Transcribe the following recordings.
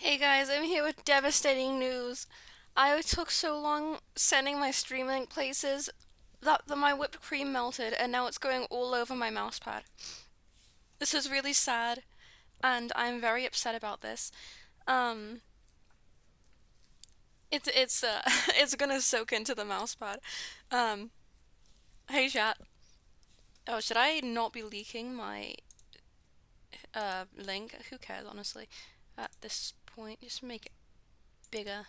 Hey guys, I'm here with devastating news. I took so long sending my stream link places that my whipped cream melted and now it's going all over my mousepad. This is really sad and I'm very upset about this. Um, it's it's gonna soak into the mousepad. Um, hey chat. Oh, should I not be leaking my link? Who cares honestly? At this point, just make it bigger.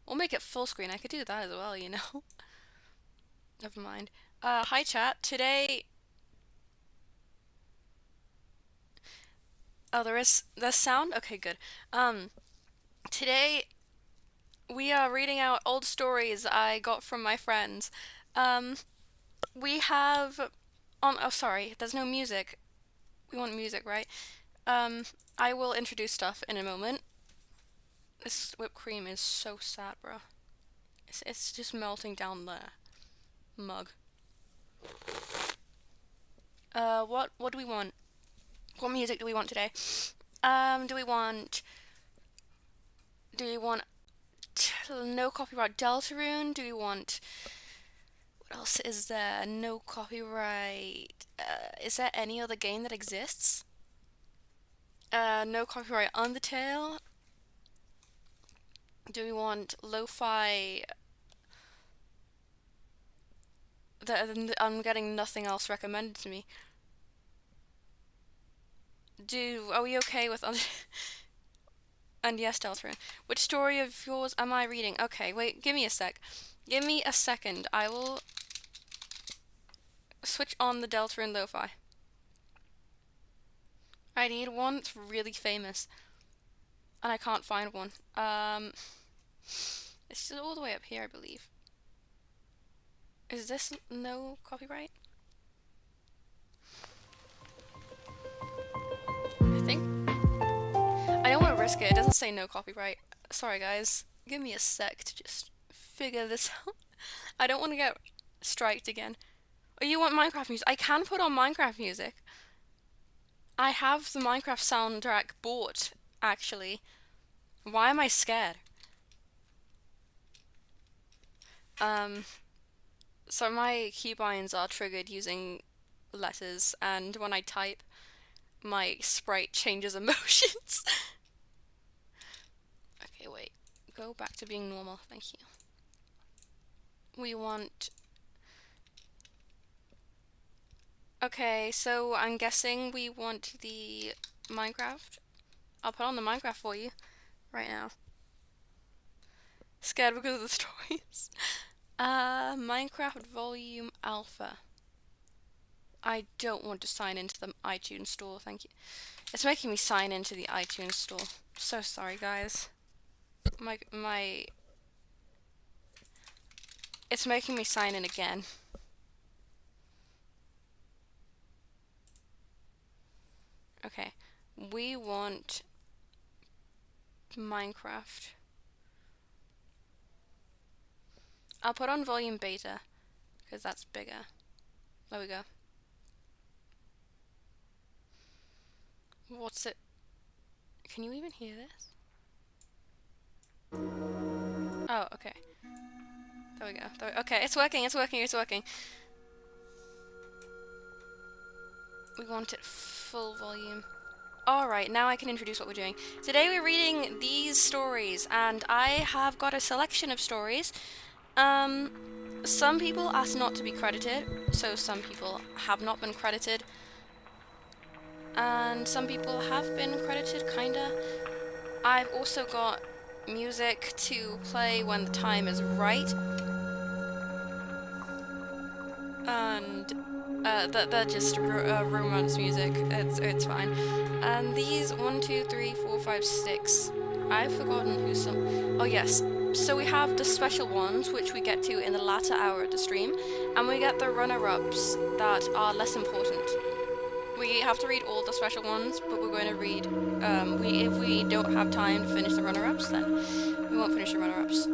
Or make it full screen. I could do that as well, you know. Never mind. Hi chat. Today, oh, there's sound? Okay, good. Um, Today we are reading out old stories I got from my friends. Um, we have oh sorry, there's no music. We want music, right? Um, I will introduce stuff in a moment. This whipped cream is so sad, bro. It's just melting down the mug. What do we want? What music do we want today? Do we want no copyright Deltarune? Do we want what else is there? No copyright. Is there any other game that exists? No copyright Undertale. Do we want lo-fi? I'm getting nothing else recommended to me. Are we okay with and yes, Deltarune. Which story of yours am I reading? Okay, wait, give me a sec. Give me a second. I will switch on the Deltarune lo-fi. I need one that's really famous. And I can't find one. It's still all the way up here, I believe. Is this no copyright? I think. I don't want to risk it. It doesn't say no copyright. Sorry, guys. Give me a sec to just figure this out. I don't want to get striked again. Oh, you want Minecraft music? I can put on Minecraft music. I have the Minecraft soundtrack bought, actually. Why am I scared? So my keybinds are triggered using letters, and when I type, my sprite changes emotions. Okay, wait. Go back to being normal, thank you. We want... Okay, so I'm guessing we want the Minecraft. I'll put on the Minecraft for you right now. Scared because of the stories. Minecraft Volume Alpha. I don't want to sign into the iTunes store, thank you. It's making me sign into the iTunes store. So sorry, guys. It's making me sign in again. Okay, we want Minecraft. I'll put on volume beta, because that's bigger. There we go. What's it? Can you even hear this? Oh, okay. There we go. Okay, it's working, it's working, it's working. We want it full volume. Alright, now I can introduce what we're doing. Today we're reading these stories, and I have got a selection of stories. Some people asked not to be credited, so some people have not been credited. And some people have been credited, kinda. I've also got music to play when the time is right. And they're just romance music. It's fine. And these 1, 2, 3, 4, 5, 6. I've forgotten who's some. Oh yes. So we have the special ones, which we get to in the latter hour of the stream, and we get the runner-ups that are less important. We have to read all the special ones, but we're going to read. If we don't have time to finish the runner-ups, then we won't finish the runner-ups.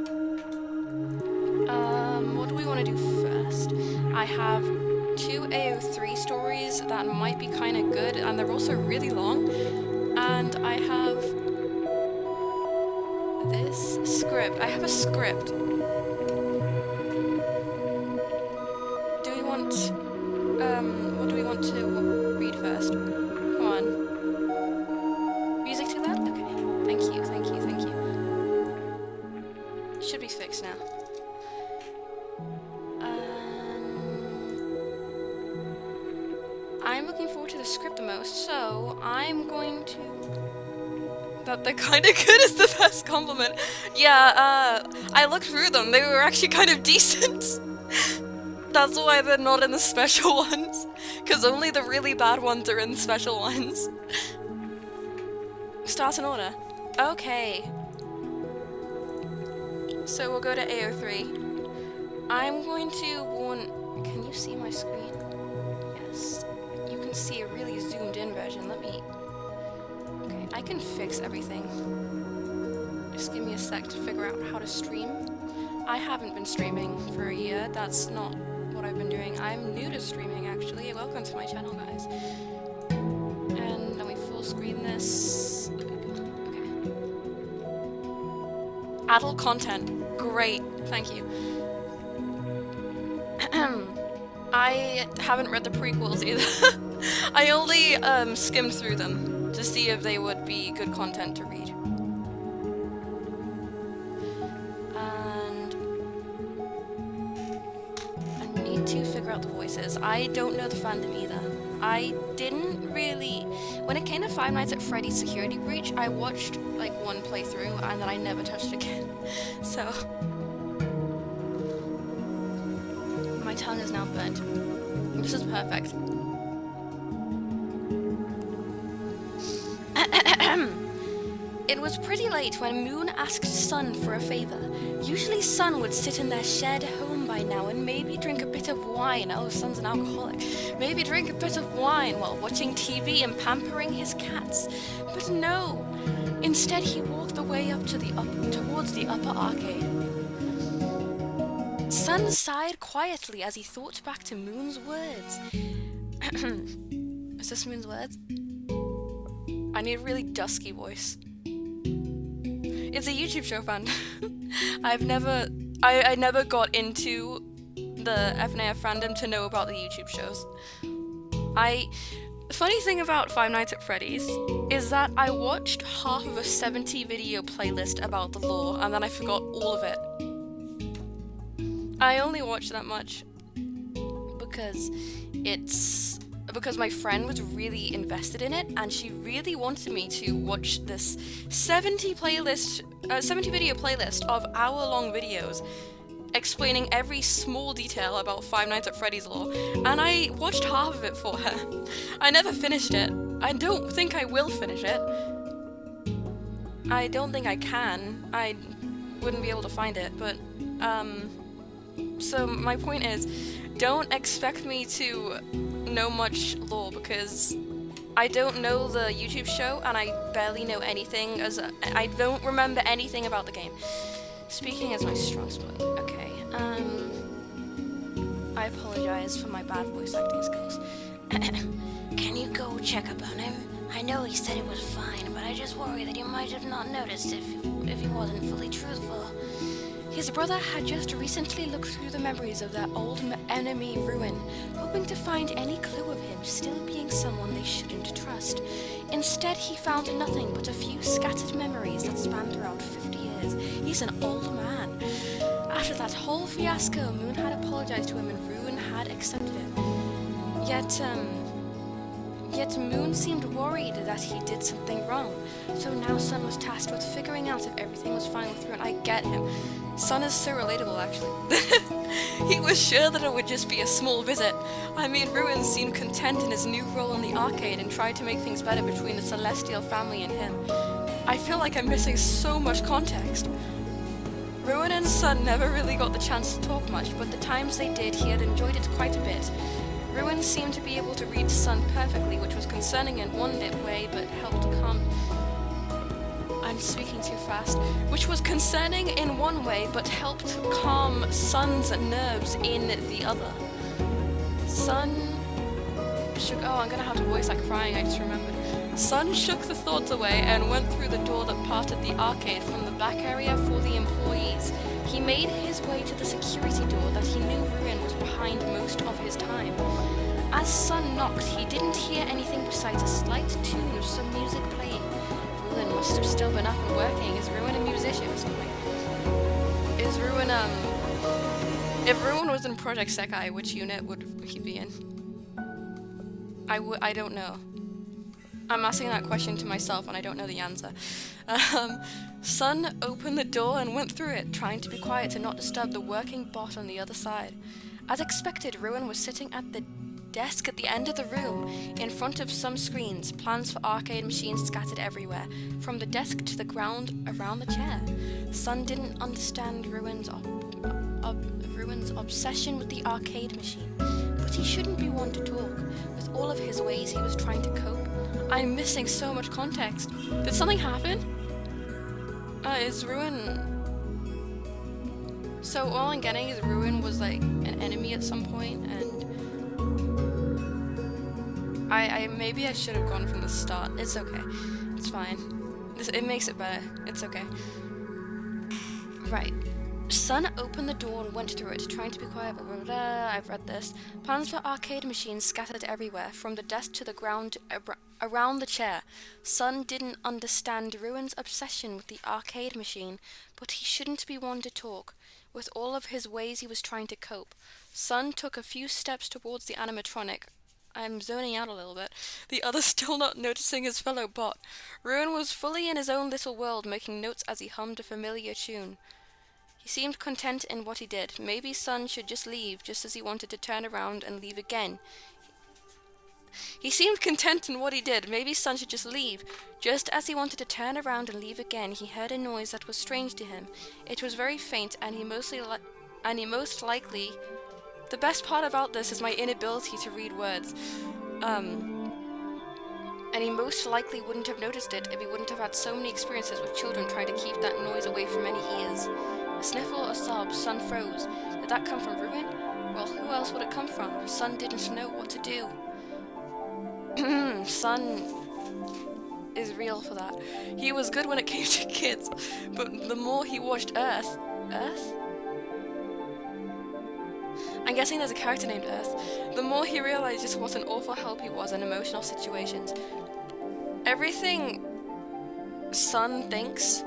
What do we want to do first? I have 2 AO3 stories that might be kind of good, and they're also really long. And I have this script. I have a script. Do we want, what do we want to read first? Come on. Music too loud? Okay. Thank you, thank you, thank you. Should be fixed now. I'm looking forward to the script the most, so I'm going to... That they're kinda good is the best compliment. Yeah, I looked through them, they were actually kind of decent. That's why they're not in the special ones. Because only the really bad ones are in the special ones. Start an order. Okay. So we'll go to AO3. I'm going to warn... Can you see my screen? Yes. You can see a really zoomed in version. Let me... Okay, I can fix everything. Just give me a sec to figure out how to stream. I haven't been streaming for a year. That's not what I've been doing. I'm new to streaming, actually. Welcome to my channel, guys. And let me full screen this. Okay. Adult content. Great. Thank you. I haven't read the prequels either. I only skimmed through them to see if they would be good content to read. And I need to figure out the voices. I don't know the fandom either. I didn't really... When it came to Five Nights at Freddy's Security Breach, I watched like one playthrough and then I never touched it again. So... My tongue is now burnt. This is perfect. It was pretty late when Moon asked Sun for a favor. Usually Sun would sit in their shared home by now and maybe drink a bit of wine. Oh, Sun's an alcoholic. Maybe drink a bit of wine while watching TV and pampering his cats. But no. Instead, he walked the way up to towards the upper arcade. Sun sighed quietly as he thought back to Moon's words. Is this Moon's words? I need a really dusky voice. It's a YouTube show fan. I never got into the FNAF fandom to know about the YouTube shows. The funny thing about Five Nights at Freddy's is that I watched half of a 70 video playlist about the lore and then I forgot all of it. I only watched that much because my friend was really invested in it and she really wanted me to watch this 70 video playlist of hour-long videos explaining every small detail about Five Nights at Freddy's lore, and I watched half of it for her. I never finished it. I don't think I will finish it. I don't think I can. I wouldn't be able to find it, but so my point is, don't expect me to know much lore because I don't know the YouTube show and I barely know anything, as I don't remember anything about the game. Speaking is my strong spot. Okay, I apologize for my bad voice acting skills. Can you go check up on him? I know he said it was fine, but I just worry that he might have not noticed if he wasn't fully truthful. His brother had just recently looked through the memories of their old enemy Ruin, hoping to find any clue of him still being someone they shouldn't trust. Instead, he found nothing but a few scattered memories that span throughout 50 years. He's an old man. After that whole fiasco, Moon had apologized to him and Ruin had accepted it. Yet Moon seemed worried that he did something wrong. So now Sun was tasked with figuring out if everything was fine with Ruin. I get him. Sun is so relatable, actually. He was sure that it would just be a small visit. I mean, Ruin seemed content in his new role in the arcade and tried to make things better between the Celestial family and him. I feel like I'm missing so much context. Ruin and Sun never really got the chance to talk much, but the times they did, he had enjoyed it quite a bit. Ruin seemed to be able to read Sun perfectly, which was concerning in one way, but helped calm... I'm speaking too fast. Which was concerning in one way, but helped calm Sun's nerves in the other. Sun shook... Oh, I'm gonna have to voice like crying, I just remembered. Sun shook the thoughts away and went through the door that parted the arcade from the back area for the employees. He made his way to the security door that he knew Ruin was behind most of his time. As Sun knocked, he didn't hear anything besides a slight tune of some music playing. Ruin must have still been up and working. Is Ruin a musician or something? Is Ruin, If Ruin was in Project Sekai, which unit would he be in? I don't know. I'm asking that question to myself and I don't know the answer. Sun opened the door and went through it, trying to be quiet to not disturb the working bot on the other side. As expected, Ruin was sitting at the desk at the end of the room, in front of some screens, plans for arcade machines scattered everywhere, from the desk to the ground around the chair. Sun didn't understand Ruin's obsession with the arcade machine, but he shouldn't be one to talk. With all of his ways he was trying to cope. I'm missing so much context. Did something happen? Is Ruin... So all I'm getting is Ruin was like an enemy at some point, and maybe I should have gone from the start. It's okay. It's fine. It makes it better. It's okay. Right. Sun opened the door and went through it, trying to be quiet, blah, blah, blah. I've read this. Plans for arcade machines scattered everywhere, from the desk to the ground around the chair. Sun didn't understand Ruin's obsession with the arcade machine, but he shouldn't be one to talk. With all of his ways he was trying to cope. Sun took a few steps towards the animatronic. I'm zoning out a little bit. The other still not noticing his fellow bot. Ruin was fully in his own little world, making notes as he hummed a familiar tune. He seemed content in what he did. Maybe Sun should just leave, just as he wanted to turn around and leave again. He seemed content in what he did. Maybe Sun should just leave. Just as he wanted to turn around and leave again, he heard a noise that was strange to him. It was very faint, and he most likely... The best part about this is my inability to read words. And he most likely wouldn't have noticed it if he wouldn't have had so many experiences with children trying to keep that noise away from any ears. A sniffle, a sob, Sun froze. Did that come from Ruin? Well, who else would it come from? Sun didn't know what to do. Sun is real for that. He was good when it came to kids, but the more he watched Earth? I'm guessing there's a character named Earth. The more he realized just what an awful help he was in emotional situations. Everything Sun thinks,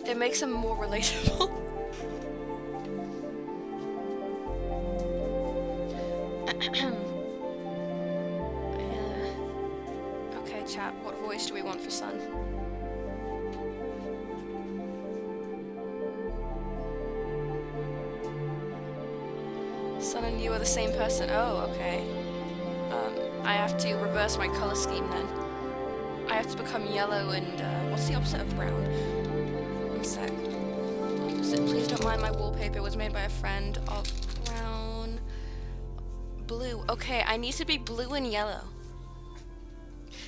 it makes him more relatable. Okay, chat, what voice do we want for Sun? Sun and you are the same person. Oh, okay. I have to reverse my color scheme then. I have to become yellow and, what's the opposite of brown? One sec. Opposite. Please don't mind my wallpaper. It was made by a friend of brown. Blue. Okay, I need to be blue and yellow.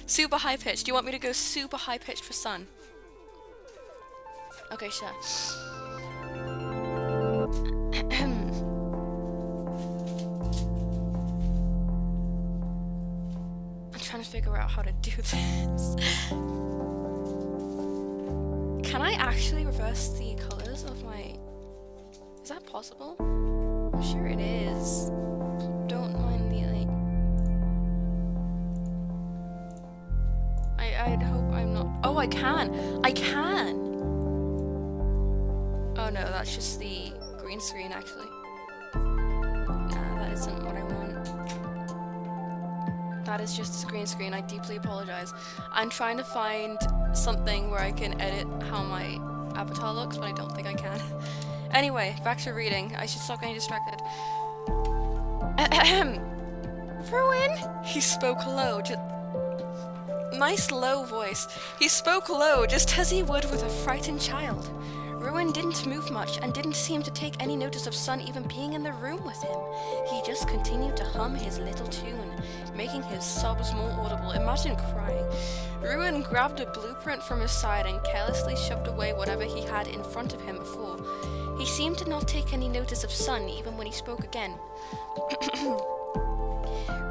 Super high pitched. Do you want me to go super high pitched for Sun? Okay, sure. Trying to figure out how to do this. Can I actually reverse the colors of my... Is that possible? I'm sure it is. Don't mind the like... I'd hope I'm not... Oh, I can! I can! Oh no, that's just the green screen actually. Nah, that isn't what I want. That is just a green screen. I deeply apologize. I'm trying to find something where I can edit how my avatar looks, but I don't think I can. Anyway, back to reading. I should stop getting distracted. Ruin? He spoke low. Nice low voice. He spoke low, just as he would with a frightened child. Ruin didn't move much and didn't seem to take any notice of Sun even being in the room with him. He just continued to hum his little tune, making his sobs more audible. Imagine crying. Ruin grabbed a blueprint from his side and carelessly shoved away whatever he had in front of him before. He seemed to not take any notice of Sun even when he spoke again.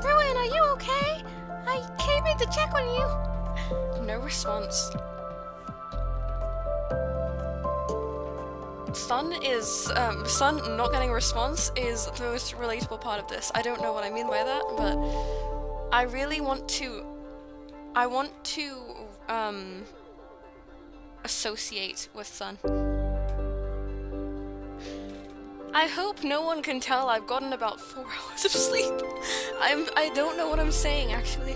Ruin, are you okay? I came in to check on you. No response. Sun not getting a response is the most relatable part of this. I don't know what I mean by that, but I really want to associate with Sun. I hope no one can tell I've gotten about 4 hours of sleep. I don't know what I'm saying, actually.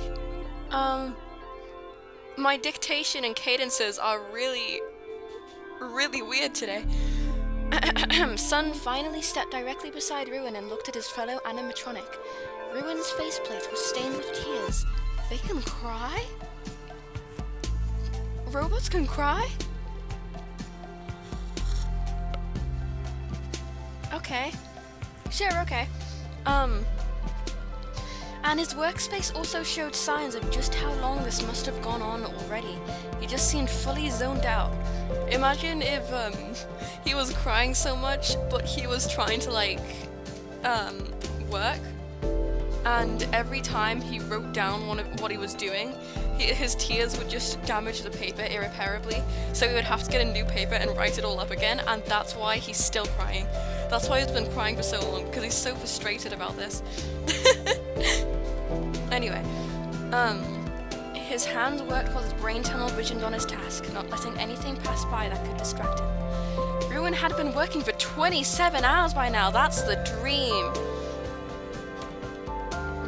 My dictation and cadences are really weird today. Sun finally stepped directly beside Ruin and looked at his fellow animatronic. Ruin's faceplate was stained with tears. They can cry? Robots can cry? Okay. Sure, okay. And his workspace also showed signs of just how long this must have gone on already. He just seemed fully zoned out. Imagine if, he was crying so much, but he was trying to, like, work, and every time he wrote down what he was doing, his tears would just damage the paper irreparably, so he would have to get a new paper and write it all up again, and that's why he's still crying. That's why he's been crying for so long, because he's so frustrated about this. Anyway, his hands worked while his brain tunnel visioned on his task, not letting anything pass by that could distract him. Ruin had been working for 27 hours by now. That's the dream.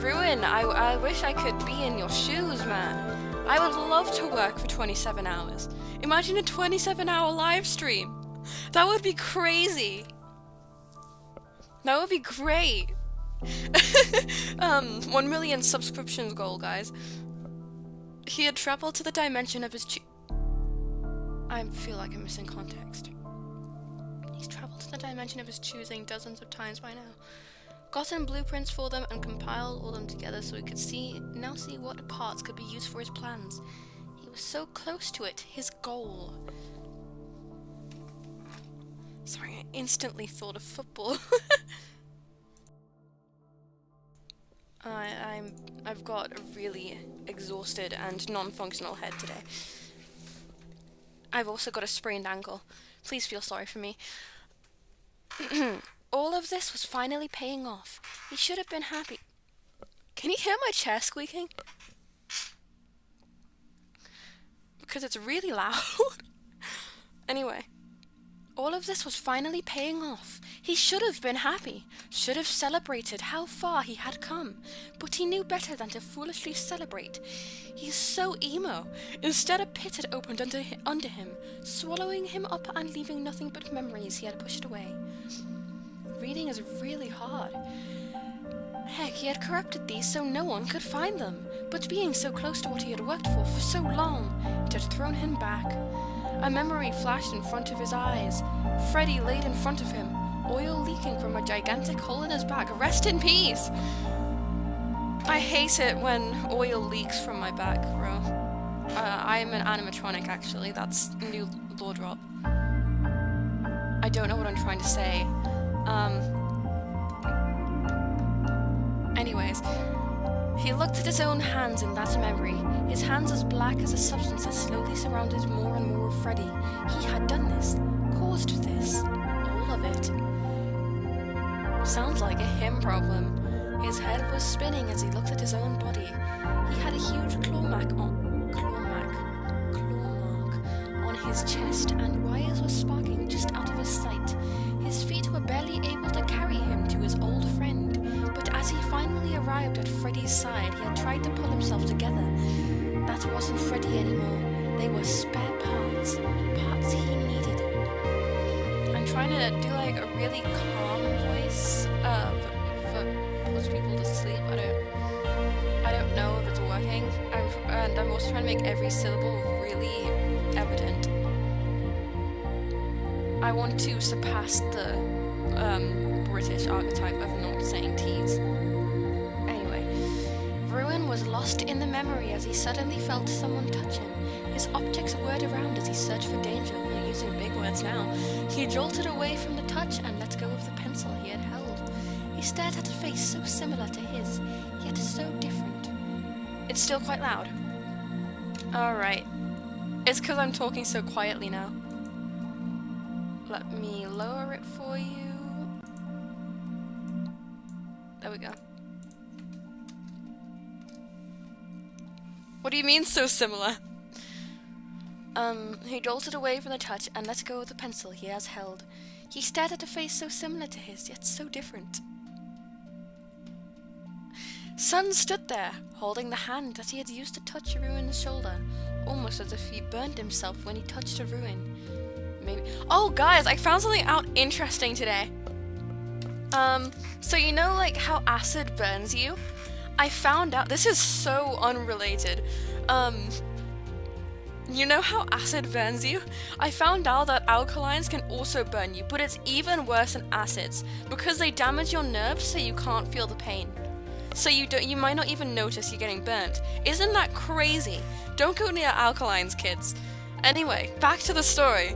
Ruin, I wish I could be in your shoes, man. I would love to work for 27 hours. Imagine a 27-hour live stream. That would be crazy. That would be great. 1 million subscriptions goal, guys. He had traveled to the dimension of his I feel like I'm missing context. He's traveled to the dimension of his choosing dozens of times by now. Gotten blueprints for them and compiled all them together so he could now see what parts could be used for his plans. He was so close to it, his goal. Sorry, I instantly thought of football. I've got a really exhausted and non-functional head today. I've also got a sprained ankle. Please feel sorry for me. All of this was finally paying off. He should have been happy. Can you hear my chair squeaking? Because it's really loud. Anyway. All of this was finally paying off. He should have been happy, should have celebrated how far he had come, but he knew better than to foolishly celebrate. He's so emo. Instead, a pit had opened under him, swallowing him up and leaving nothing but memories he had pushed away. Reading is really hard. Heck, he had corrupted these so no one could find them, but being so close to what he had worked for so long, it had thrown him back. A memory flashed in front of his eyes. Freddy laid in front of him, oil leaking from a gigantic hole in his back. Rest in peace! I hate it when oil leaks from my back, bro. I'm an animatronic, actually. That's a new lore drop. I don't know what I'm trying to say. Anyways, he looked at his own hands in that memory, his hands as black as a substance that slowly surrounded more and more of Freddy. He had done this, caused this, all of it. Sounds like a him problem. His head was spinning as he looked at his own body. He had a huge claw mark on his chest, and wires were sparking just out of his sight. His feet were barely able to carry him to his old friend, but as he finally arrived at Freddy's side, he had tried to pull himself together. That wasn't Freddy anymore. They were spare parts. Parts he needed. I'm trying to do like a really calm voice for puts people to sleep. I don't know if it's working. I'm also trying to make every syllable really evident. I want to surpass the British archetype of not saying T's. Anyway, Ruin was lost in the memory as he suddenly felt someone touch him. His optics whirred around as he searched for danger. We're using big words now. He jolted away from the touch and let go of the pencil he had held. He stared at a face so similar to his, yet so different. It's still quite loud. Alright. It's because I'm talking so quietly now. Let me lower it for you. There we go. What do you mean so similar? He jolted away from the touch and let go of the pencil he has held. He stared at a face so similar to his, yet so different. Sun stood there, holding the hand that he had used to touch Ruin's shoulder, almost as if he burned himself when he touched a Ruin. Maybe. Oh, guys, I found something out interesting today. So you know, like, how acid burns you? I found out, this is so unrelated. You know how acid burns you? I found out that alkalines can also burn you, but it's even worse than acids, because they damage your nerves so you can't feel the pain. So you might not even notice you're getting burnt. Isn't that crazy? Don't go near alkalines, kids. Anyway, back to the story.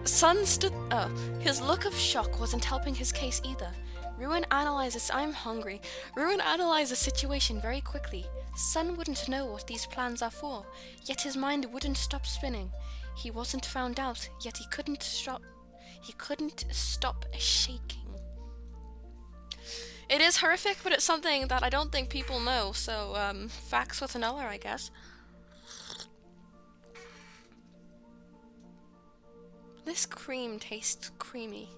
Sun stood. Oh, his look of shock wasn't helping his case either. Ruin analyzes. I'm hungry. Ruin analyzed the situation very quickly. Sun wouldn't know what these plans are for, yet his mind wouldn't stop spinning. He wasn't found out, yet he couldn't stop. He couldn't stop shaking. It is horrific, but it's something that I don't think people know. So, facts with another, I guess. This cream tastes creamy.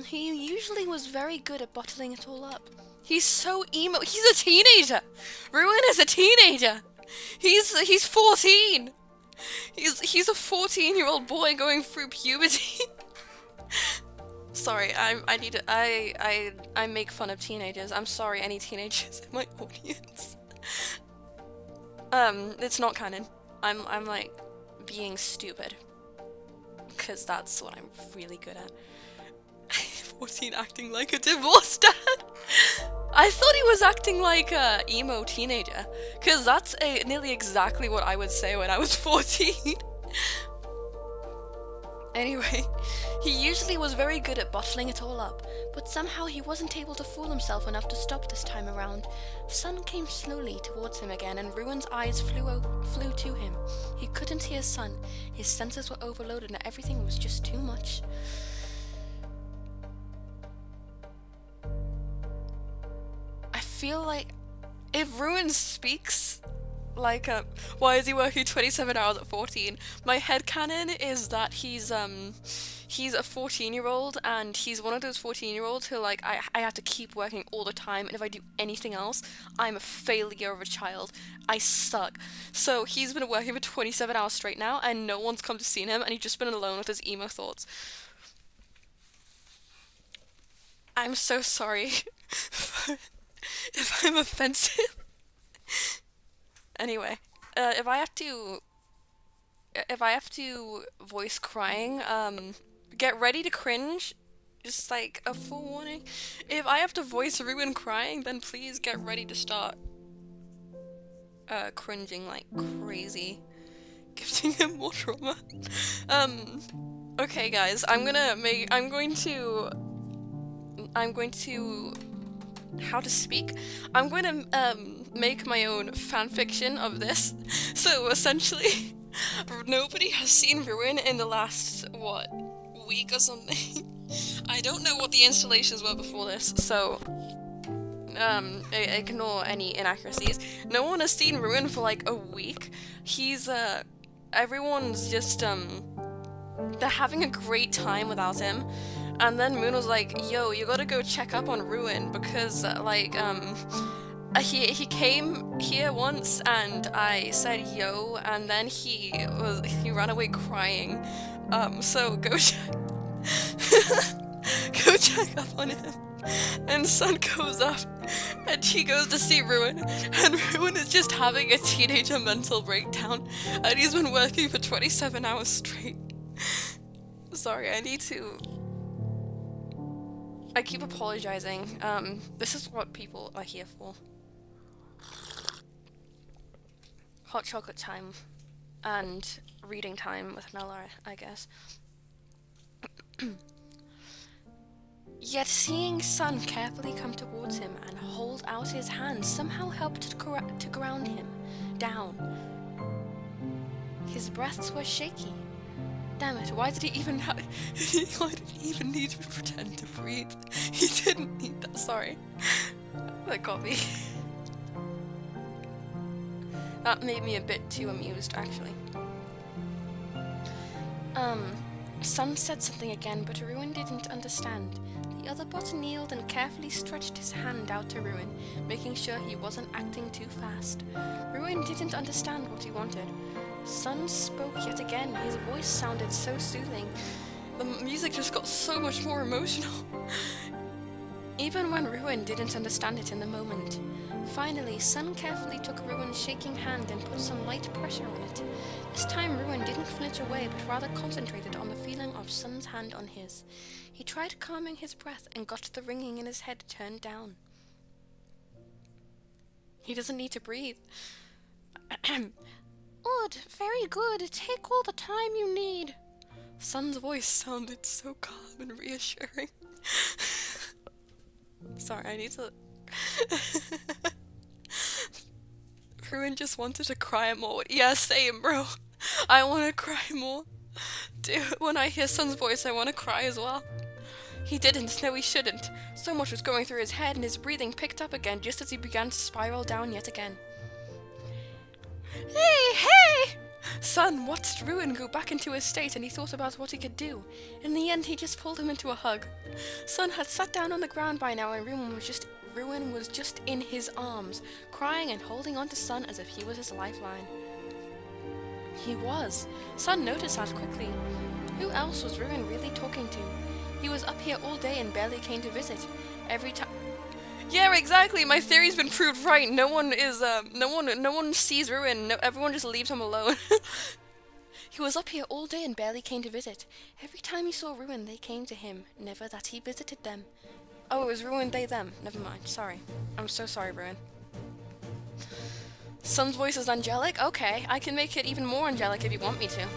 He usually was very good at bottling it all up. He's so emo. He's a teenager. Ruin is a teenager. He's 14. He's a 14-year-old boy going through puberty. Sorry, I make fun of teenagers. I'm sorry, any teenagers in my audience. It's not canon. I'm like being stupid, because that's what I'm really good at. 14 acting like a divorced dad. I thought he was acting like a emo teenager, because that's nearly exactly what I would say when I was 14. Anyway, he usually was very good at bottling it all up, but somehow he wasn't able to fool himself enough to stop this time around. Sun came slowly towards him again, and Ruin's eyes flew to him. He couldn't hear Sun. His senses were overloaded and everything was just too much. I feel like if Ruin speaks like why is he working 27 hours at 14? My headcanon is that he's a 14-year-old, and he's one of those 14-year-olds who, like, I have to keep working all the time, and if I do anything else, I'm a failure of a child. I suck. So he's been working for 27 hours straight now, and no one's come to see him, and he's just been alone with his emo thoughts. I'm so sorry if I'm offensive. Anyway, if I have to voice crying, get ready to cringe. Just like a full warning. If I have to voice Ruin crying, then please get ready to start cringing like crazy. Gifting him more trauma. Okay guys, I'm going to how to speak? I'm going to make my own fanfiction of this. So essentially, nobody has seen Ruin in the last, what, week or something? I don't know what the installations were before this, so ignore any inaccuracies. No one has seen Ruin for like a week. He's everyone's just they're having a great time without him. And then Moon was like, yo, you gotta go check up on Ruin, because he came here once and I said yo, and then he ran away crying. So go go check up on him. And Sun goes up and she goes to see Ruin, and Ruin is just having a teenager mental breakdown, and he's been working for 27 hours straight. Sorry, I keep apologizing. This is what people are here for. Hot chocolate time. And reading time with Nella, I guess. Yet seeing Sun carefully come towards him and hold out his hand somehow helped to ground him down. His breaths were shaky. Damn it, why did he even why did he even need to pretend to breathe? He didn't need that, sorry. That got me. That made me a bit too amused, actually. Sun said something again, but Ruin didn't understand. The other bot kneeled and carefully stretched his hand out to Ruin, making sure he wasn't acting too fast. Ruin didn't understand what he wanted. Sun spoke yet again. His voice sounded so soothing. The music just got so much more emotional. Even when Ruin didn't understand it in the moment. Finally, Sun carefully took Ruin's shaking hand and put some light pressure on it. This time Ruin didn't flinch away, but rather concentrated on the feeling of Sun's hand on his. He tried calming his breath and got the ringing in his head turned down. He doesn't need to breathe. Good, very good. Take all the time you need. Sun's voice sounded so calm and reassuring. Sorry, I need to... Ruin just wanted to cry more. Yeah, same, bro. I want to cry more. Dude, when I hear Sun's voice, I want to cry as well. He didn't. No, he shouldn't. So much was going through his head, and his breathing picked up again just as he began to spiral down yet again. Hey! Sun watched Ruin go back into his state, and he thought about what he could do. In the end, he just pulled him into a hug. Sun had sat down on the ground by now, and Ruin was just in his arms, crying and holding on to Sun as if he was his lifeline. He was. Sun noticed that quickly. Who else was Ruin really talking to? He was up here all day and barely came to visit. Every time... Yeah, exactly. My theory's been proved right. No one sees Ruin. No, everyone just leaves him alone. He was up here all day and barely came to visit. Every time he saw Ruin, they came to him. Never that he visited them. Oh, it was Ruin, they, them. Never mind. Sorry. I'm so sorry, Ruin. Sun's voice is angelic? Okay, I can make it even more angelic if you want me to.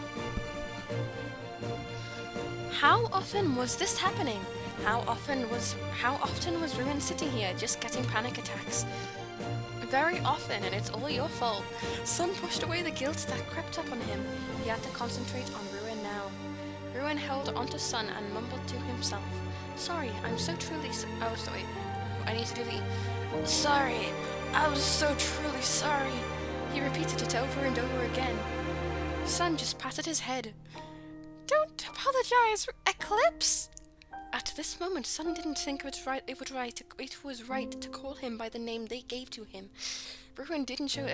How often was this happening? How often was Ruin sitting here just getting panic attacks? Very often, and it's all your fault. Sun pushed away the guilt that crept up on him. He had to concentrate on Ruin now. Ruin held onto Sun and mumbled to himself. Sorry, I'm so truly oh, sorry. I need to do the... Sorry, I was so truly sorry. He repeated it over and over again. Sun just patted his head. Don't apologize, Eclipse! At this moment, Sun didn't think it was right to call him by the name they gave to him. Ruin didn't show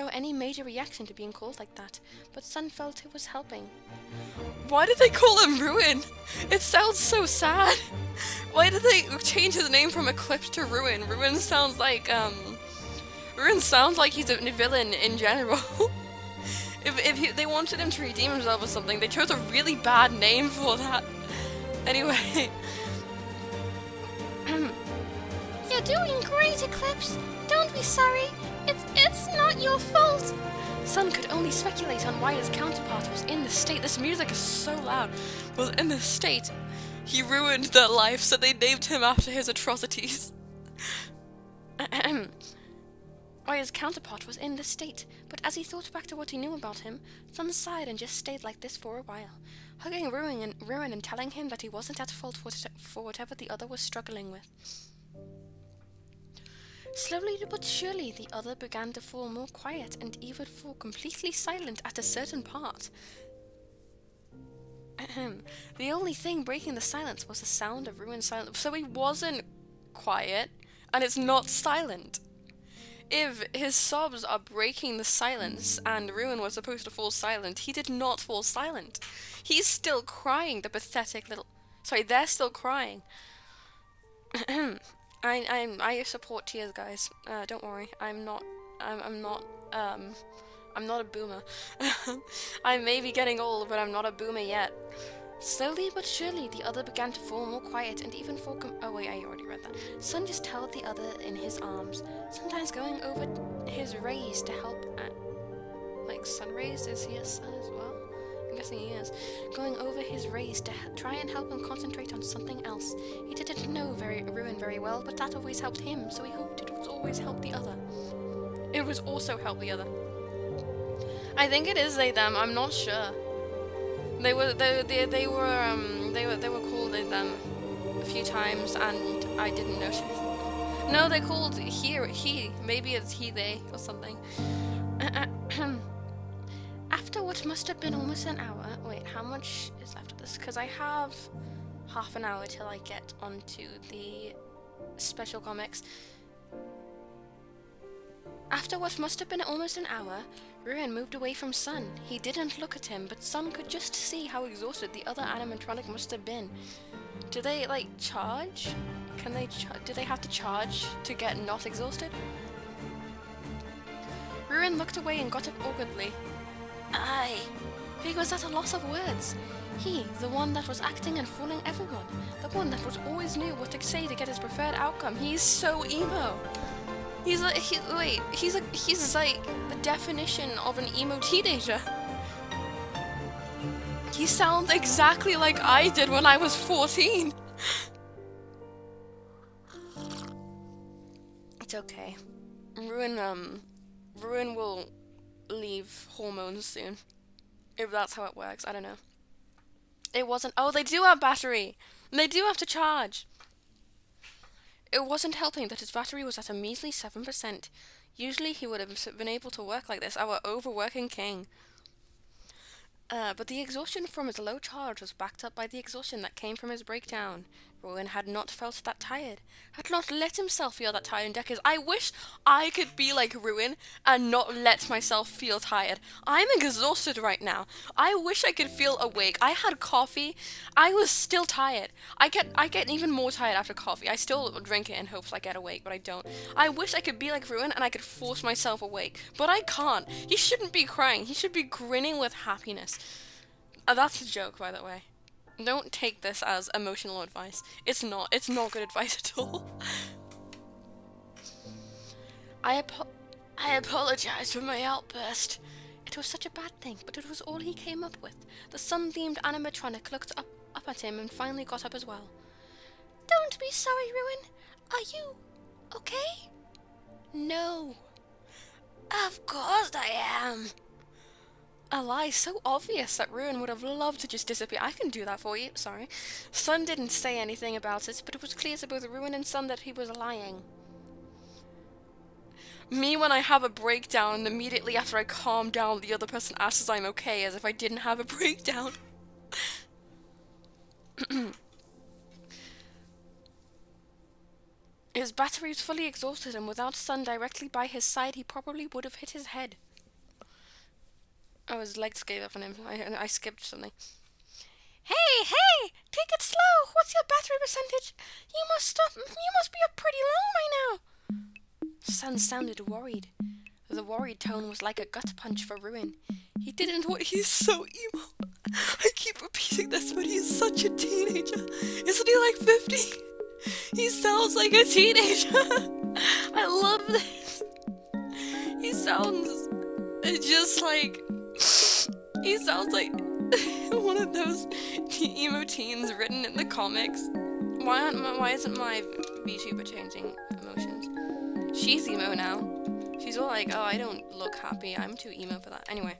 any major reaction to being called like that, but Sun felt it was helping. Why did they call him Ruin? It sounds so sad. Why did they change his name from Eclipse to Ruin? Ruin sounds like he's a villain in general. If they wanted him to redeem himself or something, they chose a really bad name for that. Anyway. You're doing great, Eclipse. Don't be sorry. It's not your fault. Sun could only speculate on why his counterpart was in the state. This music is so loud. Was in the state. He ruined their life, so they named him after his atrocities. Why his counterpart was in this state, but as he thought back to what he knew about him, Sun sighed and just stayed like this for a while, hugging Ruin and telling him that he wasn't at fault for whatever the other was struggling with. Slowly but surely, the other began to fall more quiet and even fall completely silent at a certain part. The only thing breaking the silence was the sound of Ruin's silence, so he wasn't quiet, and it's not silent. If his sobs are breaking the silence and Ruin was supposed to fall silent, he did not fall silent. He's still crying, the pathetic little... Sorry, they're still crying. I support tears, guys. Don't worry. I'm not a boomer. I may be getting old, but I'm not a boomer yet. Slowly but surely, the other began to fall more quiet and even fall oh wait, I already read that. Sun just held the other in his arms, sometimes going over his rays to help like sun rays. Is he a sun as well? I'm guessing he is. Going over his rays to try and help him concentrate on something else. He didn't know Ruin very well, but that always helped him, so he hoped it would always help the other. It was also help the other. I think it is they them. I'm not sure. They were called they them a few times, and I didn't notice. No, they called he. Maybe it's he they or something. After what must have been almost an hour. Wait, how much is left of this? Because I have half an hour till I get onto the special comics. After what must have been almost an hour, Ruin moved away from Sun. He didn't look at him, but Sun could just see how exhausted the other animatronic must have been. Do they, like, charge? Can they do they have to charge to get not exhausted? Ruin looked away and got up awkwardly. He was at a loss of words. He, the one that was acting and fooling everyone. The one that was always knew what to say to get his preferred outcome. He's so emo. He's like, he's like the definition of an emo teenager. He sounds exactly like I did when I was 14. It's okay. Ruin will leave hormones soon. If that's how it works, I don't know. It wasn't. Oh, they do have battery. And they do have to charge. It wasn't helping that his battery was at a measly 7%. Usually he would have been able to work like this, our overworking king. But the exhaustion from his low charge was backed up by the exhaustion that came from his breakdown. Ruin had not felt that tired, had not let himself feel that tired in decades. I wish I could be like Ruin and not let myself feel tired. I'm exhausted right now. I wish I could feel awake. I had coffee. I was still tired. I get even more tired after coffee. I still drink it in hopes I get awake, but I don't. I wish I could be like Ruin and I could force myself awake, but I can't. He shouldn't be crying. He should be grinning with happiness. That's a joke, by the way. Don't take this as emotional advice. It's not good advice at all. I apologize for my outburst. It was such a bad thing, but it was all he came up with. The sun-themed animatronic looked up at him and finally got up as well. Don't be sorry, Ruin. Are you okay? No. Of course I am. A lie so obvious that Ruin would have loved to just disappear. I can do that for you, sorry. Sun didn't say anything about it, but it was clear to both Ruin and Sun that he was lying. Me when I have a breakdown and immediately after I calm down, the other person asks if I'm okay, as if I didn't have a breakdown. His battery was fully exhausted, and without Sun directly by his side, he probably would have hit his head. Oh, his legs gave up on him. I skipped something. Hey! Take it slow! What's your battery percentage? You must stop. You must be up pretty long by now. Sun sounded worried. The worried tone was like a gut punch for Ruin. He didn't want. He's so emo. I keep repeating this, but he's such a teenager. Isn't he like 50? He sounds like a teenager. I love this. He sounds just like. He sounds like one of those emo teens written in the comics. Why isn't my Vtuber changing emotions? She's emo now. She's all like, oh, I don't look happy. I'm too emo for that. Anyway.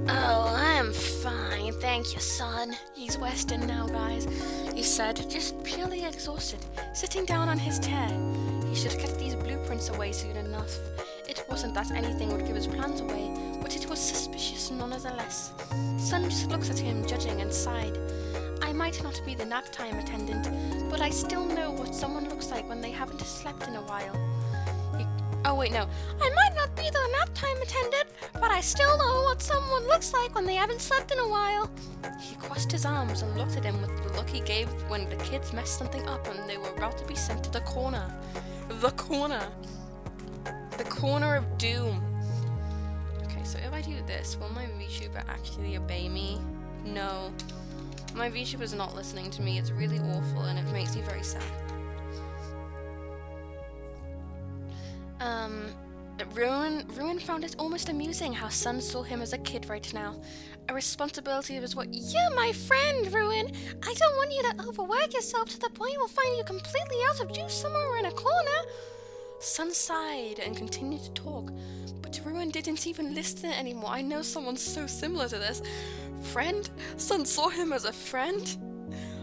Oh, I'm fine, thank you, son. He's Western now, guys, he said, just purely exhausted, sitting down on his chair. He should get these blueprints away soon enough. It wasn't that anything would give his plans away, but it was suspicious nonetheless. Sun just looked at him, judging, and sighed. I might not be the nap time attendant, but I still know what someone looks like when they haven't slept in a while. Oh wait, no. I might not be the nap time attendant, but I still know what someone looks like when they haven't slept in a while. He crossed his arms and looked at him with the look he gave when the kids messed something up and they were about to be sent to the corner. The corner. The corner of doom. Okay, so if I do this, will my VTuber actually obey me? No. My VTuber's not listening to me. It's really awful and it makes me very sad. Ruin found it almost amusing how Sun saw him as a kid right now. A responsibility was what— You're my friend, Ruin! I don't want you to overwork yourself to the point we'll find you completely out of juice somewhere in a corner! Sun sighed and continued to talk, but Ruin didn't even listen anymore. I know someone so similar to this. Friend? Sun saw him as a friend?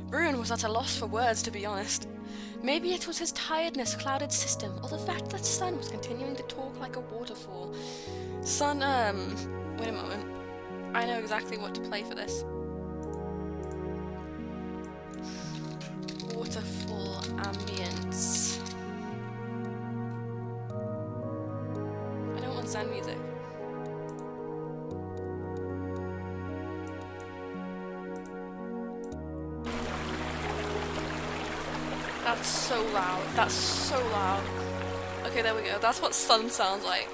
Ruin was at a loss for words, to be honest. Maybe it was his tiredness clouded system, or the fact that Sun was continuing to talk like a waterfall. Sun, wait a moment. I know exactly what to play for this. Waterfall ambience. I don't want Zen music. That's so loud. That's so loud. Okay, there we go. That's what Sun sounds like.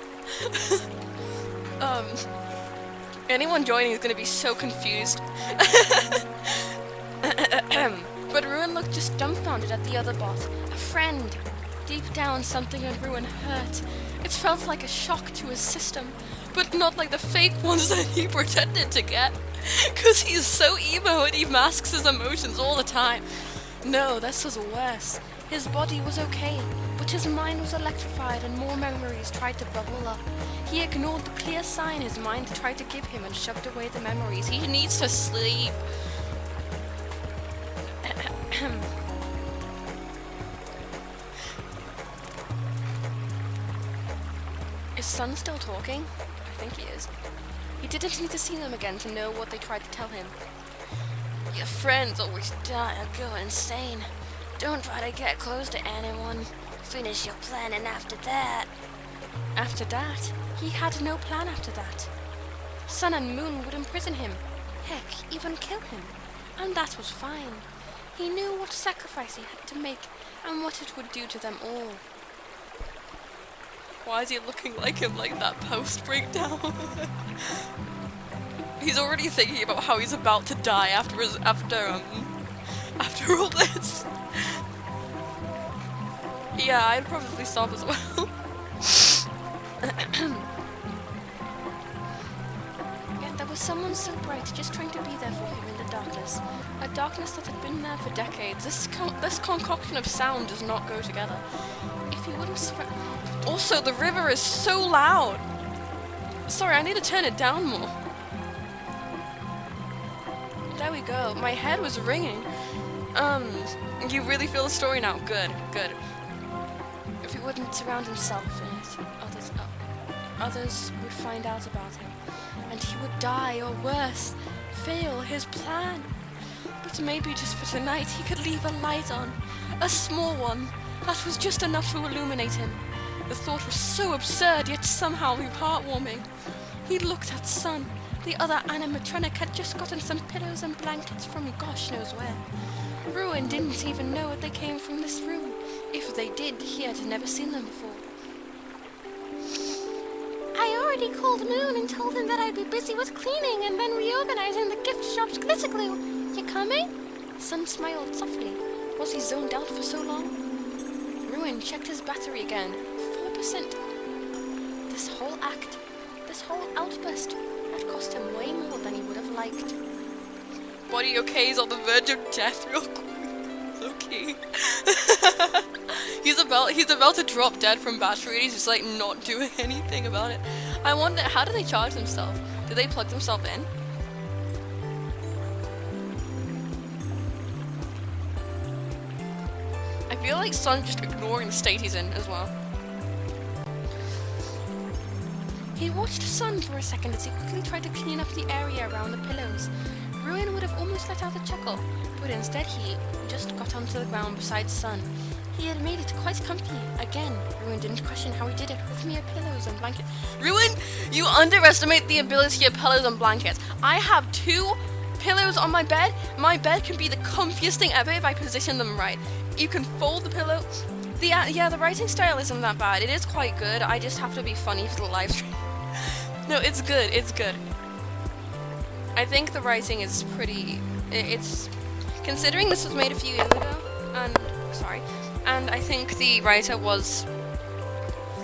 Anyone joining is gonna be so confused. But Ruin looked just dumbfounded at the other bot. A friend. Deep down, something in Ruin hurt. It felt like a shock to his system, but not like the fake ones that he pretended to get. Cause he's so emo and he masks his emotions all the time. No, this was worse. His body was okay, but his mind was electrified and more memories tried to bubble up. He ignored the clear sign his mind tried to give him and shoved away the memories. He needs to sleep. Is Sun still talking? I think he is. He didn't need to see them again to know what they tried to tell him. Your friends always die or go insane. Don't try to get close to anyone. Finish your plan and after that... After that? He had no plan after that. Sun and Moon would imprison him. Heck, even kill him. And that was fine. He knew what sacrifice he had to make and what it would do to them all. Why is he looking like him like that post-breakdown? He's already thinking about how he's about to die after all this. Yeah, I'd probably stop as well. Yet there was someone so bright just trying to be there for him in the darkness. A darkness that had been there for decades. This concoction of sound does not go together. If he wouldn't Also, the river is so loud. Sorry, I need to turn it down more. There we go. My head was ringing. You really feel the story now? Good, good. If he wouldn't surround himself in it, others would find out about him, and he would die, or worse, fail his plan. But maybe just for tonight he could leave a light on, a small one, that was just enough to illuminate him. The thought was so absurd, yet somehow heartwarming. He looked at Sun. The other animatronic had just gotten some pillows and blankets from gosh knows where. Ruin didn't even know that they came from this room. If they did, he had never seen them before. I already called Moon and told him that I'd be busy with cleaning and then reorganizing the gift shop's glitter glue. You coming? Sun smiled softly. Was he zoned out for so long? Ruin checked his battery again. 4%. This whole act, this whole outburst, had cost him way more than he would have liked. Body okay, he's on the verge of death real quick. Okay. He's about to drop dead from battery and he's just like not doing anything about it. I wonder, how do they charge themselves? Do they plug themselves in? I feel like Sun's just ignoring the state he's in as well. He watched Sun for a second as he quickly tried to clean up the area around the pillows. Ruin would have almost let out a chuckle, but instead he just got onto the ground beside Sun. He had made it quite comfy. Again, Ruin didn't question how he did it with mere pillows and blankets. Ruin, you underestimate the ability of pillows and blankets. I have 2 pillows on my bed. My bed can be the comfiest thing ever if I position them right. You can fold the pillow. The writing style isn't that bad. It is quite good. I just have to be funny for the live stream. No, it's good. It's good. I think the writing is pretty. It's considering this was made a few years ago, and I think the writer was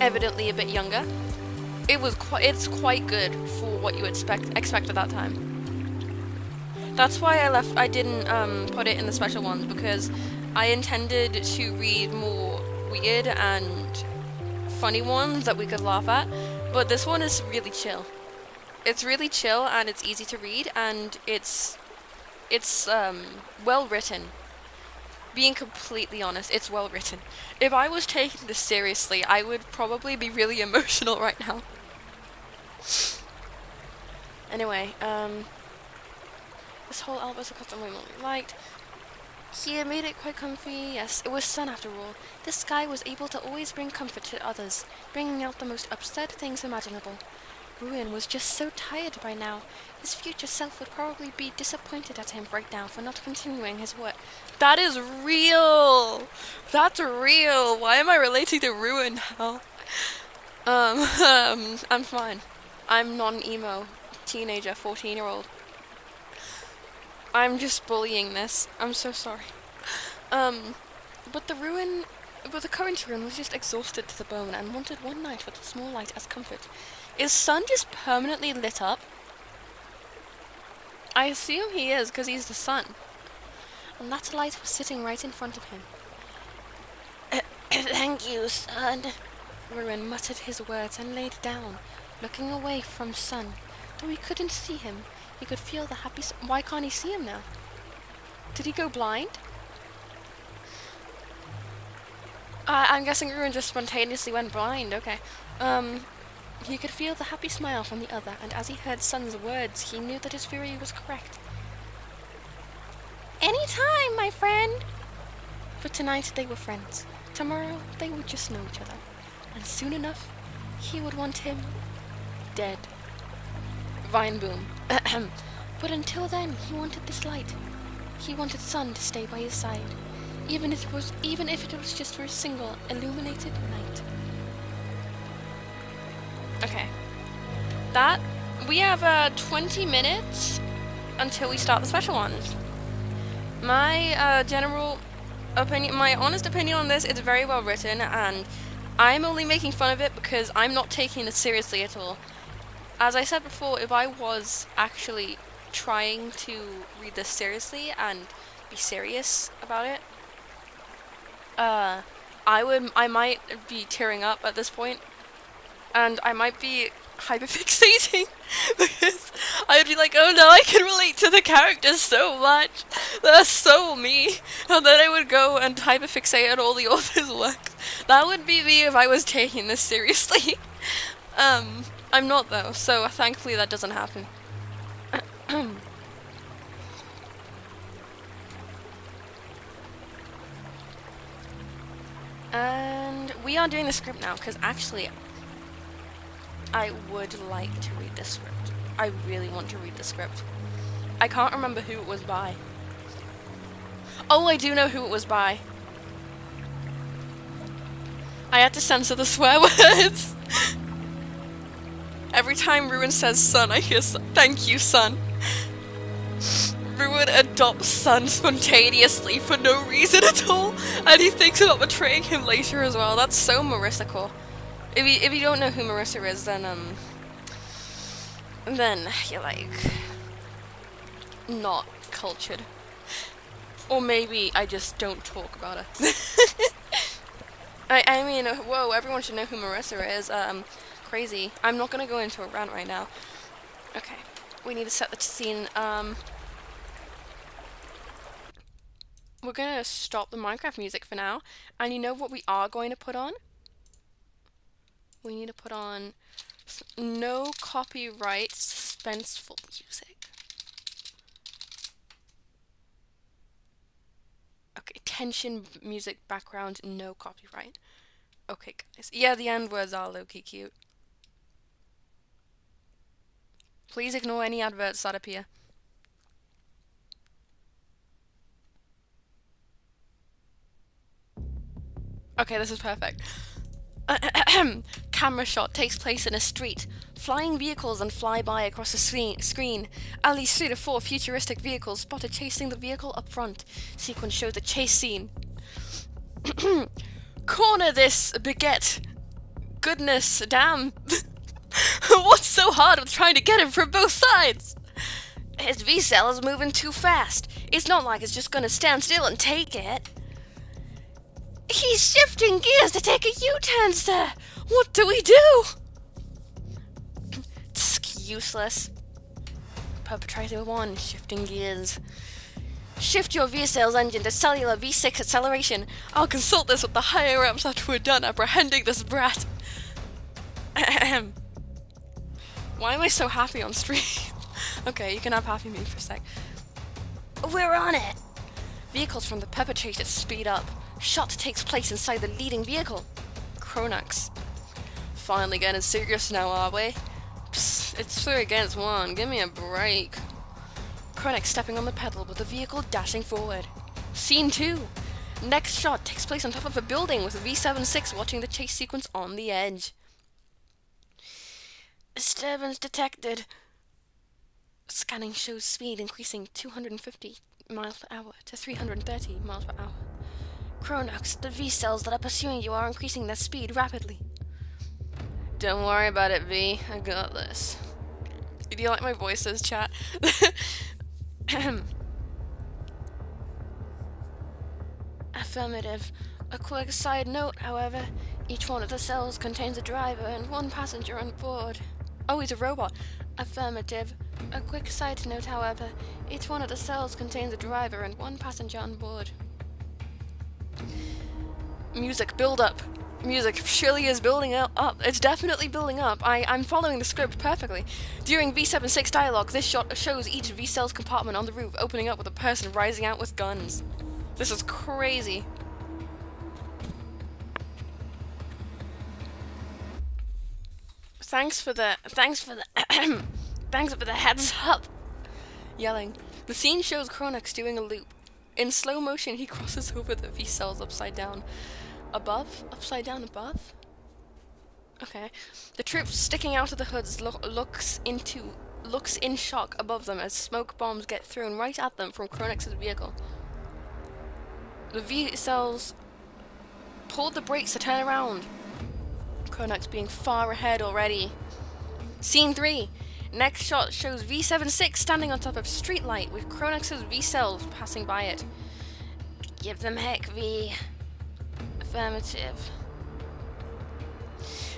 evidently a bit younger. it's quite good for what you expect at that time. That's why I didn't put it in the special ones, because I intended to read more weird and funny ones that we could laugh at, but this one is really chill. It's really chill and it's easy to read, and it's well written. Being completely honest, it's well written. If I was taking this seriously, I would probably be really emotional right now. Anyway, this whole album is a custom we really liked. He made it quite comfy. Yes, it was sun after all. This guy was able to always bring comfort to others, bringing out the most absurd things imaginable. Ruin was just so tired by now. His future self would probably be disappointed at him right now for not continuing his work. That is real! That's real! Why am I relating to Ruin now? I'm fine. I'm not an emo teenager, 14-year-old. I'm just bullying this. I'm so sorry. But the current Ruin was just exhausted to the bone and wanted one night with a small light as comfort. Is Sun just permanently lit up? I assume he is, because he's the sun. And that light was sitting right in front of him. Thank you, son. Ruin muttered his words and laid down, looking away from Sun. Though he couldn't see him, he could feel the happy... Why can't he see him now? Did he go blind? I'm guessing Ruin just spontaneously went blind, okay. He could feel the happy smile from the other, and as he heard Sun's words, he knew that his theory was correct. Anytime, my friend! For tonight they were friends. Tomorrow they would just know each other. And soon enough, he would want him dead. Vine boom. But until then, he wanted this light. He wanted Sun to stay by his side, even if it was just for a single illuminated night. Okay. We have 20 minutes until we start the special ones. My general opinion, my honest opinion on this, it's very well written, and I'm only making fun of it because I'm not taking it seriously at all. As I said before, if I was actually trying to read this seriously and be serious about it, I might be tearing up at this point, and I might be hyperfixating because I would be like, oh no, I can relate to the characters so much. They're so me. And then I would go and hyperfixate on all the author's work. That would be me if I was taking this seriously. I'm not though, so thankfully that doesn't happen. And we are doing the script now, because actually I would like to read this script. I really want to read the script. I can't remember who it was by. Oh, I do know who it was by. I had to censor the swear words. Every time Ruin says Sun, I hear thank you, Sun. Ruin adopts Sun spontaneously for no reason at all, and he thinks about betraying him later as well. That's so Marissa-core. If you don't know who Marissa is, then you're like not cultured, or maybe I just don't talk about her. I mean, whoa! Everyone should know who Marissa is. Crazy. I'm not gonna go into a rant right now. Okay, we need to set the scene. We're gonna stop the Minecraft music for now, and you know what we are going to put on? We need to put on no copyright suspenseful music. Okay, tension music background, no copyright. Okay, guys. Yeah, the end words are low-key cute. Please ignore any adverts that appear. Okay, this is perfect. Camera shot takes place in a street. Flying vehicles and fly by across the screen. At least 3 to 4 futuristic vehicles spotted chasing the vehicle up front. Sequence shows the chase scene. Corner this baguette. Goodness, damn. What's so hard with trying to get him from both sides? His V-cell is moving too fast. It's not like it's just gonna stand still and take it. He's shifting gears to take a U-turn, sir. What do we do? It's useless. Perpetrator 1, shifting gears. Shift your V-cell's engine to cellular V6 acceleration. I'll consult this with the higher-ups after we're done apprehending this brat. Why am I so happy on stream? Okay, you can have happy me for a sec. We're on it. Vehicles from the perpetrator speed up. Shot takes place inside the leading vehicle. Cronax. Finally getting serious now, are we? Psst, it's 3 against 1. Give me a break. Cronax stepping on the pedal with the vehicle dashing forward. Scene 2. Next shot takes place on top of a building with V76 watching the chase sequence on the edge. Disturbance detected. Scanning shows speed increasing 250 miles per hour to 330 miles per hour. Cronax, the V-cells that are pursuing you are increasing their speed rapidly. Don't worry about it, V. I got this. Do you like my voices, chat? Affirmative. A quick side note, however, each one of the cells contains a driver and 1 passenger on board. Oh, he's a robot. Affirmative. A quick side note, however, each one of the cells contains a driver and 1 passenger on board. Music, build up. Music surely is building up. It's definitely building up. I'm following the script perfectly. During V76 dialogue, this shot shows each V-cell's compartment on the roof opening up with a person rising out with guns. This is crazy. Thanks for the heads up. Yelling. The scene shows Cronax doing a loop. In slow motion, he crosses over the V-cells upside down. Upside down above? Okay. The troops sticking out of the hoods looks in shock above them as smoke bombs get thrown right at them from Cronax's vehicle. The V-cells pulled the brakes to turn around. Cronax being far ahead already. Scene 3. Next shot shows V76 standing on top of a streetlight with Cronax's V-cells passing by it. Give them heck, V. Affirmative.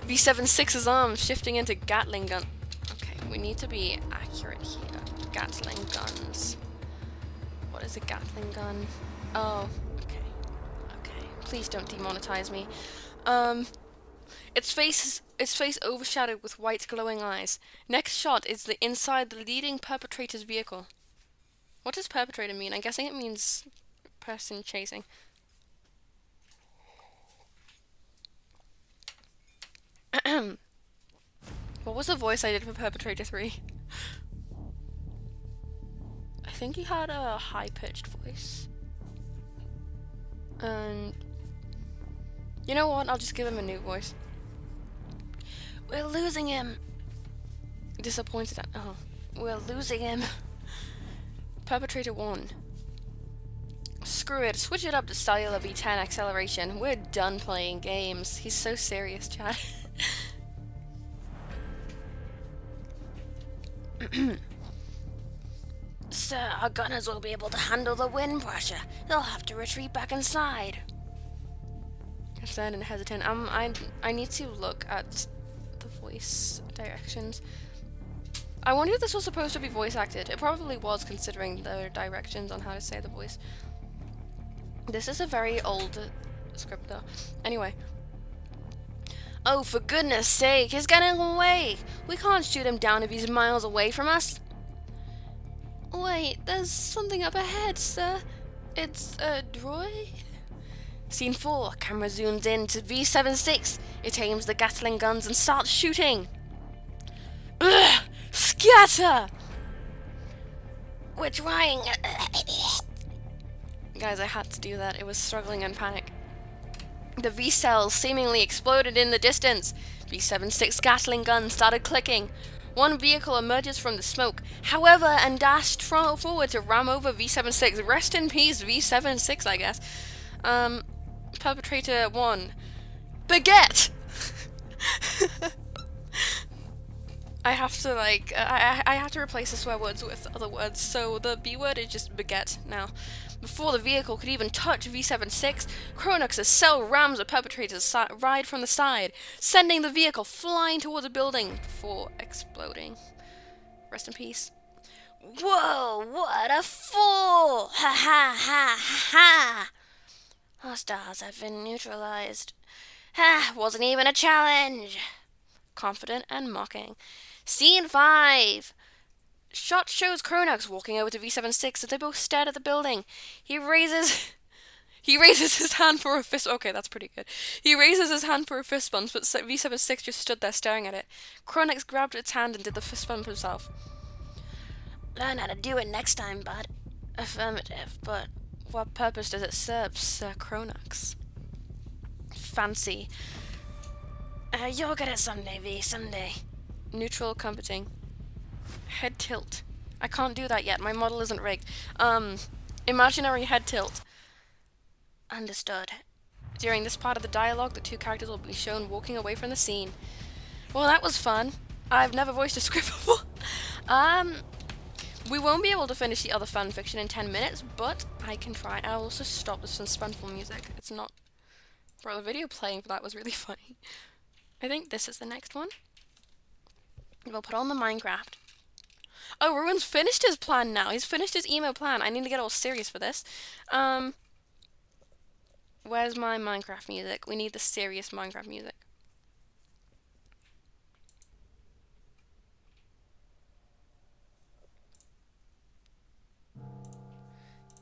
V76's arms shifting into Gatling gun. Okay, we need to be accurate here. Gatling guns. What is a Gatling gun? Oh, okay. Okay. Please don't demonetize me. Its face overshadowed with white glowing eyes. Next shot is the inside the leading perpetrator's vehicle. What does perpetrator mean? I'm guessing it means person chasing. What was the voice I did for Perpetrator 3? I think he had a high-pitched voice. And you know what? I'll just give him a new voice. We're losing him. Disappointed at We're losing him. Perpetrator 1. Screw it, switch it up to cellular V10 acceleration. We're done playing games. He's so serious, Chad. Sir, our gunners will be able to handle the wind pressure. They'll have to retreat back inside. Concerned and hesitant. I need to look at the voice directions. I wonder if this was supposed to be voice acted. It probably was, considering the directions on how to say the voice. This is a very old script, though. Anyway. Oh, for goodness sake, he's getting away! We can't shoot him down if he's miles away from us. Wait, there's something up ahead, sir. It's a droid? Scene 4. Camera zooms in to V76. It aims the Gatling guns and starts shooting. Ugh! Scatter! We're trying. Guys, I had to do that. It was struggling in panic. The V-cells seemingly exploded in the distance. V76 Gatling guns started clicking. One vehicle emerges from the smoke, however, and dashed forward to ram over V76. Rest in peace, V76, I guess. Perpetrator 1. Baguette! I have to like I have to replace the swear words with other words. So the B word is just baguette now. Before the vehicle could even touch V76, Cronux's cell rams the perpetrator's ride from the side, sending the vehicle flying towards a building before exploding. Rest in peace. Whoa, what a fool! Ha ha ha ha! Hostiles have been neutralized. Ha! Wasn't even a challenge! Confident and mocking. Scene 5! Shot shows Cronux walking over to V76 as they both stared at the building. He raises his hand for a fist. Okay, that's pretty good. He raises his hand for a fist bump, but V76 just stood there staring at it. Cronux grabbed its hand and did the fist bump himself. Learn how to do it next time, bud. Affirmative, but what purpose does it serve, Sir Cronux? Fancy. You'll get it someday, V, someday. Neutral comforting. Head tilt. I can't do that yet. My model isn't rigged. Imaginary head tilt. Understood. During this part of the dialogue, the two characters will be shown walking away from the scene. Well, that was fun. I've never voiced a script before. We won't be able to finish the other fan fiction in 10 minutes, but I can try. I'll also stop with some suspenseful music. It's not... Bro, the video playing for that was really funny. I think this is the next one. We'll put on the Minecraft. Oh, Ruin's finished his plan now. He's finished his emo plan. I need to get all serious for this. Where's my Minecraft music? We need the serious Minecraft music.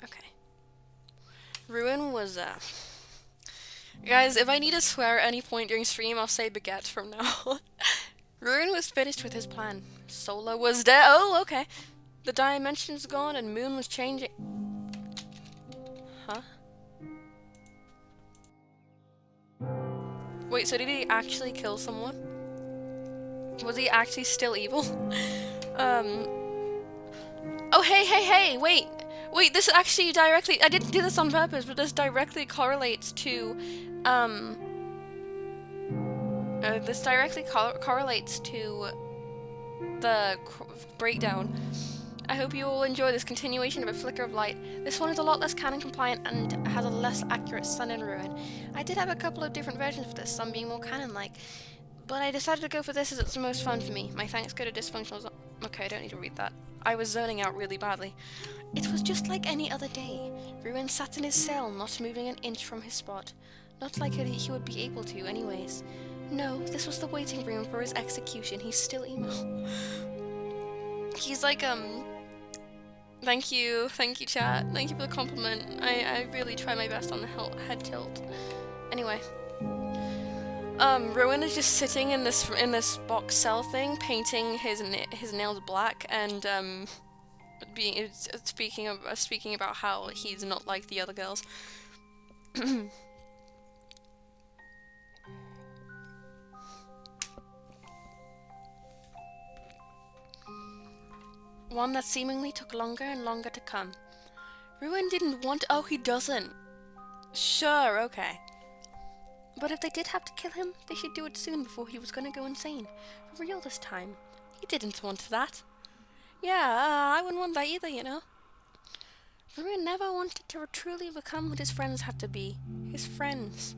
Okay. Ruin was, Guys, if I need to swear at any point during stream, I'll say baguette from now on. Ruin was finished with his plan. Sola was dead. Oh, okay. The dimension's gone and Moon was changing. Huh? Wait, so did he actually kill someone? Was he actually still evil? Oh, hey, wait! Wait, this actually directly... I didn't do this on purpose, but this directly correlates to, correlates to the breakdown. I hope you all enjoy this continuation of A Flicker of Light. This one is a lot less canon compliant and has a less accurate Sun and Ruin. I did have a couple of different versions for this, some being more canon-like, but I decided to go for this as it's the most fun for me. My thanks go to Dysfunctional... Okay, I don't need to read that. I was zoning out really badly. It was just like any other day. Ruin sat in his cell, not moving an inch from his spot. Not like he would be able to, anyways. No, this was the waiting room for his execution. He's still emo. He's like, Thank you chat. Thank you for the compliment. I really try my best on the head tilt. Anyway. Ruin is just sitting in this box cell thing, painting his nails black, and speaking about how he's not like the other girls. One that seemingly took longer and longer to come. Ruin didn't want... Oh, he doesn't. Sure, okay. But if they did have to kill him, they should do it soon before he was gonna go insane. For real this time. He didn't want that. Yeah, I wouldn't want that either, you know. Ruin never wanted to truly become what his friends had to be. His friends.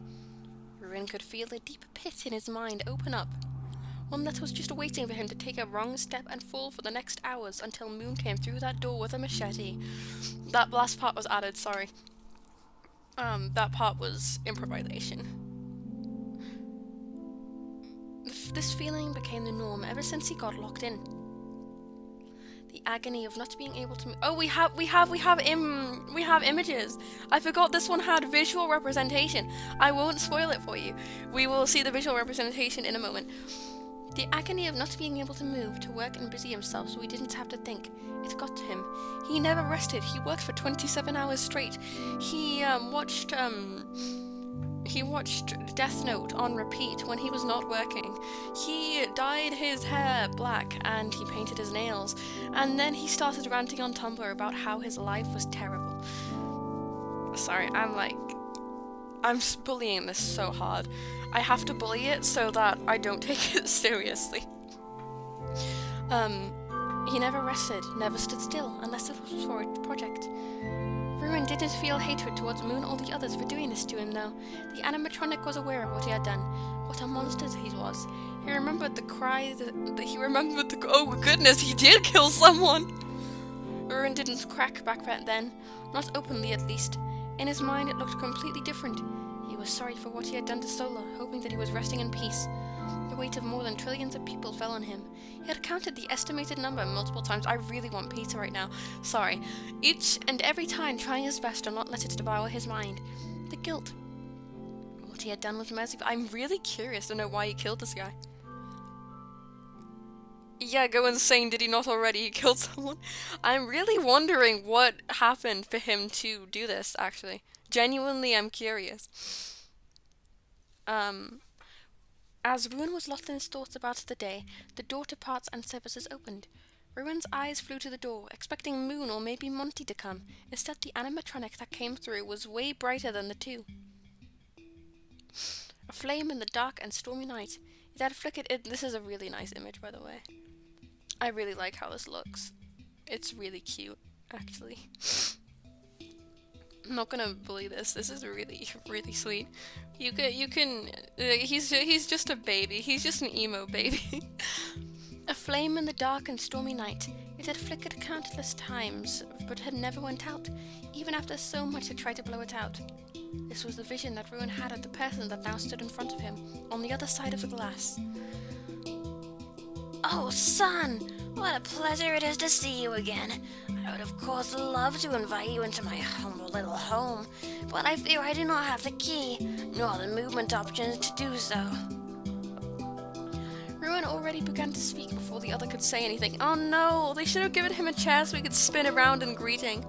Ruin could feel a deep pit in his mind open up. One that was just waiting for him to take a wrong step and fall for the next hours until Moon came through that door with a machete. That last part was added, sorry. That part was improvisation. This feeling became the norm ever since he got locked in. The agony of not being able to... Oh, we have images. I forgot this one had visual representation. I won't spoil it for you. We will see the visual representation in a moment. The agony of not being able to move, to work and busy himself so he didn't have to think. It got to him. He never rested. He worked for 27 hours straight. He watched Death Note on repeat when he was not working. He dyed his hair black and he painted his nails. And then he started ranting on Tumblr about how his life was terrible. Sorry, I'm bullying this so hard. I have to bully it so that I don't take it seriously. He never rested, never stood still, unless it was for a project. Ruin didn't feel hatred towards Moon or the others for doing this to him, though. The animatronic was aware of what he had done, what a monster he was. He remembered the cry, oh goodness, he did kill someone! Ruin didn't crack back then, not openly at least. In his mind it looked completely different. He was sorry for what he had done to Sola, hoping that he was resting in peace. The weight of more than trillions of people fell on him. He had counted the estimated number multiple times. I really want pizza right now. Sorry. Each and every time trying his best to not let it devour his mind. The guilt. What he had done was merciful. I'm really curious to know why he killed this guy. Yeah, go insane, did he not already? He killed someone? I'm really wondering what happened for him to do this, actually. Genuinely, I'm curious. As Ruin was lost in his thoughts about the day, the door to parts and services opened. Ruin's eyes flew to the door, expecting Moon or maybe Monty to come. Instead, the animatronic that came through was way brighter than the two. A flame in the dark and stormy night. It had flickered. This is a really nice image, by the way. I really like how this looks. It's really cute, actually. I'm not gonna bully this. This is really, really sweet. You can. He's just a baby. He's just an emo baby. A flame in the dark and stormy night. It had flickered countless times, but had never went out, even after so much had tried to blow it out. This was the vision that Ruin had of the person that now stood in front of him, on the other side of the glass. Oh, son, what a pleasure it is to see you again. I would of course love to invite you into my humble little home, but I fear I do not have the key, nor the movement options to do so. Ruin already began to speak before the other could say anything. Oh no, they should have given him a chair so he could spin around in greeting.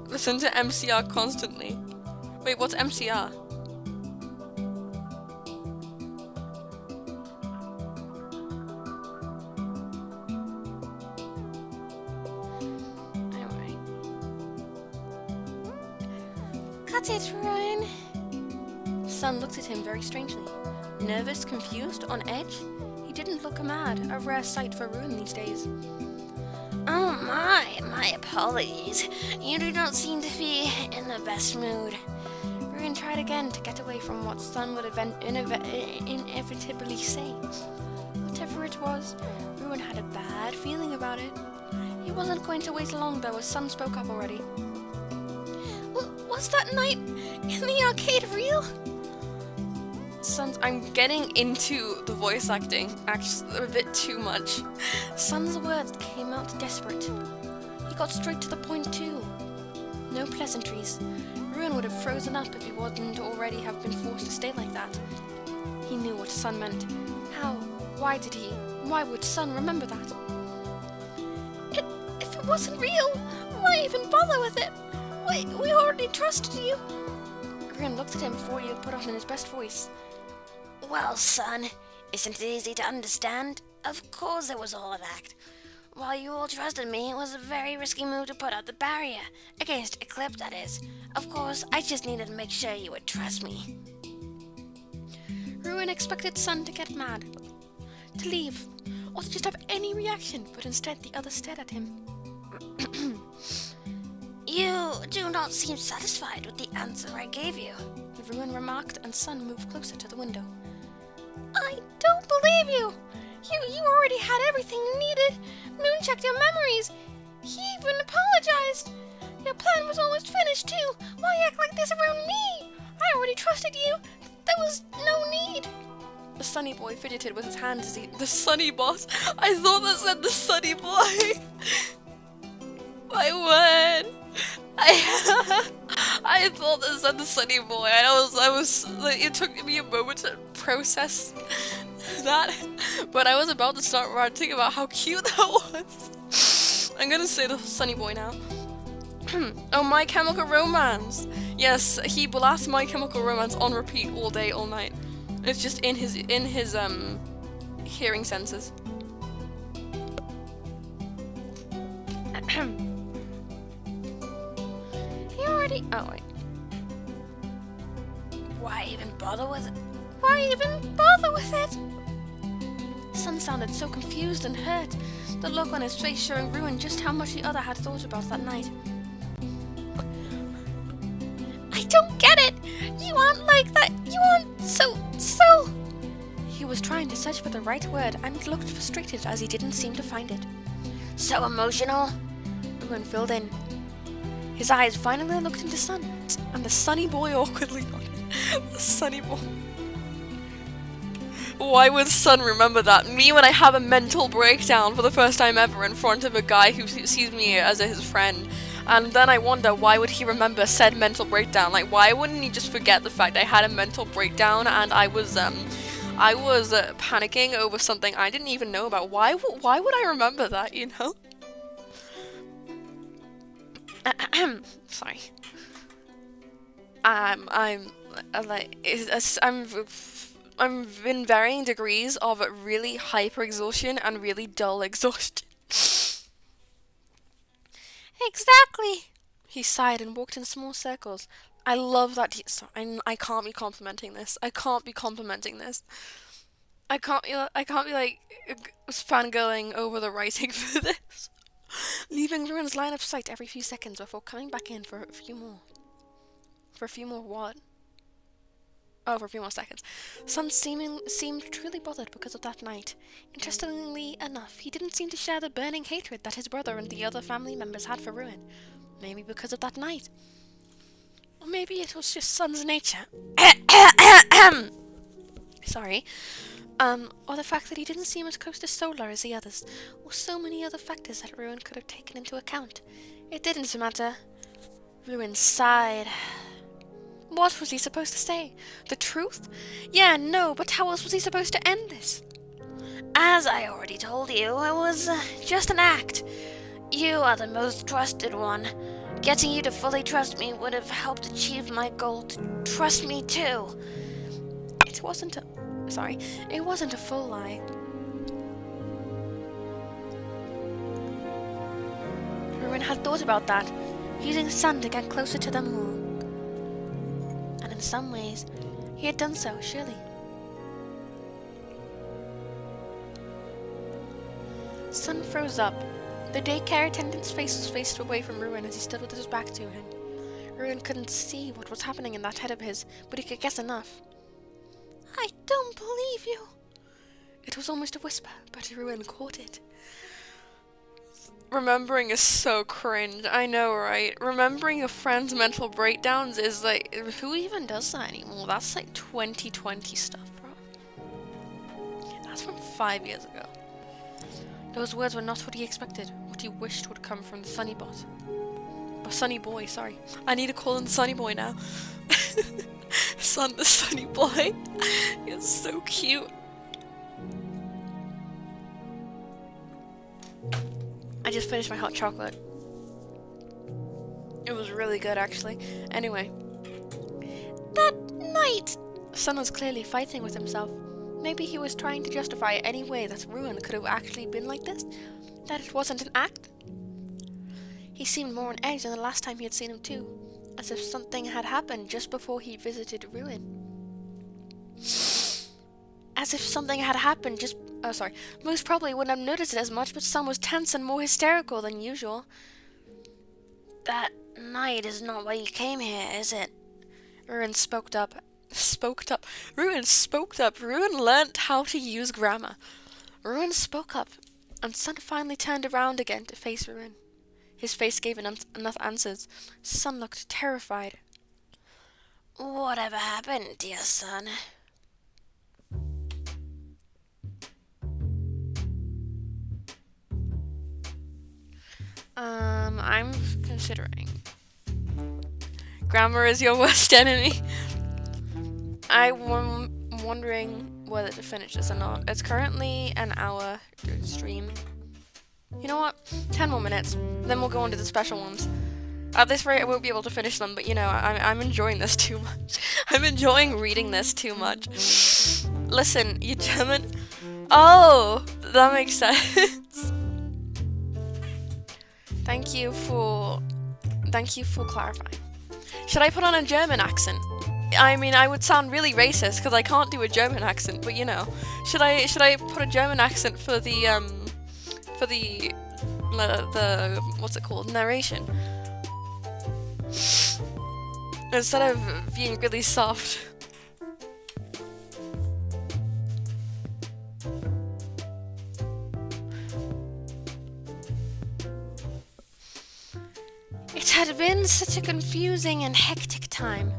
Listen to MCR constantly. Wait, what's MCR? Anyway. Cut it, Ruin. Sun looked at him very strangely. Nervous, confused, on edge? He didn't look mad, a rare sight for Ruin these days. Oh my apologies. You do not seem to be in the best mood. Ruin tried again to get away from what Sun would inevitably say. Whatever it was, Ruin had a bad feeling about it. He wasn't going to wait long though, as Sun spoke up already. Was that night in the arcade real? I'm getting into the voice acting, actually, a bit too much. Sun's words came out desperate. He got straight to the point too. No pleasantries. Ruin would have frozen up if he wouldn't already have been forced to stay like that. He knew what Sun meant. How? Why would Sun remember that? If it wasn't real, why even bother with it? We already trusted you. Ruin looked at him before he put on his best voice. Well, son, isn't it easy to understand? Of course it was all an act. While you all trusted me, it was a very risky move to put out the barrier. Against Eclipse, that is. Of course, I just needed to make sure you would trust me. Ruin expected Sun to get mad, to leave, or to just have any reaction, but instead the other stared at him. You do not seem satisfied with the answer I gave you, Ruin remarked, and Sun moved closer to the window. I don't believe you! You already had everything you needed. Moon checked your memories. He even apologized. Your plan was almost finished, too. Why act like this around me? I already trusted you. There was no need. The Sunny Boy fidgeted with his hands as the Sunny Boss? I thought that said the Sunny Boy. My word. I thought that said the Sunny Boy. I was like, it took me a moment to process that, but I was about to start ranting about how cute that was. I'm gonna say the Sunny Boy now. Oh, My Chemical Romance. Yes, he blasts My Chemical Romance on repeat all day, all night. It's just in his hearing senses. He already. Oh wait. Why even bother with it? Why even bother with it? Sun sounded so confused and hurt, the look on his face showing Ruin just how much the other had thought about that night. I don't get it! You aren't like that! You aren't so... He was trying to search for the right word and looked frustrated as he didn't seem to find it. So emotional? Ruin filled in. His eyes finally looked into Sun, and the sunny boy awkwardly nodded. The sunny boy. Why would Sun remember that? Me when I have a mental breakdown for the first time ever in front of a guy who sees me as his friend. And then I wonder, why would he remember said mental breakdown? Like, why wouldn't he just forget the fact I had a mental breakdown and I was panicking over something I didn't even know about? Why would I remember that, you know? Sorry. I'm in varying degrees of really hyper exhaustion and really dull exhaustion. Exactly. He sighed and walked in small circles. I love that I can't be complimenting this. I can't be complimenting this. I can't be like fangirling over the writing for this. Leaving Ruin's line of sight every few seconds before coming back in for a few more. For a few more what? Oh, for a few more seconds. Sun seemed truly bothered because of that night. Interestingly enough, he didn't seem to share the burning hatred that his brother and the other family members had for Ruin. Maybe because of that night. Or maybe it was just Sun's nature. Sorry. Or the fact that he didn't seem as close to Solar as the others, or so many other factors that Ruin could have taken into account. It didn't matter. Ruin sighed. What was he supposed to say? The truth? Yeah, no, but how else was he supposed to end this? As I already told you, it was just an act. You are the most trusted one. Getting you to fully trust me would have helped achieve my goal to trust me too. It wasn't a full lie. Ruin had thought about that, using Sun to get closer to them all. And in some ways, he had done so, surely. Sun froze up. The daycare attendant's face was faced away from Ruin as he stood with his back to him. Ruin couldn't see what was happening in that head of his, but he could guess enough. I don't believe you. It was almost a whisper, but Ruin caught it. Remembering is so cringe, I know, right? Remembering a friend's mental breakdowns is like, who even does that anymore? That's like 2020 stuff, bro. That's from 5 years ago. Those words were not what he expected, what he wished would come from the Sunny Bot. Or Sunny Boy, sorry. I need to call him Sunny Boy now. Sun the Sunny Boy. He's so cute. I just finished my hot chocolate. It was really good, actually. Anyway. That night! Sun was clearly fighting with himself. Maybe he was trying to justify any way that Ruin could have actually been like this. That it wasn't an act. He seemed more on edge than the last time he had seen him too. As if something had happened just before he visited Ruin. As if something had happened just... Oh, sorry. Most probably wouldn't have noticed it as much, but Sun was tense and more hysterical than usual. That night is not why you came here, is it? Ruin spoke up. Ruin spoke up. Ruin learnt how to use grammar. Ruin spoke up, and Sun finally turned around again to face Ruin. His face gave enough answers. Sun looked terrified. Whatever happened, dear son? I'm considering. Grammar is your worst enemy. I'm wondering whether to finish this or not. It's currently an hour stream. You know what? 10 more minutes. Then we'll go on to the special ones. At this rate, I won't be able to finish them, but you know, I'm enjoying this too much. I'm enjoying reading this too much. Listen, you German? Oh, that makes sense. Thank you for clarifying. Should I put on a German accent? I mean, I would sound really racist because I can't do a German accent, but you know, should I put a German accent for the what's it called, narration, instead of being really soft? It had been such a confusing and hectic time,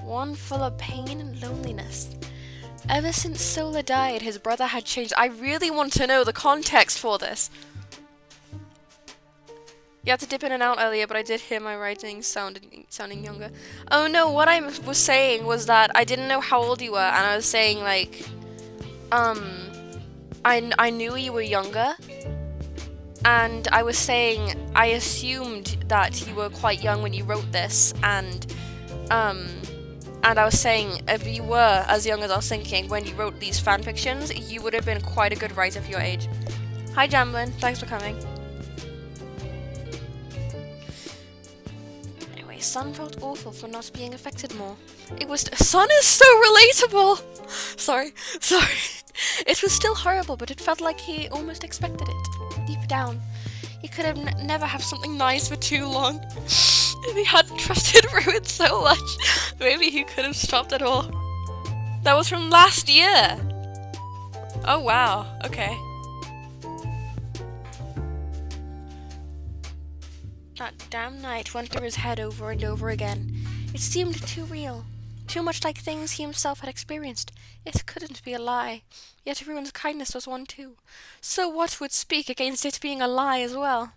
one full of pain and loneliness. Ever since Sola died, his brother had changed. I really want to know the context for this. You had to dip in and out earlier, but I did hear my writing sounding younger. Oh no, what I was saying was that I didn't know how old you were, and I was saying like, I knew you were younger, and I was saying I assumed that you were quite young when you wrote this, and I was saying if you were as young as I was thinking when you wrote these fanfictions, you would have been quite a good writer for your age. Hi Jamblin, thanks for coming. Anyway, Sun felt awful for not being affected more. Sun is so relatable! Sorry. It was still horrible, but it felt like he almost expected it. Deep down, he could have never have something nice for too long. If he hadn't trusted Ruin so much, maybe he could have stopped it all. That was from last year! Oh wow, okay. That damn night went through his head over and over again. It seemed too real. Too much like things he himself had experienced. It couldn't be a lie. Yet Ruin's kindness was one too. So what would speak against it being a lie as well?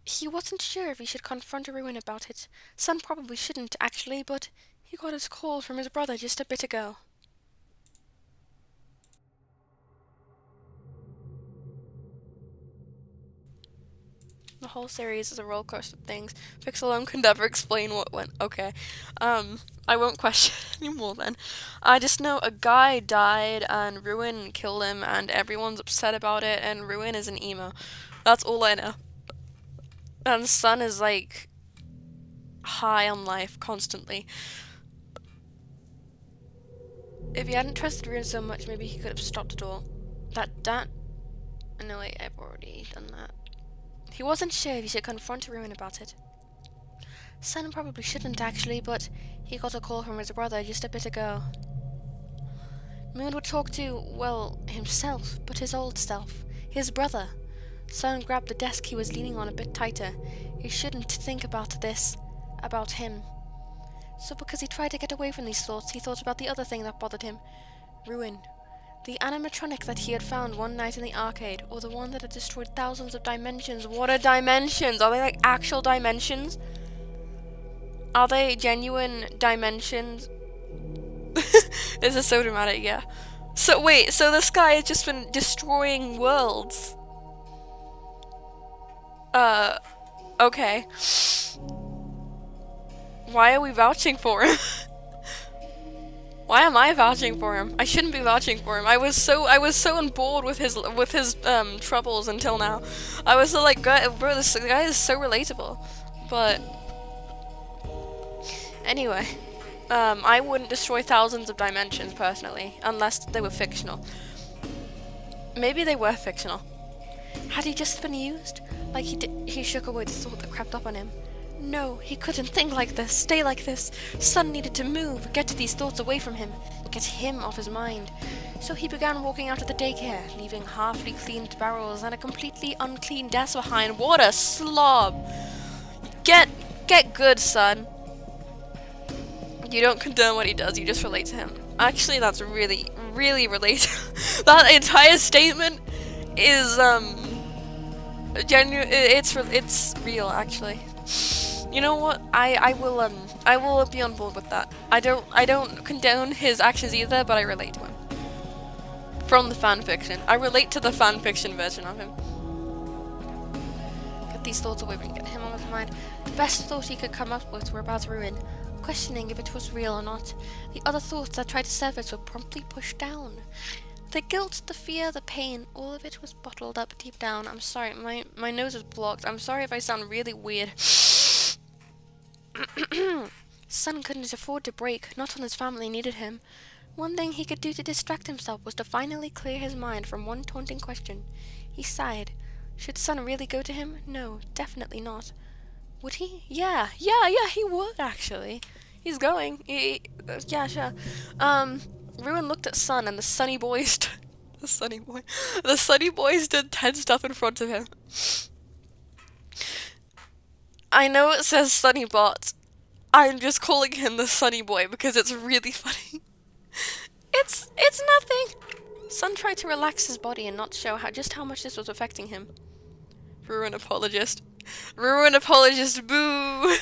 He wasn't sure if he should confront Ruin about it. Sun probably shouldn't, actually, but he got his call from his brother just a bit ago. The whole series is a roller coaster of things. Pixelone can never explain what went. Okay. I won't question anymore then. I just know a guy died and Ruin killed him and everyone's upset about it and Ruin is an emo. That's all I know. And Sun is like high on life constantly. If he hadn't trusted Ruin so much, maybe he could have stopped it all. No wait, I've already done that. He wasn't sure if he should confront Ruin about it. Sun probably shouldn't actually, but he got a call from his brother just a bit ago. Moon would talk to, well, himself, but his old self. His brother. Sun grabbed the desk he was leaning on a bit tighter. He shouldn't think about this. About him. So because he tried to get away from these thoughts, he thought about the other thing that bothered him. Ruin. The animatronic that he had found one night in the arcade, or the one that had destroyed thousands of dimensions. What are dimensions? Are they like actual dimensions? Are they genuine dimensions? This is so dramatic, yeah. So wait, so this guy has just been destroying worlds? Okay. Why are we vouching for him? Why am I vouching for him? I shouldn't be vouching for him. I was so on board with his troubles until now. I was so like, bro, this guy is so relatable. But anyway, I wouldn't destroy thousands of dimensions personally, unless they were fictional. Maybe they were fictional. Had he just been used? Like he shook away the thought that crept up on him. No, he couldn't think like this, stay like this. Sun needed to move, get these thoughts away from him, get him off his mind. So he began walking out of the daycare, leaving halfly cleaned barrels and a completely unclean desk behind. What a slob! Get good, Sun. You don't condone what he does, you just relate to him. Actually, that's really, really relatable. That entire statement is, genuine. It's real, actually. You know what? I will be on board with that. I don't condone his actions either, but I relate to him. From the fanfiction. I relate to the fanfiction version of him. Get these thoughts away and get him off his mind. The best thoughts he could come up with were about Ruin, questioning if it was real or not. The other thoughts that tried to surface were promptly pushed down. The guilt, the fear, the pain, all of it was bottled up deep down. I'm sorry, my nose is blocked. I'm sorry if I sound really weird. Sun couldn't afford to break, not when his family needed him. One thing he could do to distract himself was to finally clear his mind from one taunting question. He sighed. Should Sun really go to him? No, definitely not. Would he? Yeah, he would, actually. He's going. Yeah, sure. Ruin looked at Sun, and the sunny boy the sunny boy. The sunny boy stood tensed up in front of him. I know it says Sunny Bot. I'm just calling him the sunny boy because it's really funny. It's nothing. Sun tried to relax his body and not show just how much this was affecting him. Ruin apologist. Ruin apologist, boo!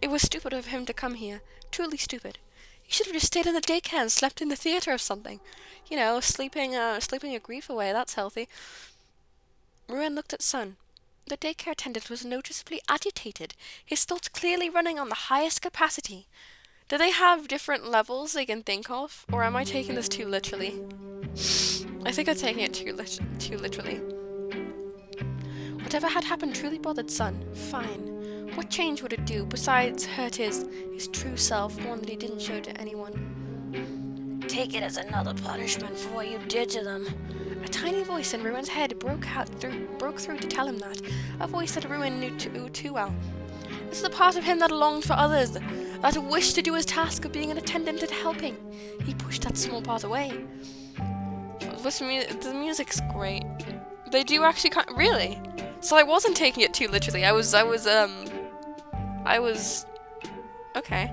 It was stupid of him to come here. Truly stupid. He should have just stayed in the daycare and slept in the theater or something. You know, sleeping a grief away, that's healthy. Ruin looked at Sun. The daycare attendant was noticeably agitated, his thoughts clearly running on the highest capacity. Do they have different levels they can think of? Or am I taking this too literally? I think I'm taking it too literally. Whatever had happened truly bothered Sun. Fine. What change would it do, besides hurt his true self, one that he didn't show to anyone? Take it as another punishment for what you did to them. A tiny voice in Ruin's head broke through to tell him that. A voice that Ruin knew too well. This is the part of him that longed for others, that wished to do his task of being an attendant and helping. He pushed that small part away. The music's great. They do actually really? So I wasn't taking it too literally. I was okay.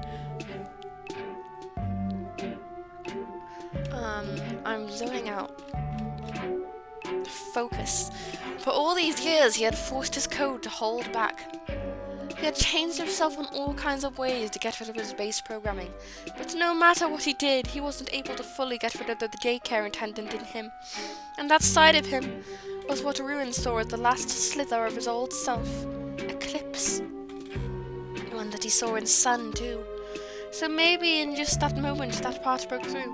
I'm zoning out. Focus. For all these years, he had forced his code to hold back. He had changed himself in all kinds of ways to get rid of his base programming. But no matter what he did, he wasn't able to fully get rid of the daycare attendant in him. And that side of him was what Ruin saw as the last slither of his old self. Eclipse. One that he saw in Sun, too. So maybe in just that moment, that part broke through.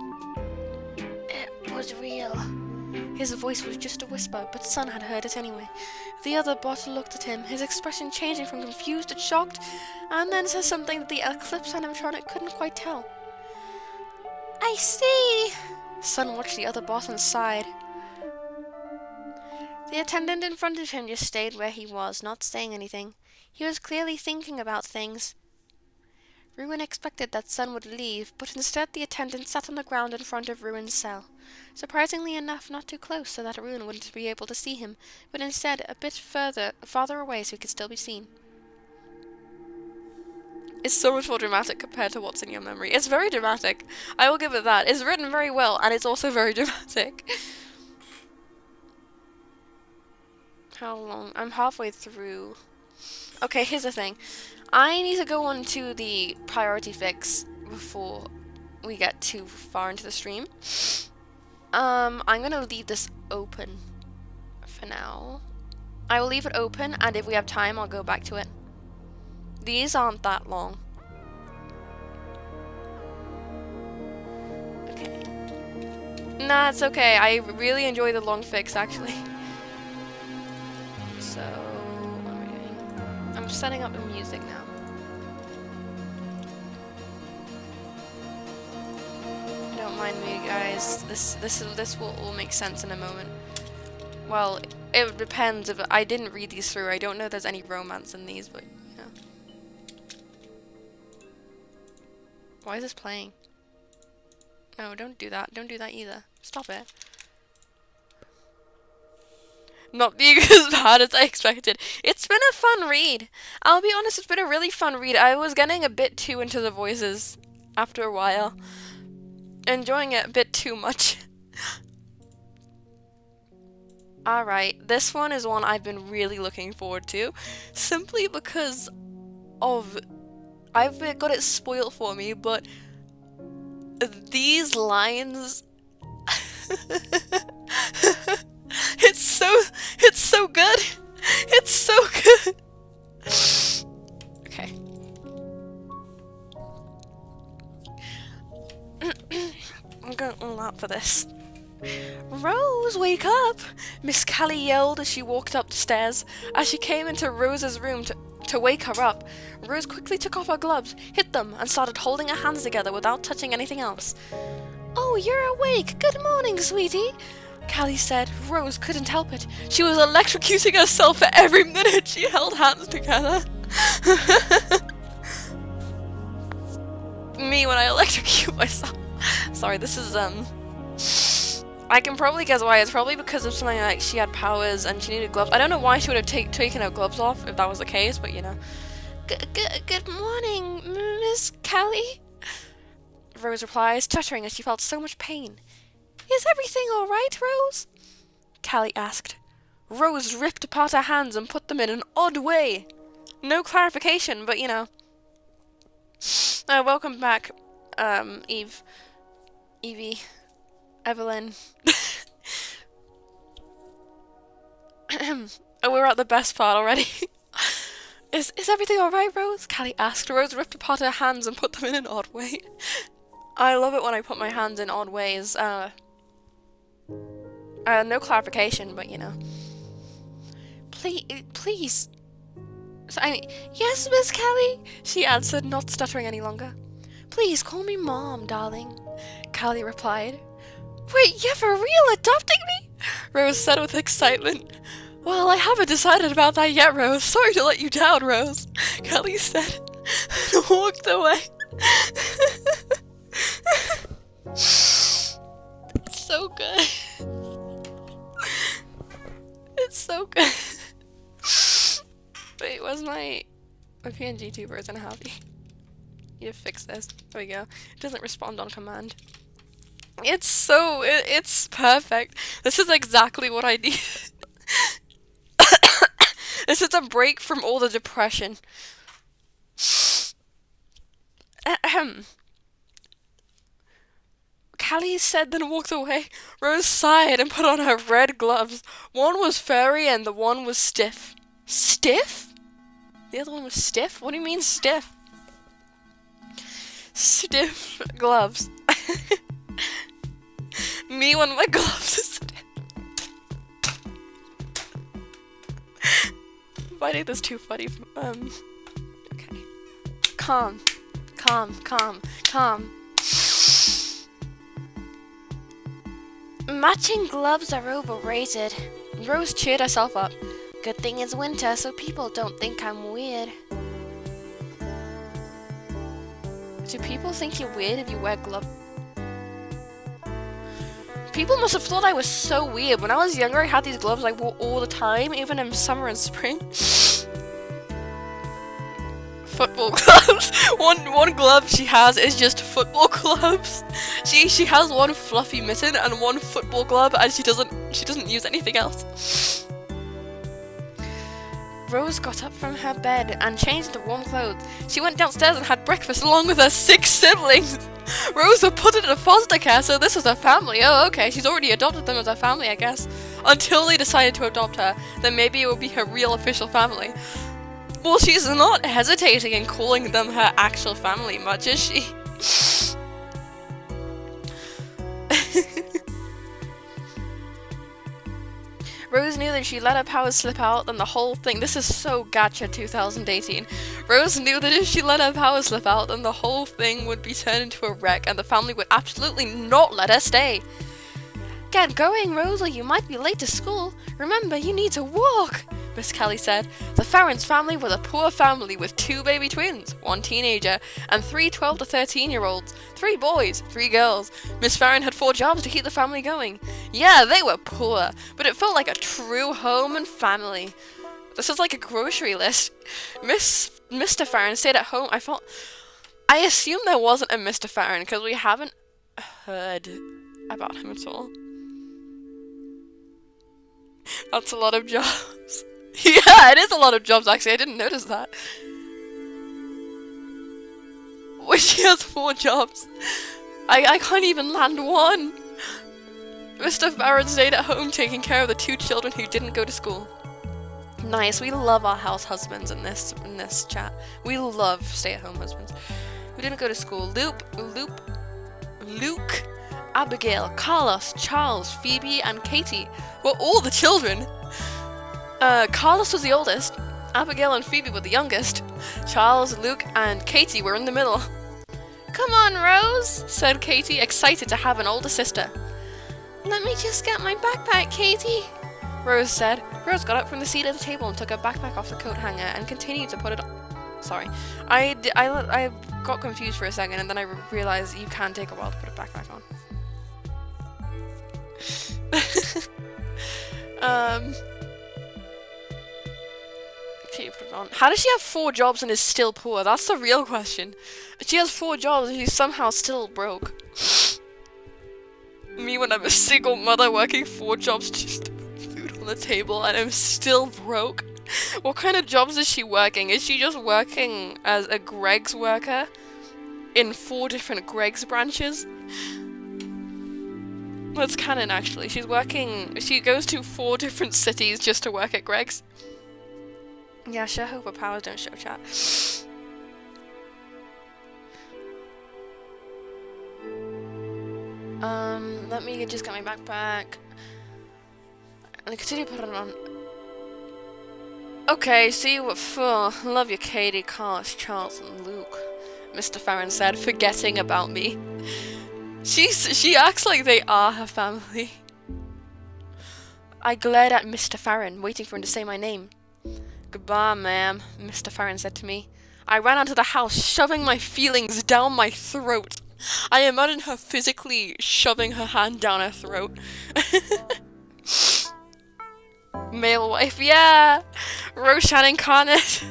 It was real. His voice was just a whisper, but Sun had heard it anyway. The other bot looked at him, his expression changing from confused to shocked, and then said something that the Eclipse animatronic couldn't quite tell. I see. Sun watched the other bot and sighed. The attendant in front of him just stayed where he was, not saying anything. He was clearly thinking about things. Ruin expected that Sun would leave, but instead the attendant sat on the ground in front of Ruin's cell. Surprisingly enough, not too close so that Ruin wouldn't be able to see him, but instead a bit farther away so he could still be seen. It's so much more dramatic compared to what's in your memory. It's very dramatic. I will give it that. It's written very well, and it's also very dramatic. How long? I'm halfway through. Okay, here's the thing. I need to go on to the priority fix before we get too far into the stream. I'm gonna leave this open for now. I will leave it open, and if we have time, I'll go back to it. These aren't that long. Okay. Nah, it's okay. I really enjoy the long fix, actually. So, what am I doing? I'm setting up the music now. Don't mind me, guys. This will all make sense in a moment. Well, it depends. If I didn't read these through, I don't know if there's any romance in these, but yeah. Why is this playing? No, don't do that. Don't do that either. Stop it. Not being as bad as I expected. It's been a fun read. I'll be honest, it's been a really fun read. I was getting a bit too into the voices after a while. Enjoying it a bit too much. Alright, this one is one I've been really looking forward to. Simply because of... I've got it spoiled for me, but... these lines... It's so good. It's so good. Okay. I'm going all out for this. Rose, wake up! Miss Callie yelled as she walked up the stairs. As she came into Rose's room To wake her up, Rose quickly took off her gloves, hid them, and started holding her hands together without touching anything else. Oh, you're awake. Good morning, sweetie. Callie said. Rose couldn't help it. She was electrocuting herself for every minute she held hands together. Me when I electrocute myself. Sorry, this is, I can probably guess why. It's probably because of something like she had powers and she needed gloves. I don't know why she would have taken her gloves off if that was the case, but you know. Good morning, Miss Callie. Rose replies, stuttering as she felt so much pain. Is everything all right, Rose? Callie asked. Rose ripped apart her hands and put them in an odd way. No clarification, but you know. Welcome back, Evie, Evelyn. Oh, we're at the best part already. Is everything alright, Rose? Callie asked. Rose ripped apart her hands and put them in an odd way. I love it when I put my hands in odd ways. No clarification, but you know. Please. Yes, Miss Callie, she answered, not stuttering any longer. Please call me Mom, darling, Callie replied. Wait, you're for real adopting me? Rose said with excitement. Well, I haven't decided about that yet, Rose. Sorry to let you down, Rose, Callie said, and walked away. It's so good. It's so good. Wait, where's my PNGtuber isn't happy. You have to fix this. There we go. It doesn't respond on command. It's perfect. This is exactly what I need. This is a break from all the depression. Callie said, then walked away. Rose sighed and put on her red gloves. One was furry and the one was stiff. Stiff? The other one was stiff? What do you mean stiff? Stiff gloves. Me when my gloves are stiff. I'm finding this too funny. Okay. Calm. Matching gloves are overrated. Rose cheered herself up. Good thing it's winter so people don't think I'm weird. Do people think you're weird if you wear gloves? People must have thought I was so weird. When I was younger, I had these gloves I wore all the time, even in summer and spring. Football gloves. One glove she has is just football gloves. She has one fluffy mitten and one football glove, and she doesn't use anything else. Rose got up from her bed and changed into warm clothes. She went downstairs and had breakfast along with her 6 siblings. Rose was put into foster care, so this was her family. Oh, okay, she's already adopted them as her family, I guess. Until they decided to adopt her, then maybe it will be her real official family. Well, she's not hesitating in calling them her actual family much, is she? Rose knew that if she let her powers slip out, then the whole thing— this is so Gacha 2018. Rose knew that if she let her powers slip out, then the whole thing would be turned into a wreck, and the family would absolutely not let her stay. Get going, Rose, or you might be late to school. Remember, you need to walk, Miss Kelly said. The Farrens family was a poor family with 2 baby twins, 1 teenager, and 3 12 to 13-year-olds, 3 boys, 3 girls. Miss Farren had 4 jobs to keep the family going. Yeah, they were poor, but it felt like a true home and family. This is like a grocery list. Mr. Farren stayed at home. I assume there wasn't a Mr. Farren because we haven't heard about him at all. That's a lot of jobs. Yeah, it is a lot of jobs, actually. I didn't notice that. Well, she has 4 jobs. I can't even land one. Mr. Farron stayed at home taking care of the 2 children who didn't go to school. Nice, we love our house husbands in this chat. We love stay-at-home husbands. Who didn't go to school? Luke, Abigail, Carlos, Charles, Phoebe, and Katie were all the children. Carlos was the oldest. Abigail and Phoebe were the youngest. Charles, Luke, and Katie were in the middle. "Come on, Rose," said Katie, excited to have an older sister. "Let me just get my backpack, Katie," Rose said. Rose got up from the seat at the table and took her backpack off the coat hanger and continued to put it on. Sorry. I got confused for a second and then I realized you can take a while to put a backpack on. She put it on. How does she have 4 jobs and is still poor? That's the real question. She has 4 jobs and she's somehow still broke. Me when I'm a single mother working 4 jobs just to put food on the table and I'm still broke. What kind of jobs is she working? Is she just working as a Greg's worker in 4 different Greg's branches? That's canon actually. She goes to 4 different cities just to work at Greg's. Yeah, sure hope her powers don't show, chat. Let me just get my backpack. And continue to put it on. Okay, see you at 4. Love you, Katie, Carlos, Charles, and Luke, Mr. Farron said, forgetting about me. She acts like they are her family. I glared at Mr. Farron, waiting for him to say my name. Goodbye, ma'am, Mr. Farron said to me. I ran out of the house, shoving my feelings down my throat. I imagined her physically shoving her hand down her throat. Male wife, yeah! Roshan incarnate!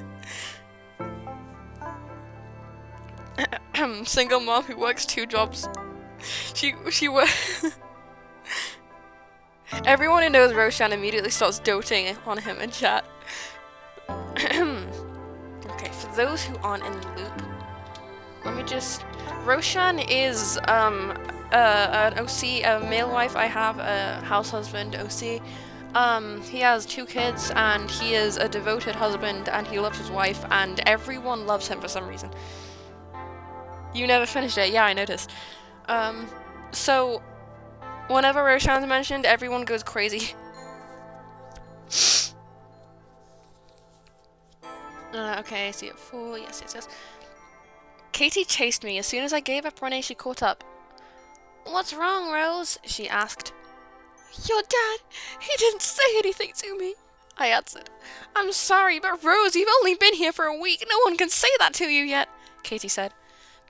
Single mom who works 2 jobs. She works... Everyone who knows Roshan immediately starts doting on him in chat. Okay, for those who aren't in the loop, let me just... Roshan is an OC, a male wife. I have a house husband, OC. He has 2 kids, and he is a devoted husband, and he loves his wife, and everyone loves him for some reason. You never finished it, yeah, I noticed. So, whenever Roshan's mentioned, everyone goes crazy. Okay, see at 4, yes. Katie chased me. As soon as I gave up running, she caught up. What's wrong, Rose? She asked. Your dad, he didn't say anything to me, I answered. I'm sorry, but Rose, you've only been here for a week. No one can say that to you yet, Katie said.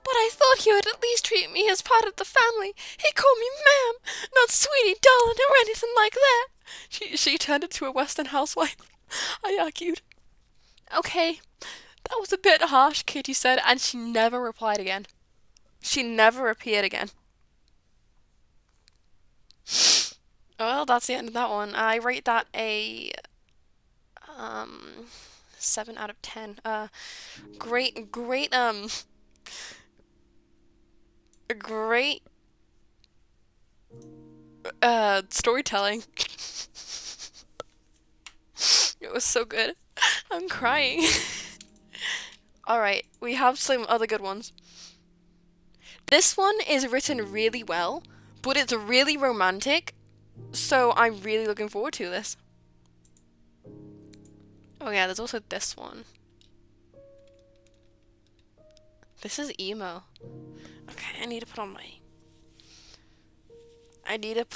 But I thought you would at least treat me as part of the family. He called me ma'am, not sweetie, darling, or anything like that. She turned into a Western housewife. I argued. Okay, that was a bit harsh, Katie said, and she never replied again. She never appeared again. Well, that's the end of that one. I rate that a 7 out of 10. Great storytelling. It was so good. I'm crying. Alright, we have some other good ones. This one is written really well, but it's really romantic, so I'm really looking forward to this. Oh yeah, there's also this one. This is emo. Okay, I need to put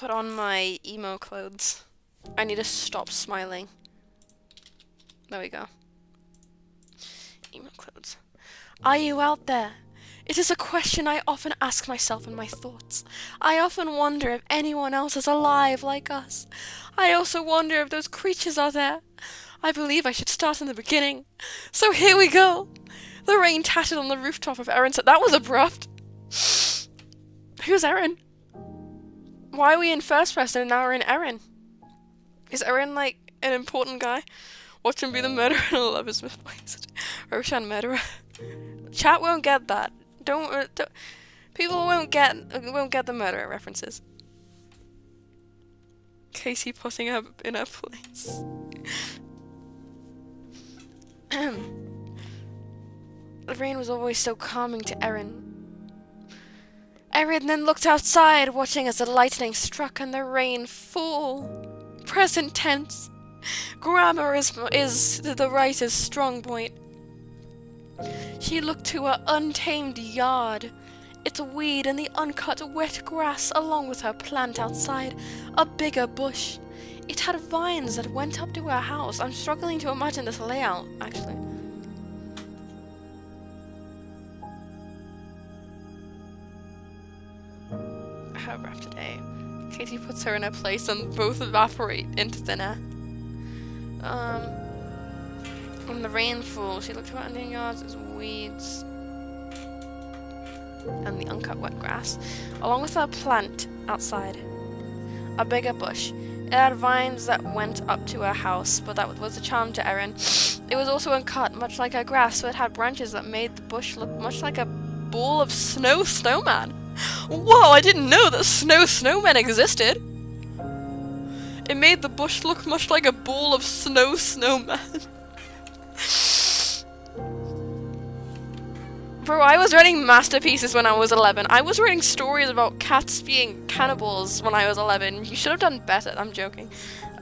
on my emo clothes. I need to stop smiling. There we go. Emo clothes. Are you out there? It is a question I often ask myself in my thoughts. I often wonder if anyone else is alive like us. I also wonder if those creatures are there. I believe I should start in the beginning. So here we go. The rain tattered on the rooftop of Erin's... That was abrupt. Who's Erin? Why are we in first person and now we're in Erin? Is Erin, like, an important guy? Watch him be the murderer and love is misplaced. Roshan murderer. Chat won't get that. People won't get the murderer references. Casey putting her in her place. The rain was always so calming to Erin. Erin then looked outside, watching as the lightning struck and the rain fall. Present tense. Grammar is the writer's strong point. She looked to her untamed yard. Its weed and the uncut wet grass along with her plant outside, a bigger bush. It had vines that went up to her house. I'm struggling to imagine this layout, actually. Her breath today. Katie puts her in her place and both evaporate into thin air. When the rain falls, she looked about in the yards as weeds and the uncut wet grass, along with her plant outside. A bigger bush. It had vines that went up to her house, but that was a charm to Erin. It was also uncut, much like her grass, so it had branches that made the bush look much like a ball of snowman. Whoa, I didn't know that snowmen existed! It made the bush look much like a ball of snowman. Bro, I was writing masterpieces when I was 11. I was writing stories about cats being cannibals when I was 11. You should have done better. I'm joking.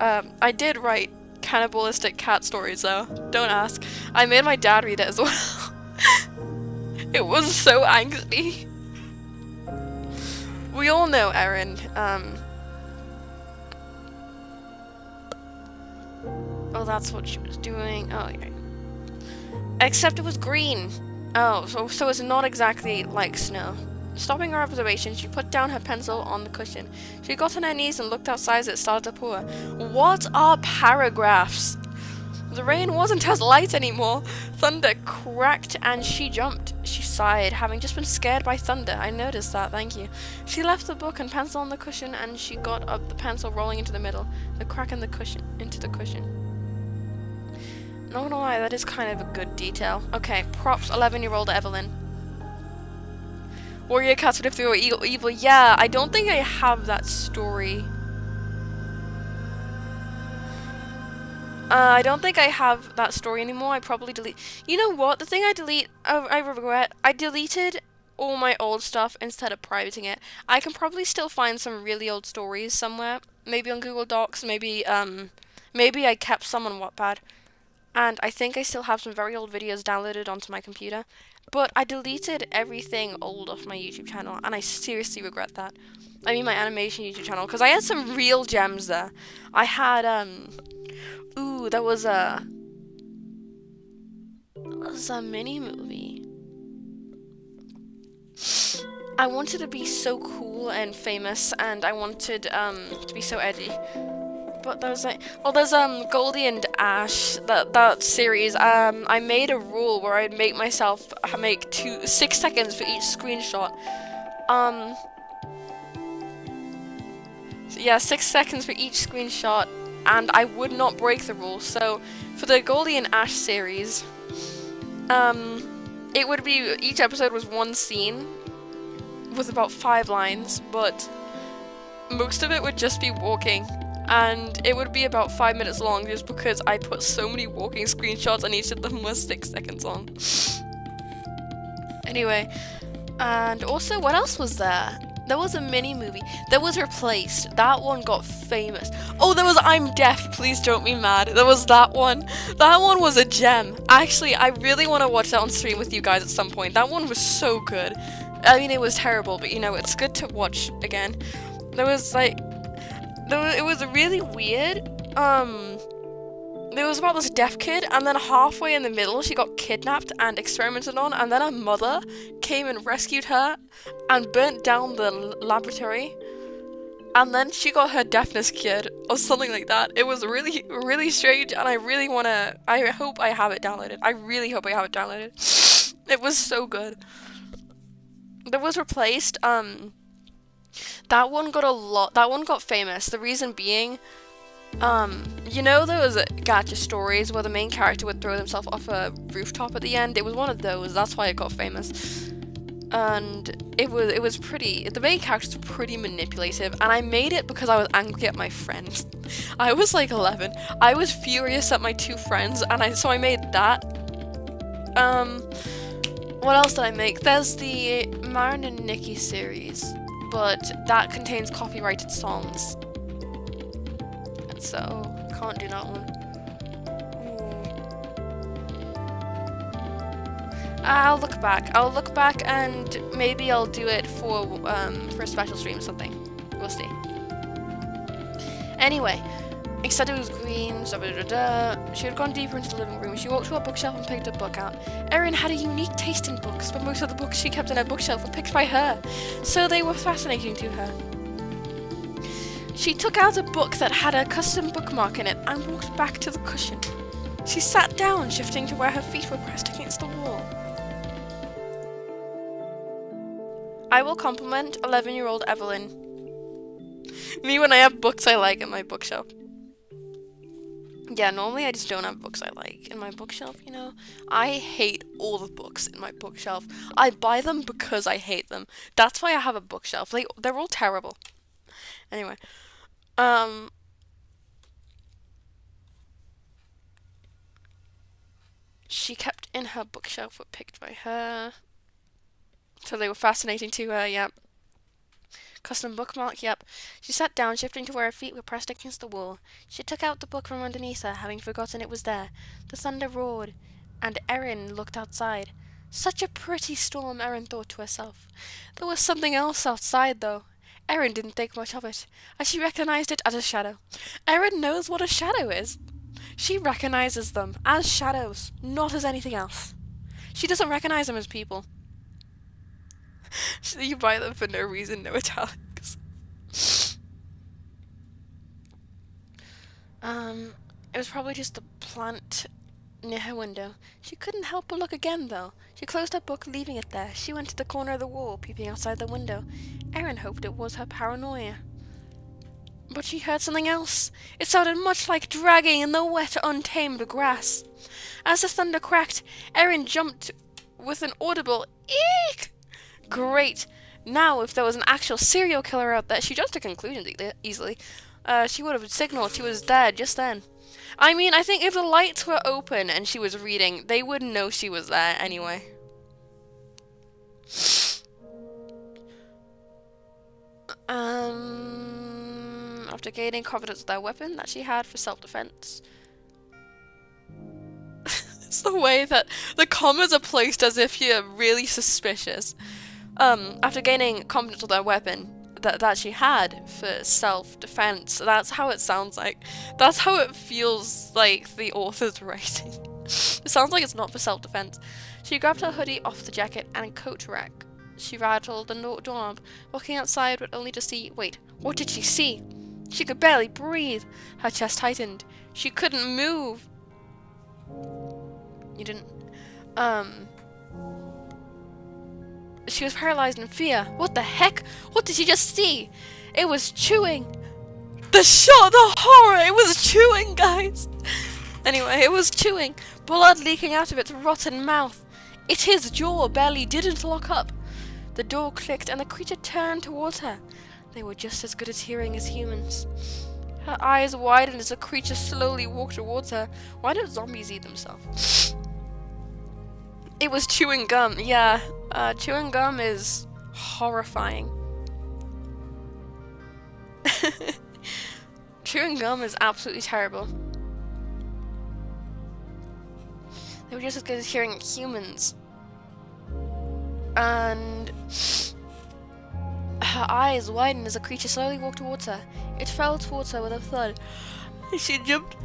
I did write cannibalistic cat stories though. Don't ask. I made my dad read it as well. It was so angsty. We all know Erin. Oh, that's what she was doing. Oh, yeah. Except it was green. Oh, so it's not exactly like snow. Stopping her observation, she put down her pencil on the cushion. She got on her knees and looked outside as it started to pour. What are paragraphs? The rain wasn't as light anymore. Thunder cracked and she jumped. She sighed, having just been scared by thunder. I noticed that, thank you. She left the book and pencil on the cushion and she got up, the pencil rolling into the middle, the crack in the cushion, into the cushion. Not gonna lie, that is kind of a good detail. Okay, props, 11-year-old Evelyn. Warrior cats would if they were evil. Yeah, I don't think I have that story. I don't think I have that story anymore. I probably delete. You know what? The thing I regret, I deleted all my old stuff instead of privating it. I can probably still find some really old stories somewhere. Maybe on Google Docs, maybe I kept some on Wattpad. And I think I still have some very old videos downloaded onto my computer. But I deleted everything old off my YouTube channel, and I seriously regret that. I mean my animation YouTube channel, because I had some real gems there. I had, there was a mini movie. I wanted to be so cool and famous, and I wanted, to be so edgy. But there was there's Goldie and Ash, that series. I made a rule where I'd make myself make 6 seconds for each screenshot. So yeah, 6 seconds for each screenshot, and I would not break the rule. So for the Goldie and Ash series, it would be each episode was one scene with about 5 lines, but most of it would just be walking. And it would be about 5 minutes long just because I put so many walking screenshots and each of them was 6 seconds long. Anyway, and also what else was there? There was a mini movie. There was Replaced. That one got famous. Oh, there was I'm Deaf, Please Don't Be Mad. There was that one. That one was a gem. Actually, I really want to watch that on stream with you guys at some point. That one was so good. I mean, it was terrible, but you know, it's good to watch again. There was it was really weird. It was about this deaf kid, and then halfway in the middle she got kidnapped and experimented on, and then her mother came and rescued her and burnt down the laboratory, and then she got her deafness cured or something like that. It was really, really strange, and I hope I have it downloaded. I really hope I have it downloaded. It was so good. There was Replaced. That one got famous. The reason being, you know those gacha stories where the main character would throw themselves off a rooftop at the end? It was one of those. That's why it got famous. And it was pretty. The main characters were pretty manipulative, and I made it because I was angry at my friends. I was like 11. I was furious at my 2 friends, and so I made that. What else did I make? There's the Marin and Nikki series, but that contains copyrighted songs. And so, can't do that one. Ooh. I'll look back. I'll look back and maybe I'll do it for a special stream or something. We'll see. Anyway, instead it was green, She had gone deeper into the living room. She walked to a bookshelf and picked a book out. Erin had a unique taste in books, but most of the books she kept in her bookshelf were picked by her, so they were fascinating to her. She took out a book that had a custom bookmark in it and walked back to the cushion. She sat down, shifting to where her feet were pressed against the wall. I will compliment 11-year-old Evelyn. Me when I have books I like in my bookshelf. Yeah, normally I just don't have books I like in my bookshelf, you know? I hate all the books in my bookshelf. I buy them because I hate them. That's why I have a bookshelf. They're all terrible. Anyway. She kept in her bookshelf were picked by her. So they were fascinating to her, yep. Custom bookmark, yep. She sat down, shifting to where her feet were pressed against the wall. She took out the book from underneath her, having forgotten it was there. The thunder roared, and Erin looked outside. Such a pretty storm, Erin thought to herself. There was something else outside, though. Erin didn't think much of it, as she recognized it as a shadow. Erin knows what a shadow is. She recognizes them as shadows, not as anything else. She doesn't recognize them as people. So you buy them for no reason, no italics. It was probably just a plant near her window. She couldn't help but look again, though. She closed her book, leaving it there. She went to the corner of the wall, peeping outside the window. Erin hoped it was her paranoia. But she heard something else. It sounded much like dragging in the wet, untamed grass. As the thunder cracked, Erin jumped with an audible eek. Great. Now, if there was an actual serial killer out there, she jumped to conclusions easily. She would have signaled she was dead just then. I mean, I think if the lights were open and she was reading, they would know she was there anyway. After gaining confidence with their weapon that she had for self-defense. It's the way that the commas are placed as if you're really suspicious. After gaining confidence with their weapon that she had for self-defense, that's how it sounds like. That's how it feels like the author's writing. It sounds like it's not for self-defense. She grabbed her hoodie off the jacket and coat rack. She rattled the doorknob, walking outside but only to see— wait, what did she see? She could barely breathe. Her chest tightened. She couldn't move. You didn't— She was paralyzed in fear. What the heck? What did she just see? It was chewing. The horror! It was chewing, guys! Anyway, it was chewing. Blood leaking out of its rotten mouth. Its jaw barely didn't lock up. The door clicked and the creature turned towards her. They were just as good at hearing as humans. Her eyes widened as the creature slowly walked towards her. Why don't zombies eat themselves? It was chewing gum. Yeah, chewing gum is horrifying. Chewing gum is absolutely terrible. They were just as good as hearing humans. And her eyes widened as the creature slowly walked towards her. It fell towards her with a thud. She jumped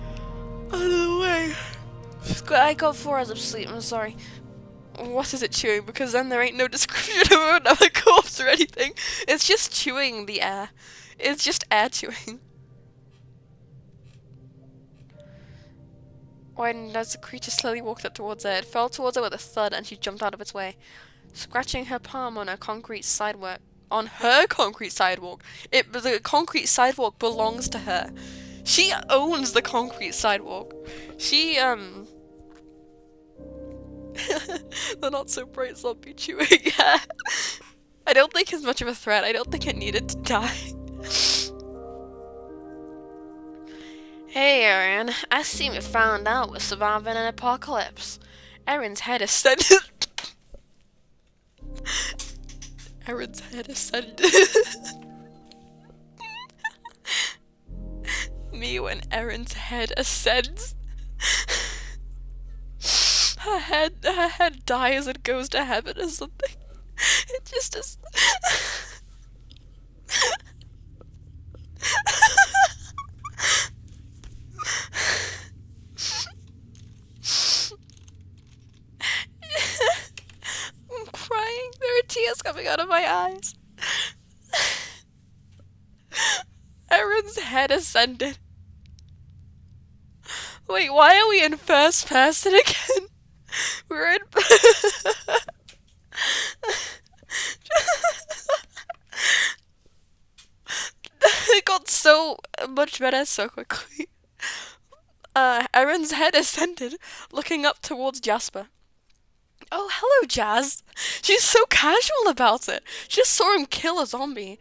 out of the way. I got 4 hours of sleep, I'm sorry. What is it chewing? Because then there ain't no description of another corpse or anything. It's just chewing the air. It's just air chewing. When as the creature slowly walked up towards her, it fell towards her with a thud and she jumped out of its way. Scratching her palm on her concrete sidewalk. On her concrete sidewalk. The concrete sidewalk belongs to her. She owns the concrete sidewalk. She, the not so bright zombie chewing. Yeah. I don't think it's much of a threat. I don't think it needed to die. Hey, Erin. I seem to found out we're surviving an apocalypse. Erin's head ascended. Erin's head ascended. Me when Erin's head ascends. Her head dies and goes to heaven or something. It just is. I'm crying. There are tears coming out of my eyes. Erin's head ascended. Wait, why are we in first person again? We're in. It got so much better so quickly. Erin's head ascended, looking up towards Jasper. Oh, hello, Jazz. She's so casual about it. She just saw him kill a zombie.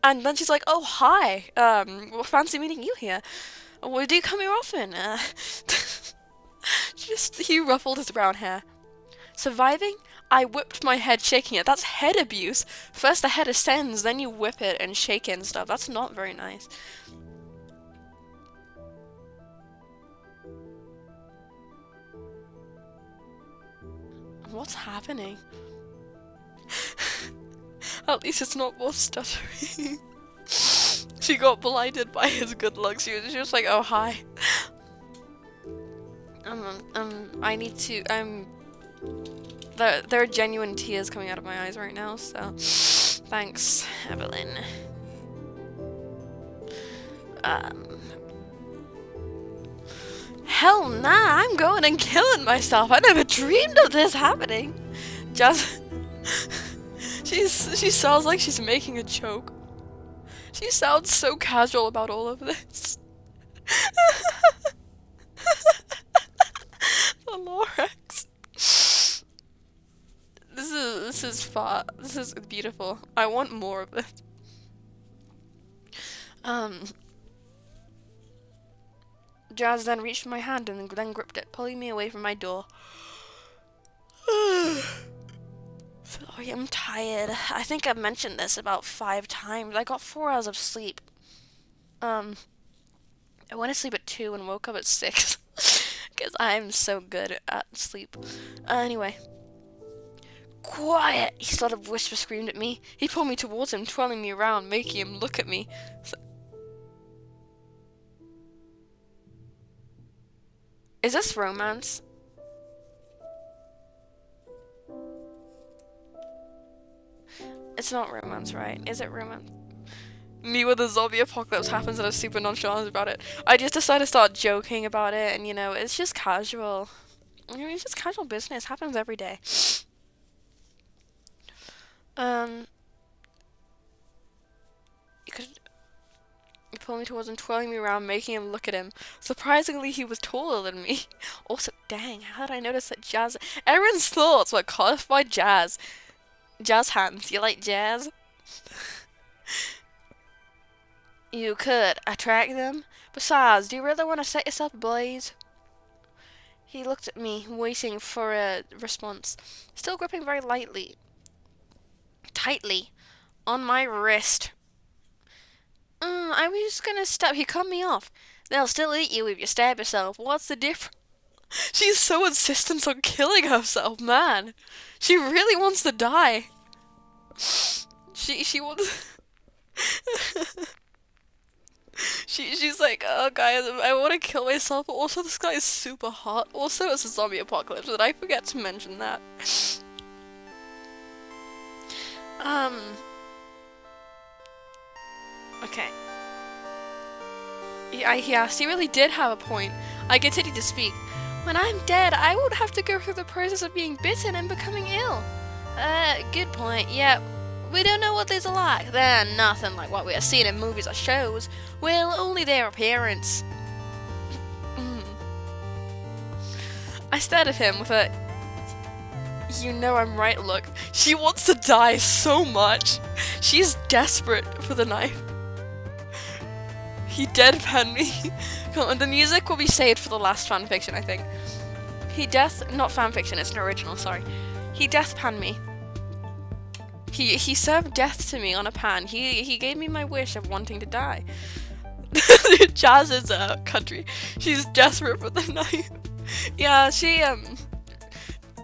And then she's like, oh, hi. Well, fancy meeting you here. Well, do you come here often? He ruffled his brown hair. Surviving? I whipped my head, shaking it. That's head abuse. First the head ascends, then you whip it and shake it and stuff. That's not very nice. What's happening? At least it's not more stuttering. She got blinded by his good looks. She was just like, oh, hi. I need to, there are genuine tears coming out of my eyes right now, so thanks, Evelyn. Hell nah, I'm going and killing myself. I never dreamed of this happening. Just, she sounds like she's making a joke. She sounds so casual about all of this. The Lorax. This is fun. This is beautiful. I want more of this. Jazz then reached for my hand and then gripped it, pulling me away from my door. Sorry, I'm tired. I think I've mentioned this about 5 times. I got 4 hours of sleep. I went to sleep at 2 and woke up at 6. Because I'm so good at sleep. Anyway. Quiet! He sort of whisper-screamed at me. He pulled me towards him, twirling me around, making him look at me. Is this romance? It's not romance, right? Is it romance? Me when the zombie apocalypse happens and I'm super nonchalant about it. I just decided to start joking about it and, you know, it's just casual. I mean, it's just casual business. Happens every day. He pulled me towards him, twirling me around, making him look at him. Surprisingly, he was taller than me. Also, dang, how did I notice that Jazz... Erin's thoughts were codified jazz. Jazz hands. You like jazz? You could attract them. Besides, do you really want to set yourself ablaze? He looked at me, waiting for a response, still gripping very tightly, on my wrist. I was just gonna stab. He cut me off. They'll still eat you if you stab yourself. What's the difference? She's so insistent on killing herself, man. She really wants to die. She wants... She's like, oh guys, I want to kill myself, but also this guy is super hot. Also, it's a zombie apocalypse, did I forget to mention that? Okay. Yes, he really did have a point. I continued to speak. When I'm dead, I won't have to go through the process of being bitten and becoming ill. Good point. Yeah, we don't know what these are like. They're nothing like what we have seen in movies or shows. Well, only their appearance. I stared at him with a... You know I'm right look. She wants to die so much. She's desperate for the knife. He deadpanned me. Come on, the music will be saved for the last fanfiction, I think. Not fanfiction, it's an original, sorry. He deathpanned me. He served death to me on a pan. He gave me my wish of wanting to die. Jazz is country. She's desperate for the knife. Yeah,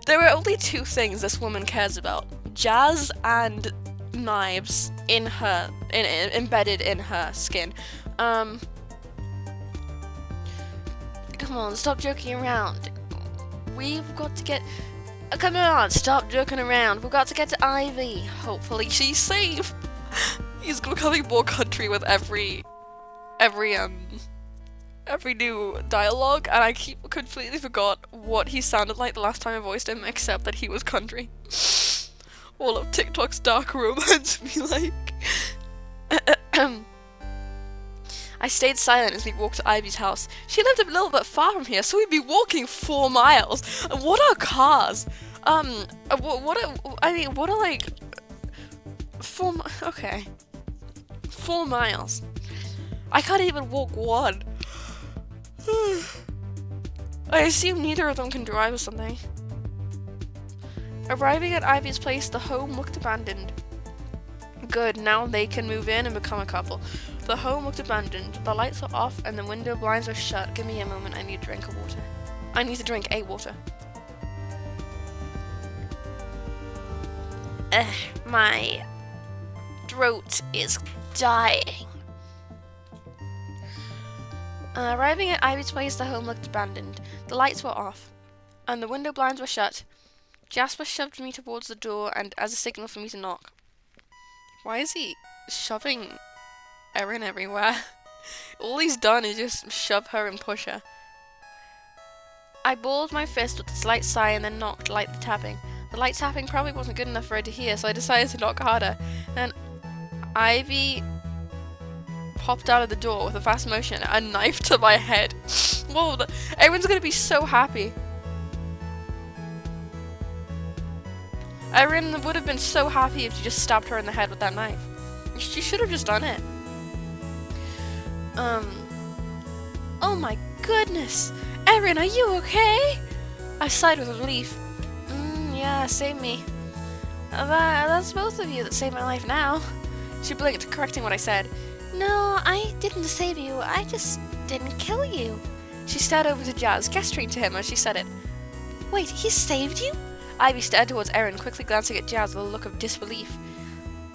there are only two things this woman cares about: jazz and knives embedded in her skin. Come on, stop joking around. We've got to get. Come on, stop joking around. We've got to get to Ivy. Hopefully she's safe. He's becoming more country with every new dialogue, and I completely forgot what he sounded like the last time I voiced him, except that he was country. All of TikTok's dark romance be like. I stayed silent as we walked to Ivy's house. She lived a little bit far from here, so we'd be walking 4 miles. What are cars? What are like 4 miles. I can't even walk 1. I assume neither of them can drive or something. Arriving at Ivy's place, the home looked abandoned. Good, now they can move in and become a couple. The home looked abandoned. The lights were off and the window blinds were shut. Give me a moment, I need to drink water. I need to drink a water. My throat is dying. Arriving at Ivy's place, the home looked abandoned. The lights were off, and the window blinds were shut. Jasper shoved me towards the door and as a signal for me to knock. Why is he shoving Erin everywhere? All he's done is just shove her and push her. I balled my fist with a slight sigh and then knocked, light the tapping. The light tapping probably wasn't good enough for her to hear, so I decided to knock harder. Then Ivy popped out of the door with a fast motion, a knife to my head. Whoa, everyone's gonna be so happy. Erin would have been so happy if you just stabbed her in the head with that knife. She should have just done it. Oh my goodness! Erin, are you okay? I sighed with relief. Yeah, save me. That's both of you that saved my life now. She blinked, correcting what I said. No, I didn't save you. I just didn't kill you. She stared over to Jazz, gesturing to him as she said it. Wait, he saved you? Ivy stared towards Erin, quickly glancing at Jazz with a look of disbelief.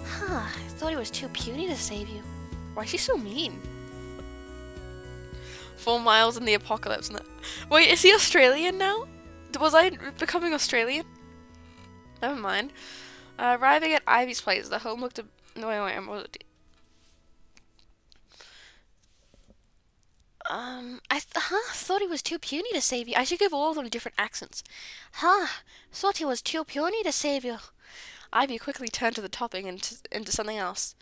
Huh, I thought he was too puny to save you. Why is she so mean? 4 miles in the apocalypse. Wait, is he Australian now? Was I becoming Australian? Never mind. Arriving at Ivy's place, the home looked... No, wait, I thought he was too puny to save you. I should give all of them different accents. Thought he was too puny to save you. Ivy quickly turned to the topping into something else.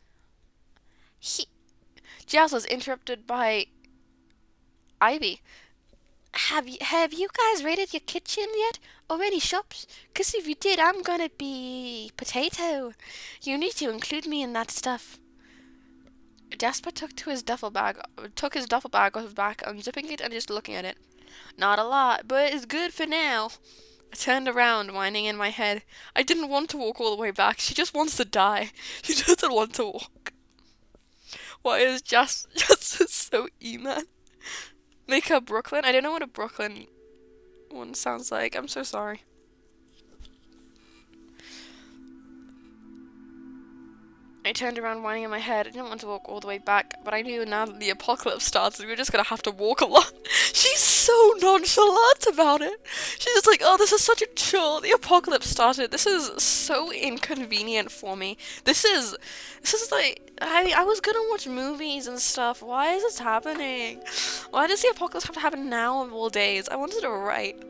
Jazz was interrupted by Ivy. Have you guys raided your kitchen yet? Or any shops? 'Cause if you did, I'm gonna be potato. You need to include me in that stuff. Jasper took his duffel bag off his back, unzipping it and just looking at it. Not a lot, but it's good for now. I turned around, whining in my head. I didn't want to walk all the way back. She just wants to die. She doesn't want to walk. Why is just so E-man? Make her Brooklyn? I don't know what a Brooklyn one sounds like. I'm so sorry. I turned around, whining in my head. I didn't want to walk all the way back, but I knew now that the apocalypse started, we were just gonna have to walk a lot. She's so nonchalant about it. She's just like, oh, this is such a chore. The apocalypse started. This is so inconvenient for me. This is like, I was gonna watch movies and stuff. Why is this happening? Why does the apocalypse have to happen now of all days? I wanted to write.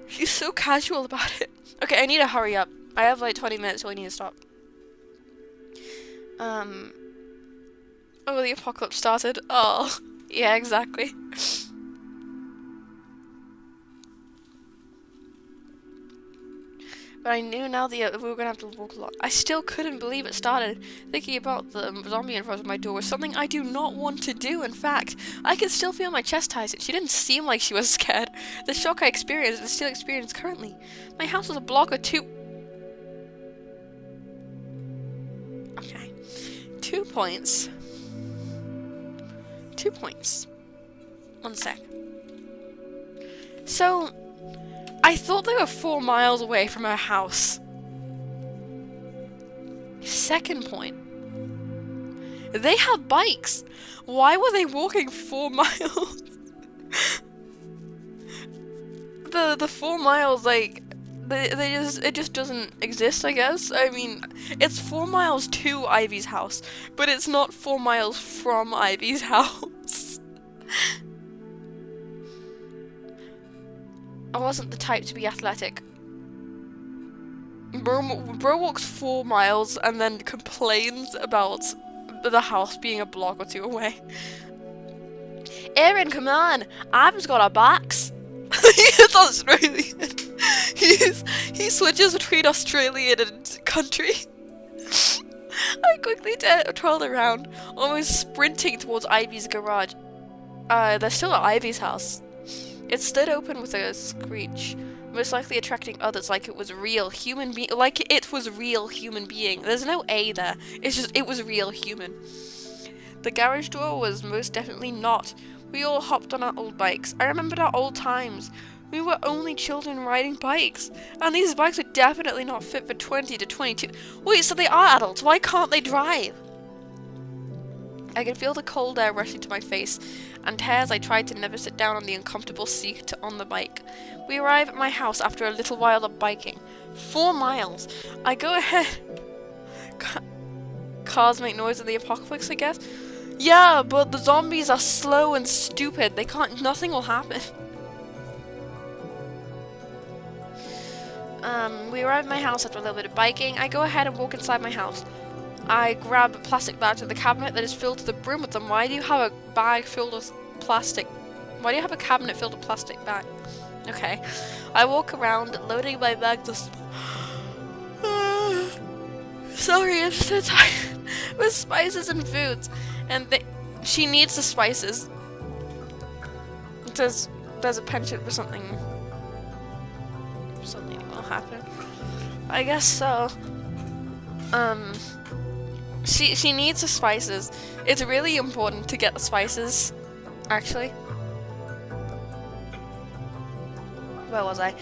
She's so casual about it. Okay, I need to hurry up. I have like 20 minutes till I need to stop. Oh, the apocalypse started. Oh, yeah, exactly. But I knew now that we were gonna have to walk a lot. I still couldn't believe it started. Thinking about the zombie in front of my door was something I do not want to do. In fact, I could still feel my chest tighten. She didn't seem like she was scared. The shock I experienced and still experience currently. My house was a block or two 2 points. 2 points. 1 sec. So, I thought they were 4 miles away from her house. Second point. They have bikes. Why were they walking 4 miles? the 4 miles, like, it just doesn't exist, I guess. I mean, it's 4 miles to Ivy's house, but it's not 4 miles from Ivy's house. I wasn't the type to be athletic. Bro walks 4 miles and then complains about the house being a block or 2 away. Aaron, come on! I've got a box. He's Australian. He switches between Australian and country. I quickly twirled around, almost sprinting towards Ivy's garage. They're still at Ivy's house. It stood open with a screech, most likely attracting others like it was real human being. There's no A there. It's just, it was real human. The garage door was most definitely not. We all hopped on our old bikes. I remembered our old times. We were only children riding bikes, and these bikes are definitely not fit for 20 to 22. Wait, so they are adults. Why can't they drive? I could feel the cold air rushing to my face and hair as I tried to never sit down on the uncomfortable seat on the bike. We arrive at my house after a little while of biking. 4 miles. I go ahead. Cars make noise in the apocalypse, I guess. Yeah, but the zombies are slow and stupid. Nothing will happen. We arrive at my house after a little bit of biking. I go ahead and walk inside my house. I grab a plastic bag from the cabinet that is filled to the brim with them. Why do you have a bag filled with plastic? Why do you have a cabinet filled with plastic bag? Okay. I walk around, loading my bag sorry, I'm so tired. With spices and foods. And she needs the spices. It says there's a penchant for something. Something will happen. I guess so. She needs the spices. It's really important to get the spices. Actually. Where was I?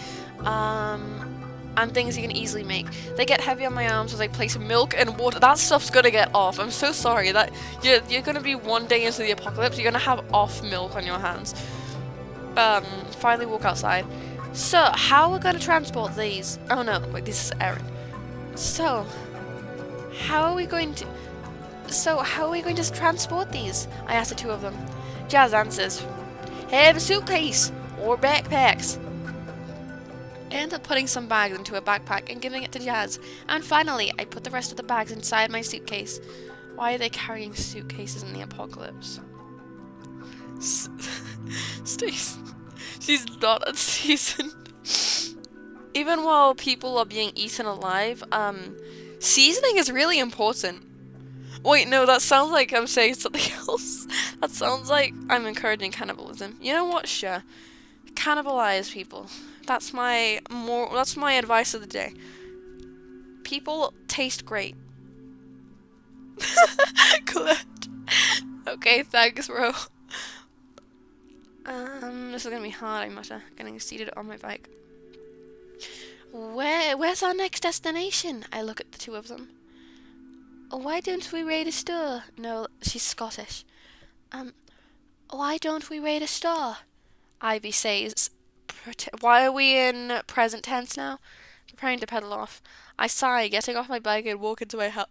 And things you can easily make. They get heavy on my arms as I place milk and water. That stuff's gonna get off. I'm so sorry that you're gonna be one day into the apocalypse. You're gonna have off milk on your hands. Finally walk outside. So, how are we gonna transport these? Oh no, wait, this is Aaron. So, how are we going to transport these? I asked the 2 of them. Jazz answers, have a suitcase or backpacks. I end up putting some bags into a backpack and giving it to Jazz. And finally, I put the rest of the bags inside my suitcase. Why are they carrying suitcases in the apocalypse? Stace. She's not unseasoned. Even while people are being eaten alive, seasoning is really important. Wait, no, that sounds like I'm saying something else. That sounds like I'm encouraging cannibalism. You know what? Sure. Cannibalize people. That's my advice of the day. People taste great. Colette. Okay, thanks, bro. This is gonna be hard, I mutter, getting seated on my bike. Where's our next destination? I look at the 2 of them. Why don't we raid a store? No, she's Scottish. Why don't we raid a store? Ivy says. Why are we in present tense now? Preparing to pedal off. I sigh, getting off my bike and walk into my house.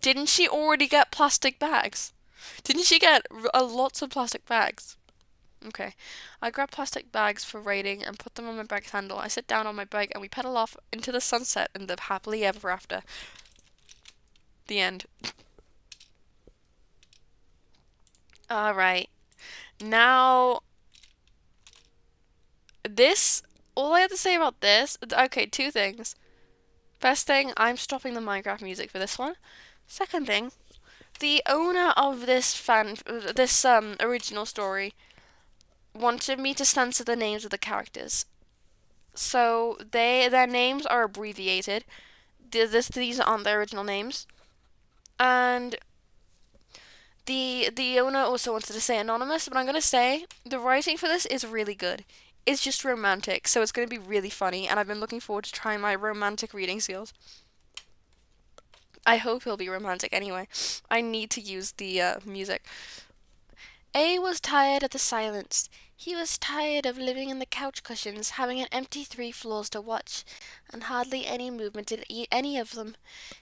Didn't she already get plastic bags? Didn't she get lots of plastic bags? Okay. I grab plastic bags for raiding and put them on my bike's handle. I sit down on my bike and we pedal off into the sunset and live happily ever after. The end. Alright. Now, all I have to say about this, okay, 2 things. First thing, I'm stopping the Minecraft music for this one. Second thing, the owner of this original story wanted me to censor the names of the characters. So their names are abbreviated. These aren't their original names. And the owner also wanted to say anonymous, but I'm gonna say the writing for this is really good. It's just romantic, so it's gonna be really funny, and I've been looking forward to trying my romantic reading skills. I hope he'll be romantic anyway. I need to use the music. A was tired of the silence. He was tired of living in the couch cushions, having an empty 3 floors to watch, and hardly any movement in any of them.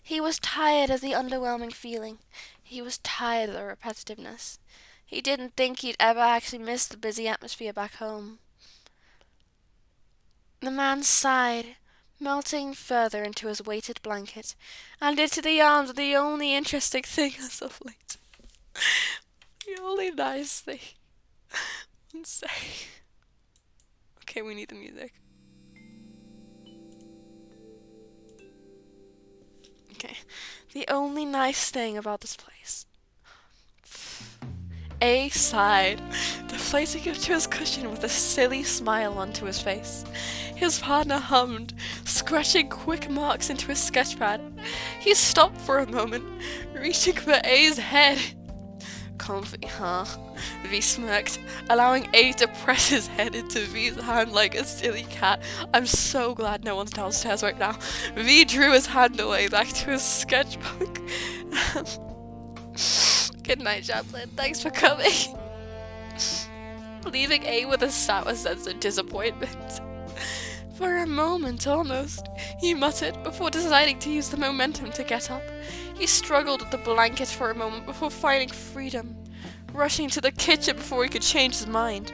He was tired of the underwhelming feeling. He was tired of the repetitiveness. He didn't think he'd ever actually miss the busy atmosphere back home. The man sighed, melting further into his weighted blanket, and into the arms of the only interesting thing as of late. The only nice thing. One sec. Okay, we need the music. Okay. The only nice thing about this place. A sighed, deflating into his cushion with a silly smile onto his face. His partner hummed, scratching quick marks into his sketchpad. He stopped for a moment, reaching for A's head. Comfy, huh? V smirked, allowing A to press his head into V's hand like a silly cat. I'm so glad no one's downstairs right now. V drew his hand away back to his sketchbook. Good night, Chaplin. Thanks for coming. Leaving A with a sour sense of disappointment. For a moment, almost, he muttered before deciding to use the momentum to get up. He struggled with the blanket for a moment before finding freedom, rushing to the kitchen before he could change his mind.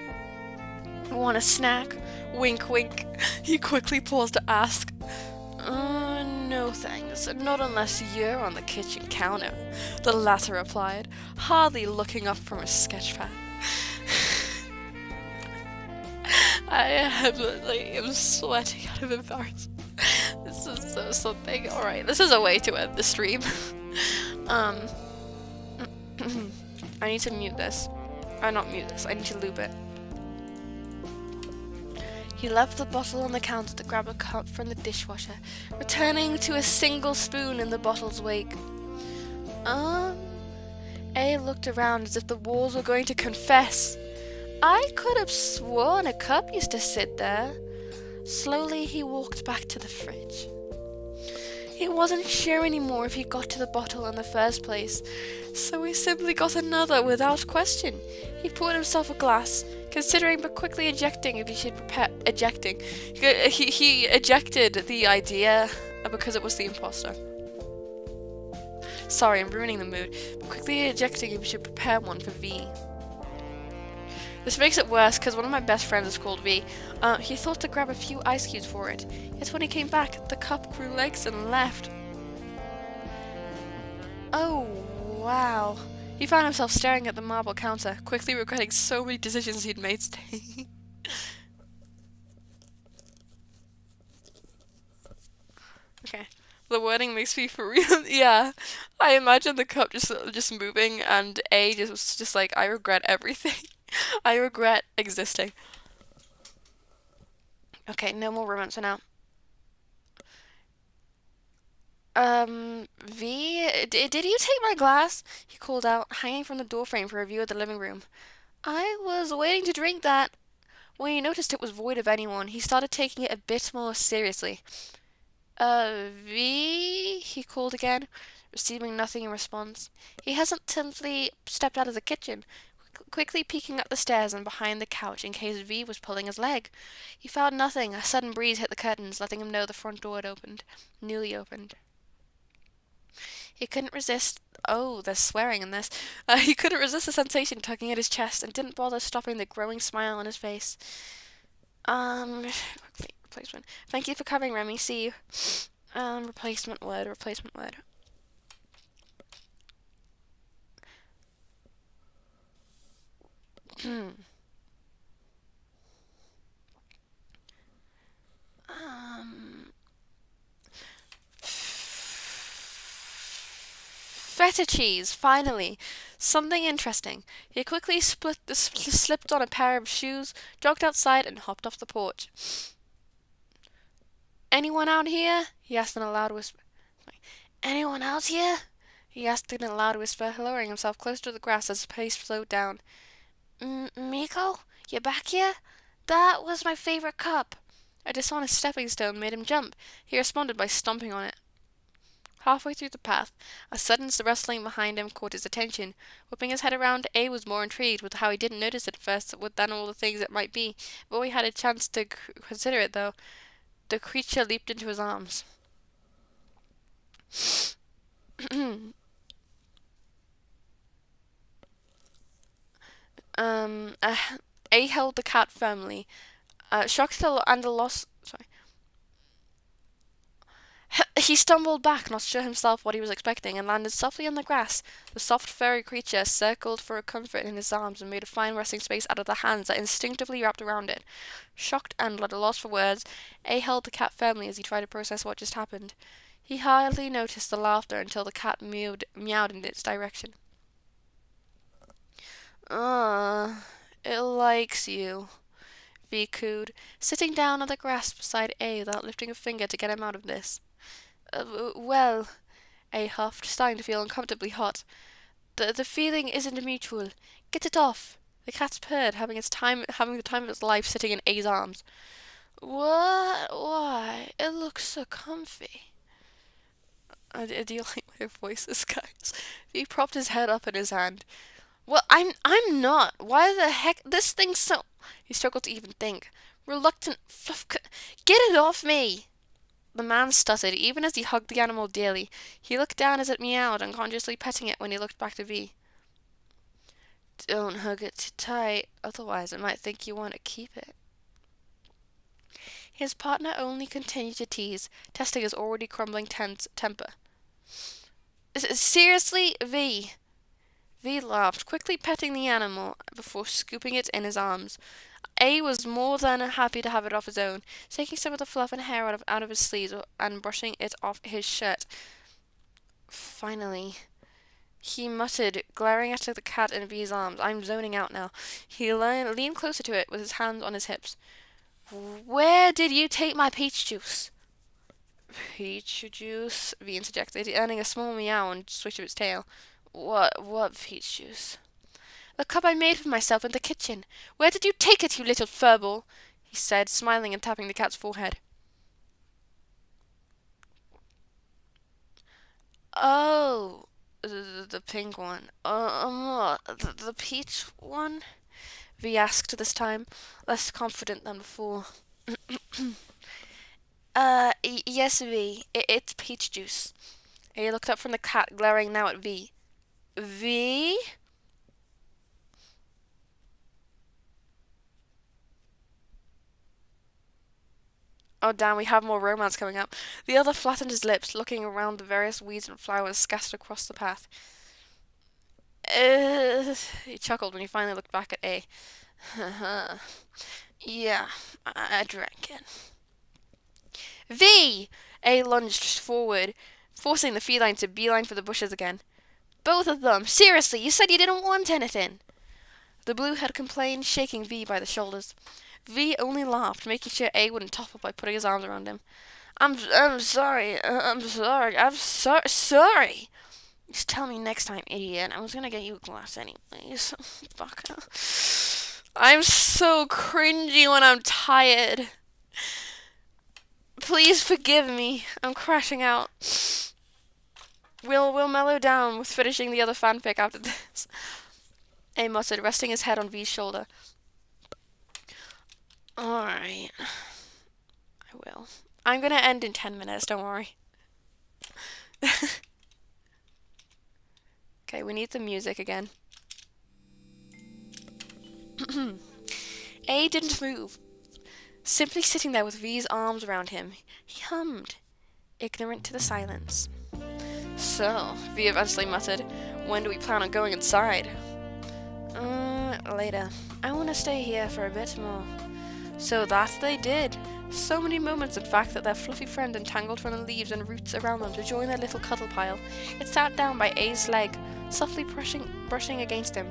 Want a snack? Wink, wink. He quickly paused to ask. No thanks, not unless you're on the kitchen counter, the latter replied, hardly looking up from his sketchpad. I am sweating out of embarrassment. This is so something. Alright, this is a way to end the stream. I need to mute this. Not mute this, I need to loop it. He left the bottle on the counter to grab a cup from the dishwasher, returning to a single spoon in the bottle's wake. A looked around as if the walls were going to confess. I could have sworn a cup used to sit there. Slowly, he walked back to the fridge. He wasn't sure anymore if he got to the bottle in the first place, so he simply got another without question. He poured himself a glass, considering but quickly ejecting if he should prepare ejecting. He ejected the idea because it was the imposter. Sorry, I'm ruining the mood. But quickly ejecting if he should prepare one for V. This makes it worse because one of my best friends is called V. He thought to grab a few ice cubes for it, yet when he came back, the cup grew legs and left. Oh, wow. He found himself staring at the marble counter, quickly regretting so many decisions he'd made today. Okay. The wording makes me for real. Yeah. I imagine the cup just moving and A just like, I regret everything. I regret existing. Okay, no more romance for now. V, did you take my glass? He called out, hanging from the doorframe for a view of the living room. I was waiting to drink that. When he noticed it was void of anyone, he started taking it a bit more seriously. V, he called again, receiving nothing in response. He hesitantly stepped out of the kitchen, quickly peeking up the stairs and behind the couch in case V was pulling his leg. He found nothing. A sudden breeze hit the curtains, letting him know the front door had opened. Newly opened. He couldn't resist. Oh, there's swearing in this. He couldn't resist the sensation tugging at his chest and didn't bother stopping the growing smile on his face. Replacement. Thank you for covering, Remy. See you. Replacement word. Feta cheese, finally. Something interesting. He quickly slipped on a pair of shoes, jogged outside, and hopped off the porch. Anyone out here? He asked in a loud whisper. Anyone out here? he asked in a loud whisper, lowering himself closer to the grass as the pace slowed down. Miko, you back here? That was my favorite cup. A dishonest stepping stone made him jump. He responded by stomping on it. Halfway through the path, a sudden rustling behind him caught his attention. Whipping his head around, A was more intrigued with how he didn't notice it at first than all the things it might be. Before he had a chance to consider it, though, the creature leaped into his arms. A held the cat firmly. Shocked and a loss. Sorry. He stumbled back, not sure himself what he was expecting, and landed softly on the grass. The soft, furry creature circled for comfort in his arms and made a fine resting space out of the hands that instinctively wrapped around it. Shocked and at a loss for words, A held the cat firmly as he tried to process what just happened. He hardly noticed the laughter until the cat meowed in its direction. It likes you, V cooed, sitting down on the grass beside A without lifting a finger to get him out of this. Well, A huffed, starting to feel uncomfortably hot. The feeling isn't mutual. Get it off. The cat's purred, having the time of its life sitting in A's arms. What? Why? It looks so comfy. Do you like my voices, guys? He propped his head up in his hand. Well, I'm not. Why the heck? This thing's so... He struggled to even think. Reluctant fluff... Get it off me! The man stuttered, even as he hugged the animal dearly. He looked down as it meowed, unconsciously petting it when he looked back to V. Don't hug it too tight, otherwise it might think you want to keep it. His partner only continued to tease, testing his already crumbling temper. Seriously, V? V laughed, quickly petting the animal before scooping it in his arms. A was more than happy to have it off his own, taking some of the fluff and hair out of his sleeves and brushing it off his shirt. Finally, he muttered, glaring at the cat in V's arms. I'm zoning out now. He leaned closer to it with his hands on his hips. Where did you take my peach juice? Peach juice? V interjected, earning a small meow and swish of its tail. What peach juice? The cup I made for myself in the kitchen. Where did you take it, you little furball? He said, smiling and tapping the cat's forehead. Oh, the pink one. The peach one? V asked this time, less confident than before. Yes, V. It's peach juice. He looked up from the cat, glaring now at V. V? Oh damn, we have more romance coming up. The other flattened his lips, looking around the various weeds and flowers scattered across the path. He chuckled when he finally looked back at A. Yeah, I'd reckon. V! A lunged forward, forcing the feline to beeline for the bushes again. Both of them! Seriously, you said you didn't want anything! The blue had complained, shaking V by the shoulders. V only laughed, making sure A wouldn't topple by putting his arms around him. I'm sorry. I'm sorry. Just tell me next time, idiot. I was gonna get you a glass anyways. Fuck. I'm so cringy when I'm tired. Please forgive me. I'm crashing out. We'll mellow down with finishing the other fanfic after this. A muttered, resting his head on V's shoulder. Alright. I will. I'm gonna end in 10 minutes, don't worry. Okay, we need the music again. A didn't move. Simply sitting there with V's arms around him, he hummed, ignorant to the silence. So, V eventually muttered, when do we plan on going inside? Later. I want to stay here for a bit more. So that they did. So many moments, in fact, that their fluffy friend entangled from the leaves and roots around them to join their little cuddle pile. It sat down by A's leg, softly brushing against him.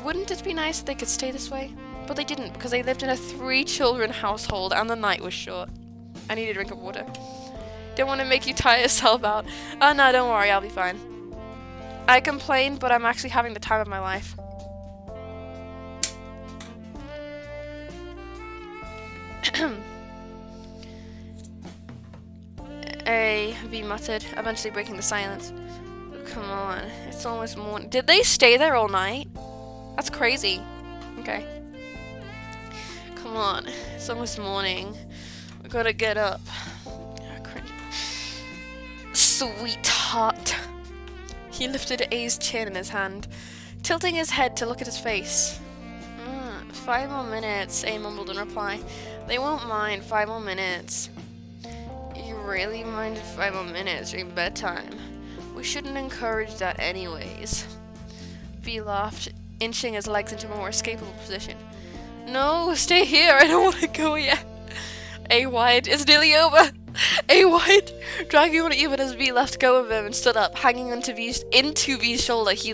Wouldn't it be nice if they could stay this way? But they didn't, because they lived in a 3-children household and the night was short. I need a drink of water. Don't want to make you tire yourself out. Oh no, don't worry, I'll be fine. I complained, but I'm actually having the time of my life. V muttered, eventually breaking the silence. Come on, it's almost morning. Did they stay there all night? That's crazy. Okay. Come on, it's almost morning. We gotta get up. Sweetheart. He lifted A's chin in his hand, tilting his head to look at his face. 5 more minutes, A mumbled in reply. They won't mind 5 more minutes. You really minded 5 more minutes during bedtime? We shouldn't encourage that anyways. V laughed, inching his legs into a more escapable position. No, stay here, I don't want to go yet. A wide, it's nearly over. A wide, dragging on even as V left go of him and stood up, hanging onto V's shoulder. He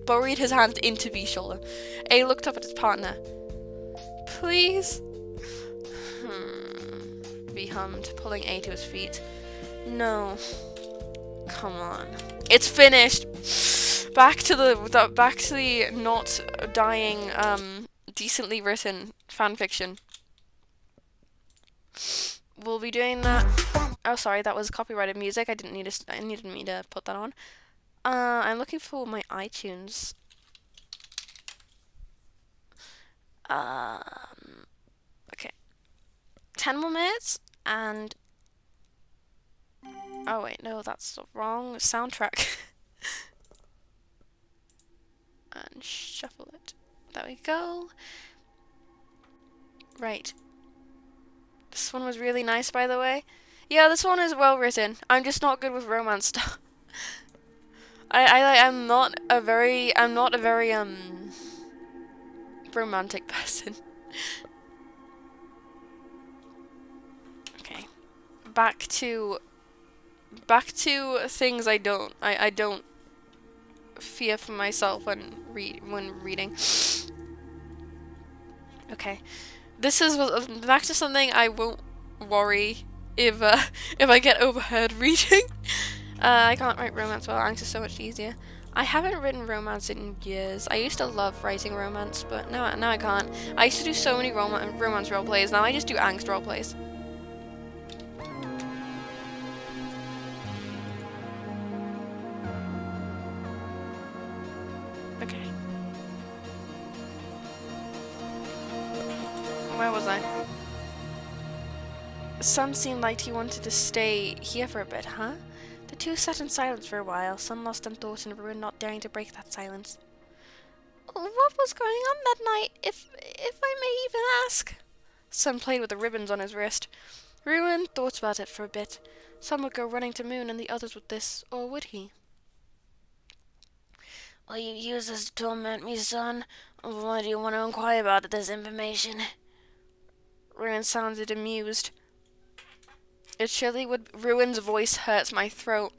buried his hand into V's shoulder. A looked up at his partner. Please? V hummed, pulling A to his feet. No. Come on. It's finished. Back to the not dying, decently written fanfiction. We'll be doing that. Oh, sorry, that was copyrighted music. I needed me to put that on. I'm looking for my iTunes. Okay. 10 more minutes and. Oh wait, no, that's the wrong soundtrack. And shuffle it. There we go. Right. This one was really nice, by the way. Yeah, this one is well written. I'm just not good with romance stuff. I'm not a very romantic person. Okay. Back to things I don't fear for myself when reading. Okay. This is back to something I won't worry if I get overheard reading. I can't write romance well. Angst is so much easier. I haven't written romance in years. I used to love writing romance, but now I can't. I used to do so many romance roleplays. Now I just do angst roleplays. Okay. Where was I? Sun seemed like he wanted to stay here for a bit, huh? The two sat in silence for a while, Sun lost in thought and Ruin not daring to break that silence. What was going on that night, if I may even ask? Sun played with the ribbons on his wrist. Ruin thought about it for a bit. Some would go running to Moon and the others with this, or would he? Will you use this to torment me, son? Why do you want to inquire about this information? Ruin sounded amused. It surely would. Ruin's voice hurts my throat.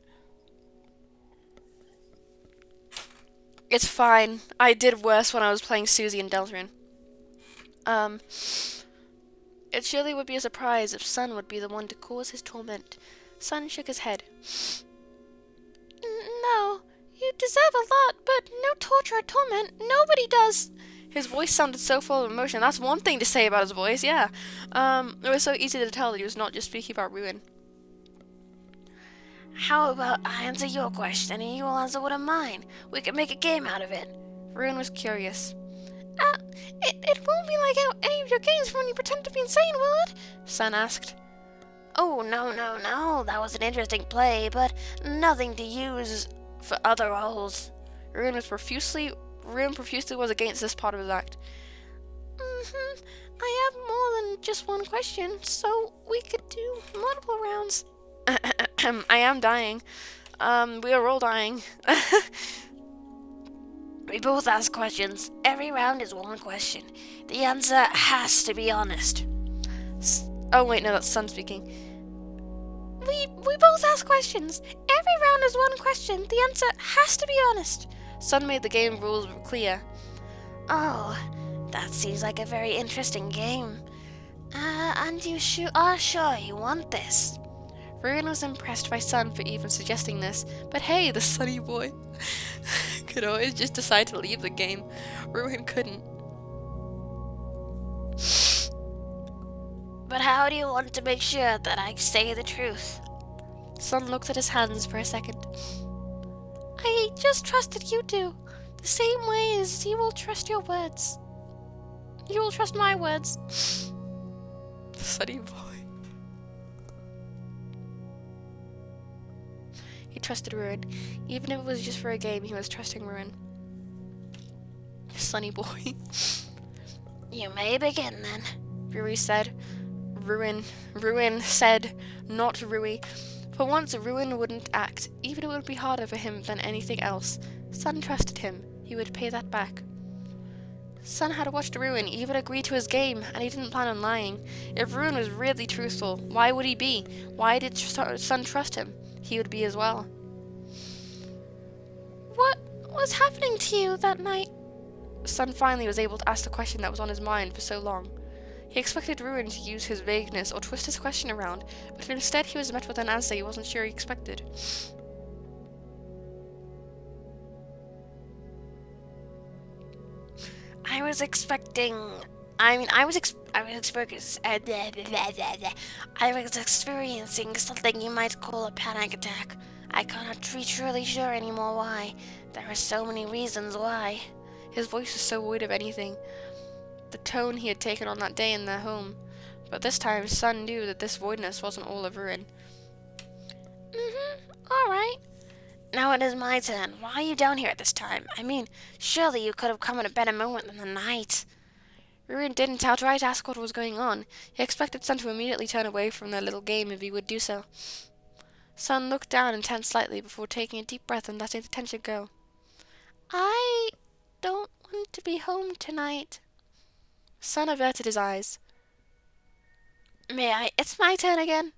It's fine. I did worse when I was playing Susie and Deltarune. It surely would be a surprise if Sun would be the one to cause his torment. Sun shook his head. No, you deserve a lot, but no torture or torment. Nobody does. His voice sounded so full of emotion. That's one thing to say about his voice, yeah. It was so easy to tell that he was not just speaking about Ruin. How about I answer your question and you will answer one of mine? We can make a game out of it. Ruin was curious. It won't be like any of your games when you pretend to be insane, will it? Sun asked. Oh, no. That was an interesting play, but nothing to use for other roles. Ruin profusely was against this part of his act. I have more than just one question, so we could do multiple rounds. I am dying. We are all dying. We both ask questions. Every round is one question. The answer has to be honest. Oh wait, no, that's Sun speaking. We both ask questions. Every round is one question. The answer has to be honest. Sun made the game rules clear. Oh, that seems like a very interesting game. And you are sure you want this? Ruin was impressed by Sun for even suggesting this, but hey, the sunny boy could always just decide to leave the game. Ruin couldn't. But how do you want to make sure that I say the truth? Sun looked at his hands for a second. I just trusted you two, the same way as you will trust your words. You will trust my words. Sunny boy. He trusted Ruin. Even if it was just for a game, he was trusting Ruin. Sunny boy. You may begin then, Rui said. Ruin said, not Rui. For once, Ruin wouldn't act, even if it would be harder for him than anything else. Sun trusted him. He would pay that back. Sun had watched Ruin even agree to his game, and he didn't plan on lying. If Ruin was really truthful, why would he be? Why did Sun trust him? He would be as well. What was happening to you that night? Sun finally was able to ask the question that was on his mind for so long. He expected Ruin to use his vagueness or twist his question around, but instead he was met with an answer he wasn't sure he expected. I was experiencing something you might call a panic attack. I cannot be truly sure anymore why. There are so many reasons why. His voice was so void of anything. The tone he had taken on that day in their home. But this time, Sun knew that this voidness wasn't all of Ruin. Alright. Now it is my turn. Why are you down here at this time? I mean, surely you could have come at a better moment than the night. Ruin didn't outright ask what was going on. He expected Sun to immediately turn away from their little game if he would do so. Sun looked down and tensed slightly before taking a deep breath and letting the tension go. I don't want to be home tonight. Sun averted his eyes. May I? It's my turn again.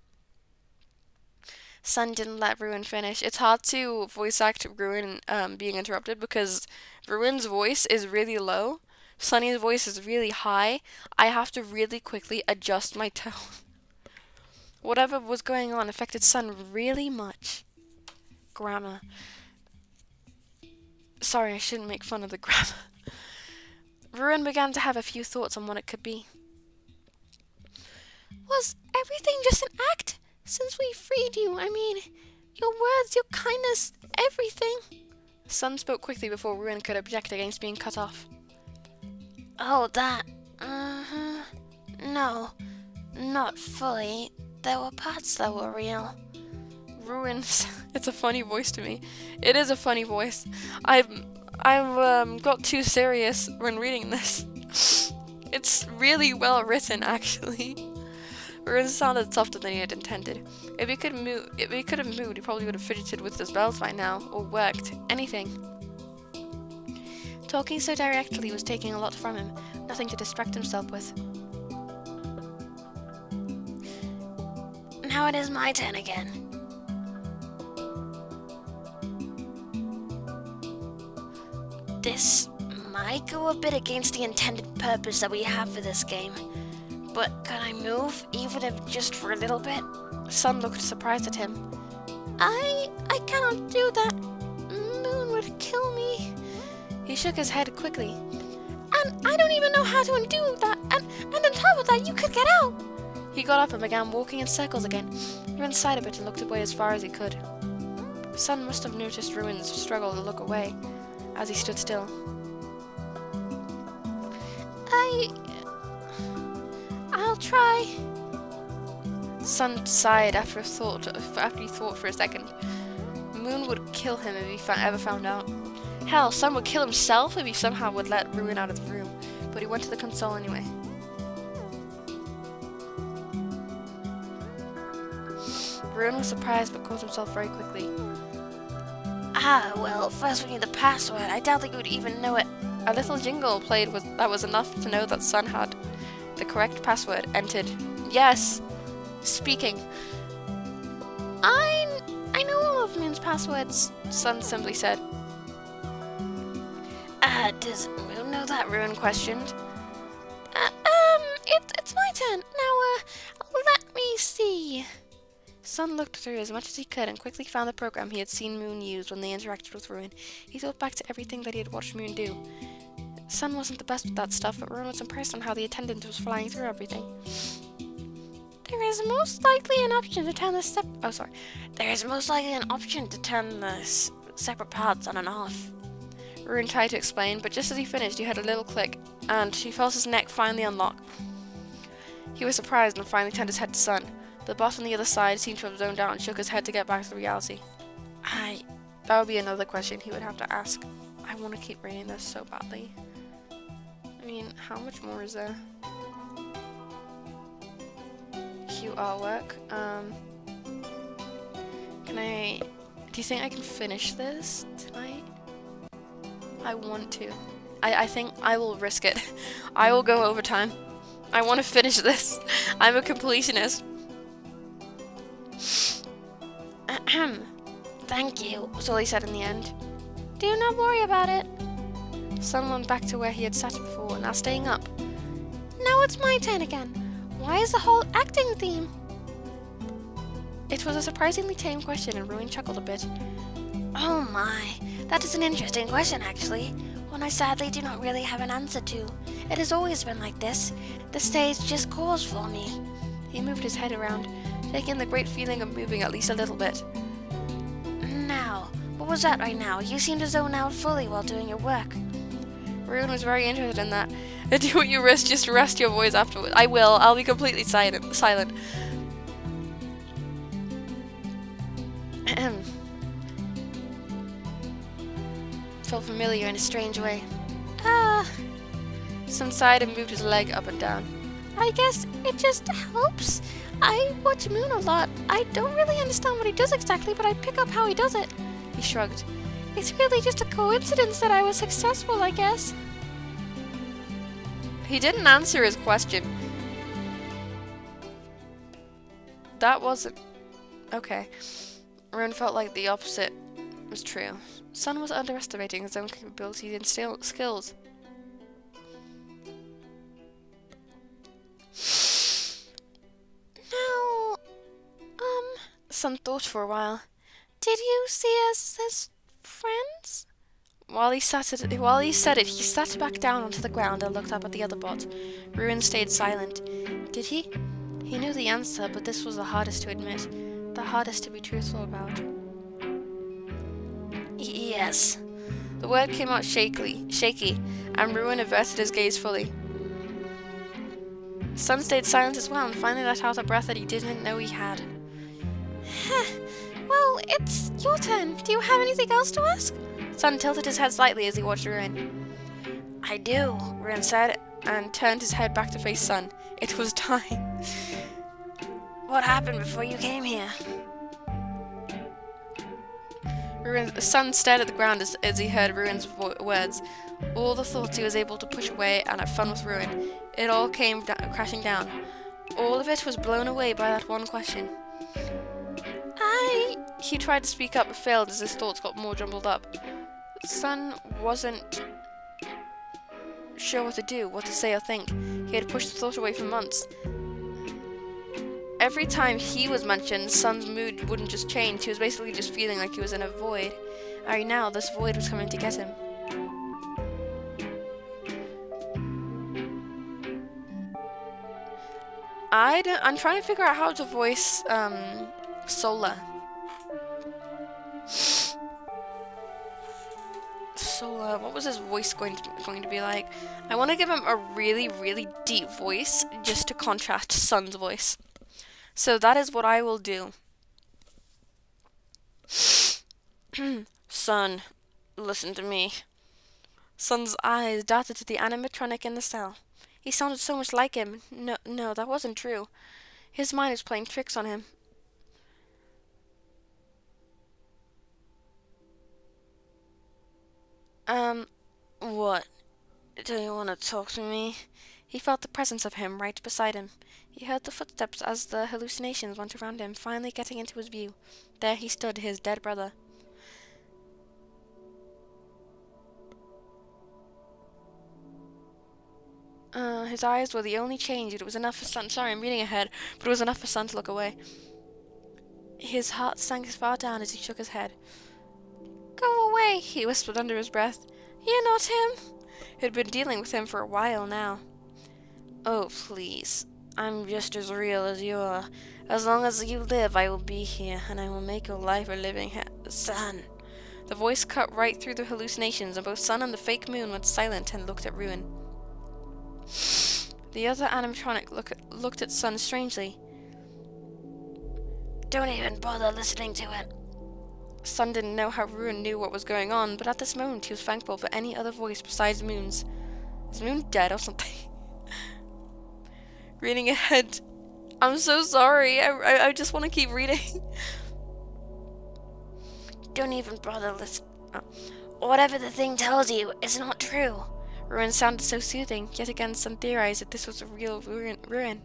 Sun didn't let Ruin finish. It's hard to voice act Ruin being interrupted because Ruin's voice is really low. Sunny's voice is really high. I have to really quickly adjust my tone. Whatever was going on affected Sun really much. Grammar. Sorry, I shouldn't make fun of the grammar. Ruin began to have a few thoughts on what it could be. Was everything just an act? Since we freed you, I mean, your words, your kindness, everything. Sun spoke quickly before Ruin could object against being cut off. Oh, that. No, not fully. There were parts that were real. Ruin, it's a funny voice to me. It is a funny voice. I've got too serious when reading this. It's really well written, actually. Ruin sounded softer than he had intended. If he could have moved, he probably would have fidgeted with his belt by now, or worked, anything. Talking so directly was taking a lot from him, nothing to distract himself with. Now it is my turn again. This might go a bit against the intended purpose that we have for this game, but can I move, even if just for a little bit? Sun looked surprised at him. I cannot do that. Moon would kill me. He shook his head quickly. And I don't even know how to undo that, and on top of that, you could get out. He got up and began walking in circles again. Ruin sighed a bit and looked away as far as he could. Sun must have noticed Ruin's struggle to look away, as he stood still. I'll try. Sun sighed after he thought for a second. Moon would kill him if he ever found out. Hell, Sun would kill himself if he somehow would let Ruin out of the room, but he went to the console anyway. Ruin was surprised but caught himself very quickly. Well, first we need the password. I doubt that you would even know it. A little jingle played that was enough to know that Sun had the correct password entered. Yes! Speaking. I know all of Moon's passwords, Sun simply said. Does Moon know that? That Ruin questioned. It's my turn. Now, let me see. Sun looked through as much as he could and quickly found the program he had seen Moon use when they interacted with Ruin. He thought back to everything that he had watched Moon do. Sun wasn't the best with that stuff, but Ruin was impressed on how the attendant was flying through everything. There is most likely an option to turn the separate parts on and off. Ruin tried to explain, but just as he finished, he heard a little click, and he felt his neck finally unlock. He was surprised and finally turned his head to Sun. The boss on the other side seemed to have zoned out and shook his head to get back to reality. That would be another question he would have to ask. I want to keep reading this so badly. I mean, how much more is there? Cute artwork. Do you think I can finish this tonight? I want to. I think I will risk it. I will go overtime. I want to finish this. I'm a completionist. Thank you, was all he said in the end. Do not worry about it. Sun went back to where he had sat before, now staying up. Now it's my turn again. Why is the whole acting theme? It was a surprisingly tame question, and Ruin chuckled a bit. Oh my, that is an interesting question actually. One I sadly do not really have an answer to. It has always been like this. The stage just calls for me. He moved his head around, taking the great feeling of moving at least a little bit. Now, what was that right now? You seem to zone out fully while doing your work. Ruin was very interested in that. Do what you wish, just rest your voice afterwards. I will. I'll be completely silent. Felt familiar in a strange way. Sun sighed and moved his leg up and down. I guess it just helps. I watch Moon a lot. I don't really understand what he does exactly, but I pick up how he does it. He shrugged. It's really just a coincidence that I was successful, I guess. He didn't answer his question. That wasn't... Okay. Ruin felt like the opposite was true. Sun was underestimating his own capabilities and skills. Now, Sun thought for a while. Did you see us as friends? While he said it, he sat back down onto the ground and looked up at the other bot. Ruin stayed silent. Did he? He knew the answer, but this was the hardest to admit. The hardest to be truthful about. Yes. The word came out shaky, and Ruin averted his gaze fully. Sun stayed silent as well and finally let out a breath that he didn't know he had. Well, it's your turn. Do you have anything else to ask? Sun tilted his head slightly as he watched Ruin. I do, Ruin said, and turned his head back to face Sun. It was time. What happened before you came here? Sun stared at the ground as he heard Ruin's words. All the thoughts he was able to push away and have fun with Ruin. It all came crashing down. All of it was blown away by that one question. He tried to speak up but failed as his thoughts got more jumbled up. Sun wasn't sure what to do, what to say or think. He had pushed the thought away for months. Every time he was mentioned, Sun's mood wouldn't just change. He was basically just feeling like he was in a void. Right now, this void was coming to get him. I'm trying to figure out how to voice Sola. Sola, what was his voice going to be like? I want to give him a really, really deep voice just to contrast Sun's voice. So that is what I will do. Sun, listen to me. Sun's eyes darted to the animatronic in the cell. He sounded so much like him. No, that wasn't true. His mind was playing tricks on him. What? Do you want to talk to me? He felt the presence of him right beside him. He heard the footsteps as the hallucinations went around him, finally getting into his view. There he stood, his dead brother. His eyes were the only change. It was enough for Sun. Sorry, I'm reading ahead, but it was enough for Sun to look away. His heart sank far down as he shook his head. Go away, he whispered under his breath. You're not him. He'd been dealing with him for a while now. Oh, please. I'm just as real as you are. As long as you live, I will be here, and I will make your life a living Son. The voice cut right through the hallucinations, and both Sun and the fake moon went silent and looked at Ruin. The other animatronic looked at Sun strangely. Don't even bother listening to it. Sun didn't know how Ruin knew what was going on, but at this moment he was thankful for any other voice besides Moon's. Is Moon dead or something? Reading ahead. I'm so sorry. I just want to keep reading. Don't even bother listening. Whatever the thing tells you is not true. Ruin sounded so soothing, yet again Sun theorized that this was a real Ruin.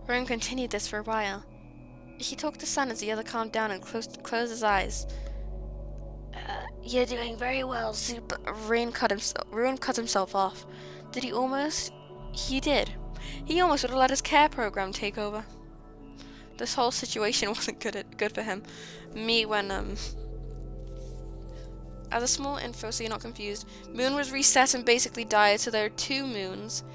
Ruin continued this for a while. He talked to Sun as the other calmed down and closed his eyes. You're doing very well, Super. Ruin cut himself off. Did he almost? He did. He almost would have let his care program take over. This whole situation wasn't good for him. As a small info so you're not confused, Moon was reset and basically died, so there are two moons.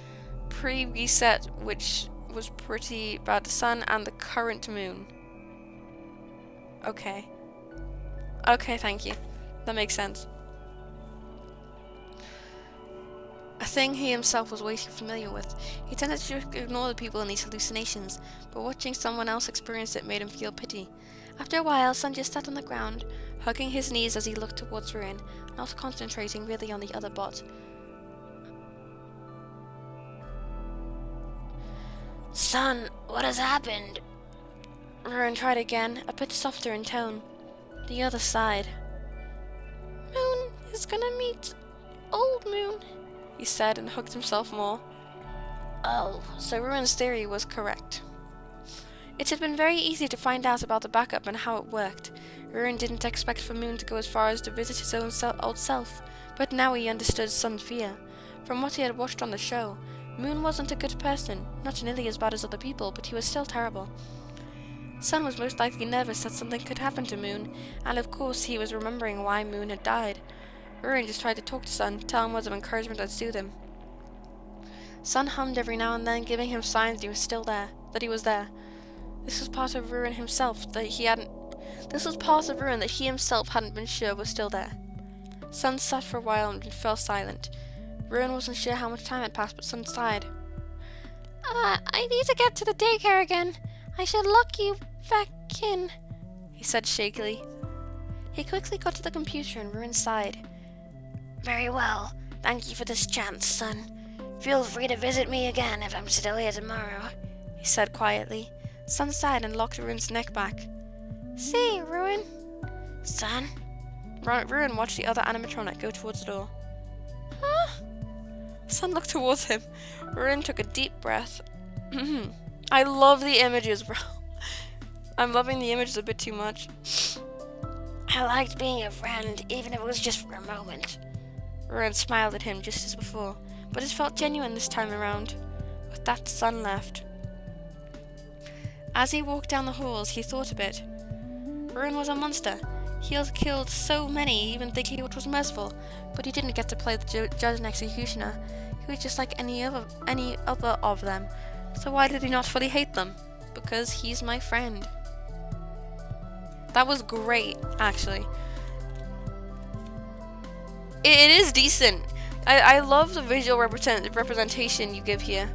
Pre-reset, which was pretty bad, the Sun and the current moon. Okay. Okay, thank you. That makes sense. A thing he himself was way too familiar with. He tended to ignore the people in these hallucinations, but watching someone else experience it made him feel pity. After a while, Sun just sat on the ground, hugging his knees as he looked towards Ruin, not concentrating really on the other bot. Sun, what has happened? Ruin tried again, a bit softer in tone. The other sighed. Moon is gonna meet old Moon, he said and hugged himself more. Oh, so Ruin's theory was correct. It had been very easy to find out about the backup and how it worked. Ruin didn't expect for Moon to go as far as to visit his own old self, but now he understood Sun's fear. From what he had watched on the show, Moon wasn't a good person, not nearly as bad as other people, but he was still terrible. Sun was most likely nervous that something could happen to Moon, and of course he was remembering why Moon had died. Ruin just tried to talk to Sun, tell him words of encouragement that soothed him. Sun hummed every now and then, giving him signs that he was still there, that he was there. This was part of Ruin himself that he himself hadn't been sure was still there. Sun sat for a while and fell silent. Ruin wasn't sure how much time had passed, but Sun sighed. I need to get to the daycare again. I should lock you back in, he said shakily. He quickly got to the computer and Ruin sighed. Very well. Thank you for this chance, Sun. Feel free to visit me again if I'm still here tomorrow, he said quietly. Sun sighed and locked Ruin's neck back. See, Ruin. Sun? Ruin watched the other animatronic go towards the door. Huh? Sun looked towards him. Ruin took a deep breath. I love the images, bro. I'm loving the images a bit too much. I liked being your friend, even if it was just for a moment. Ruin smiled at him just as before, but it felt genuine this time around. With that, Sun left. As he walked down the halls, he thought a bit. Ruin was a monster. He had killed so many, even thinking it was merciful, but he didn't get to play the judge and executioner. He was just like any other of them. So why did he not fully hate them? Because he's my friend. That was great, actually. It is decent. I love the visual representation you give here.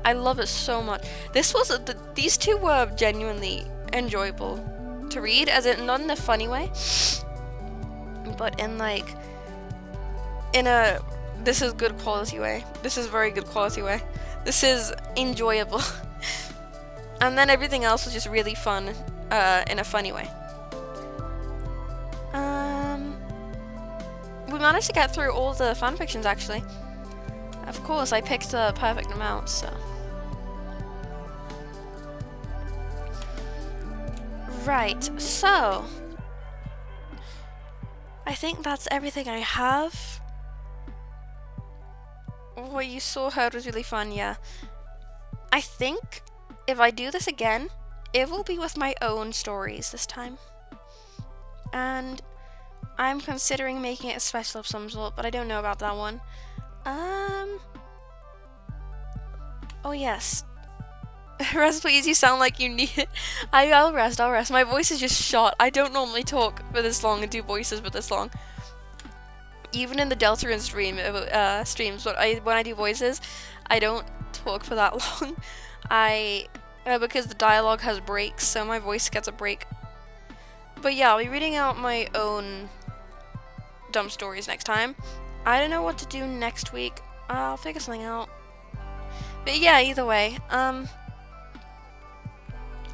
I love it so much. These two were genuinely enjoyable to read, as in not in a funny way, but in a this is good quality way. This is very good quality way. This is enjoyable. And then everything else was just really fun in a funny way. We managed to get through all the fanfictions, actually. Of course, I picked the perfect amount, so. Right, so. I think that's everything I have. What you saw heard was really fun, yeah. I think if I do this again, it will be with my own stories this time. And I'm considering making it a special of some sort, but I don't know about that one. Oh yes. Rest please, you sound like you need it. I'll rest. My voice is just shot. I don't normally talk for this long and do voices for this long. Even in the Deltarune streams, when I do voices, I don't talk for that long. Because the dialogue has breaks, so my voice gets a break. But yeah, I'll be reading out my own dumb stories next time. I don't know what to do next week. I'll figure something out. But yeah, either way,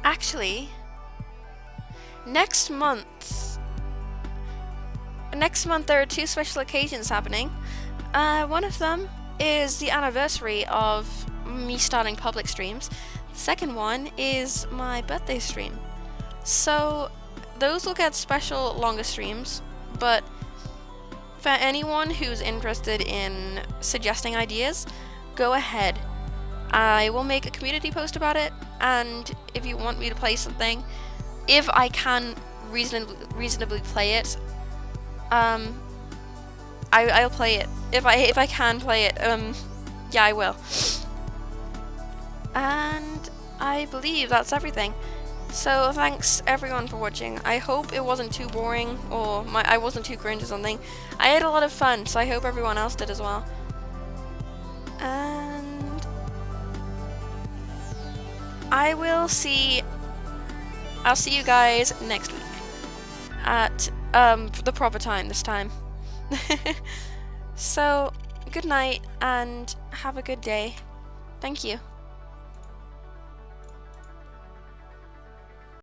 actually, next month there are 2 special occasions happening. One of them is the anniversary of me starting public streams. The second one is my birthday stream. So those will get special longer streams, but for anyone who's interested in suggesting ideas, go ahead. I will make a community post about it, and if you want me to play something, if I can reasonably play it, I'll play it. If I can play it, yeah, I will. And I believe that's everything. So thanks everyone for watching. I hope it wasn't too boring, or I wasn't too cringe or something. I had a lot of fun, so I hope everyone else did as well. And I'll see you guys next week at the proper time this time. So good night and have a good day. Thank you.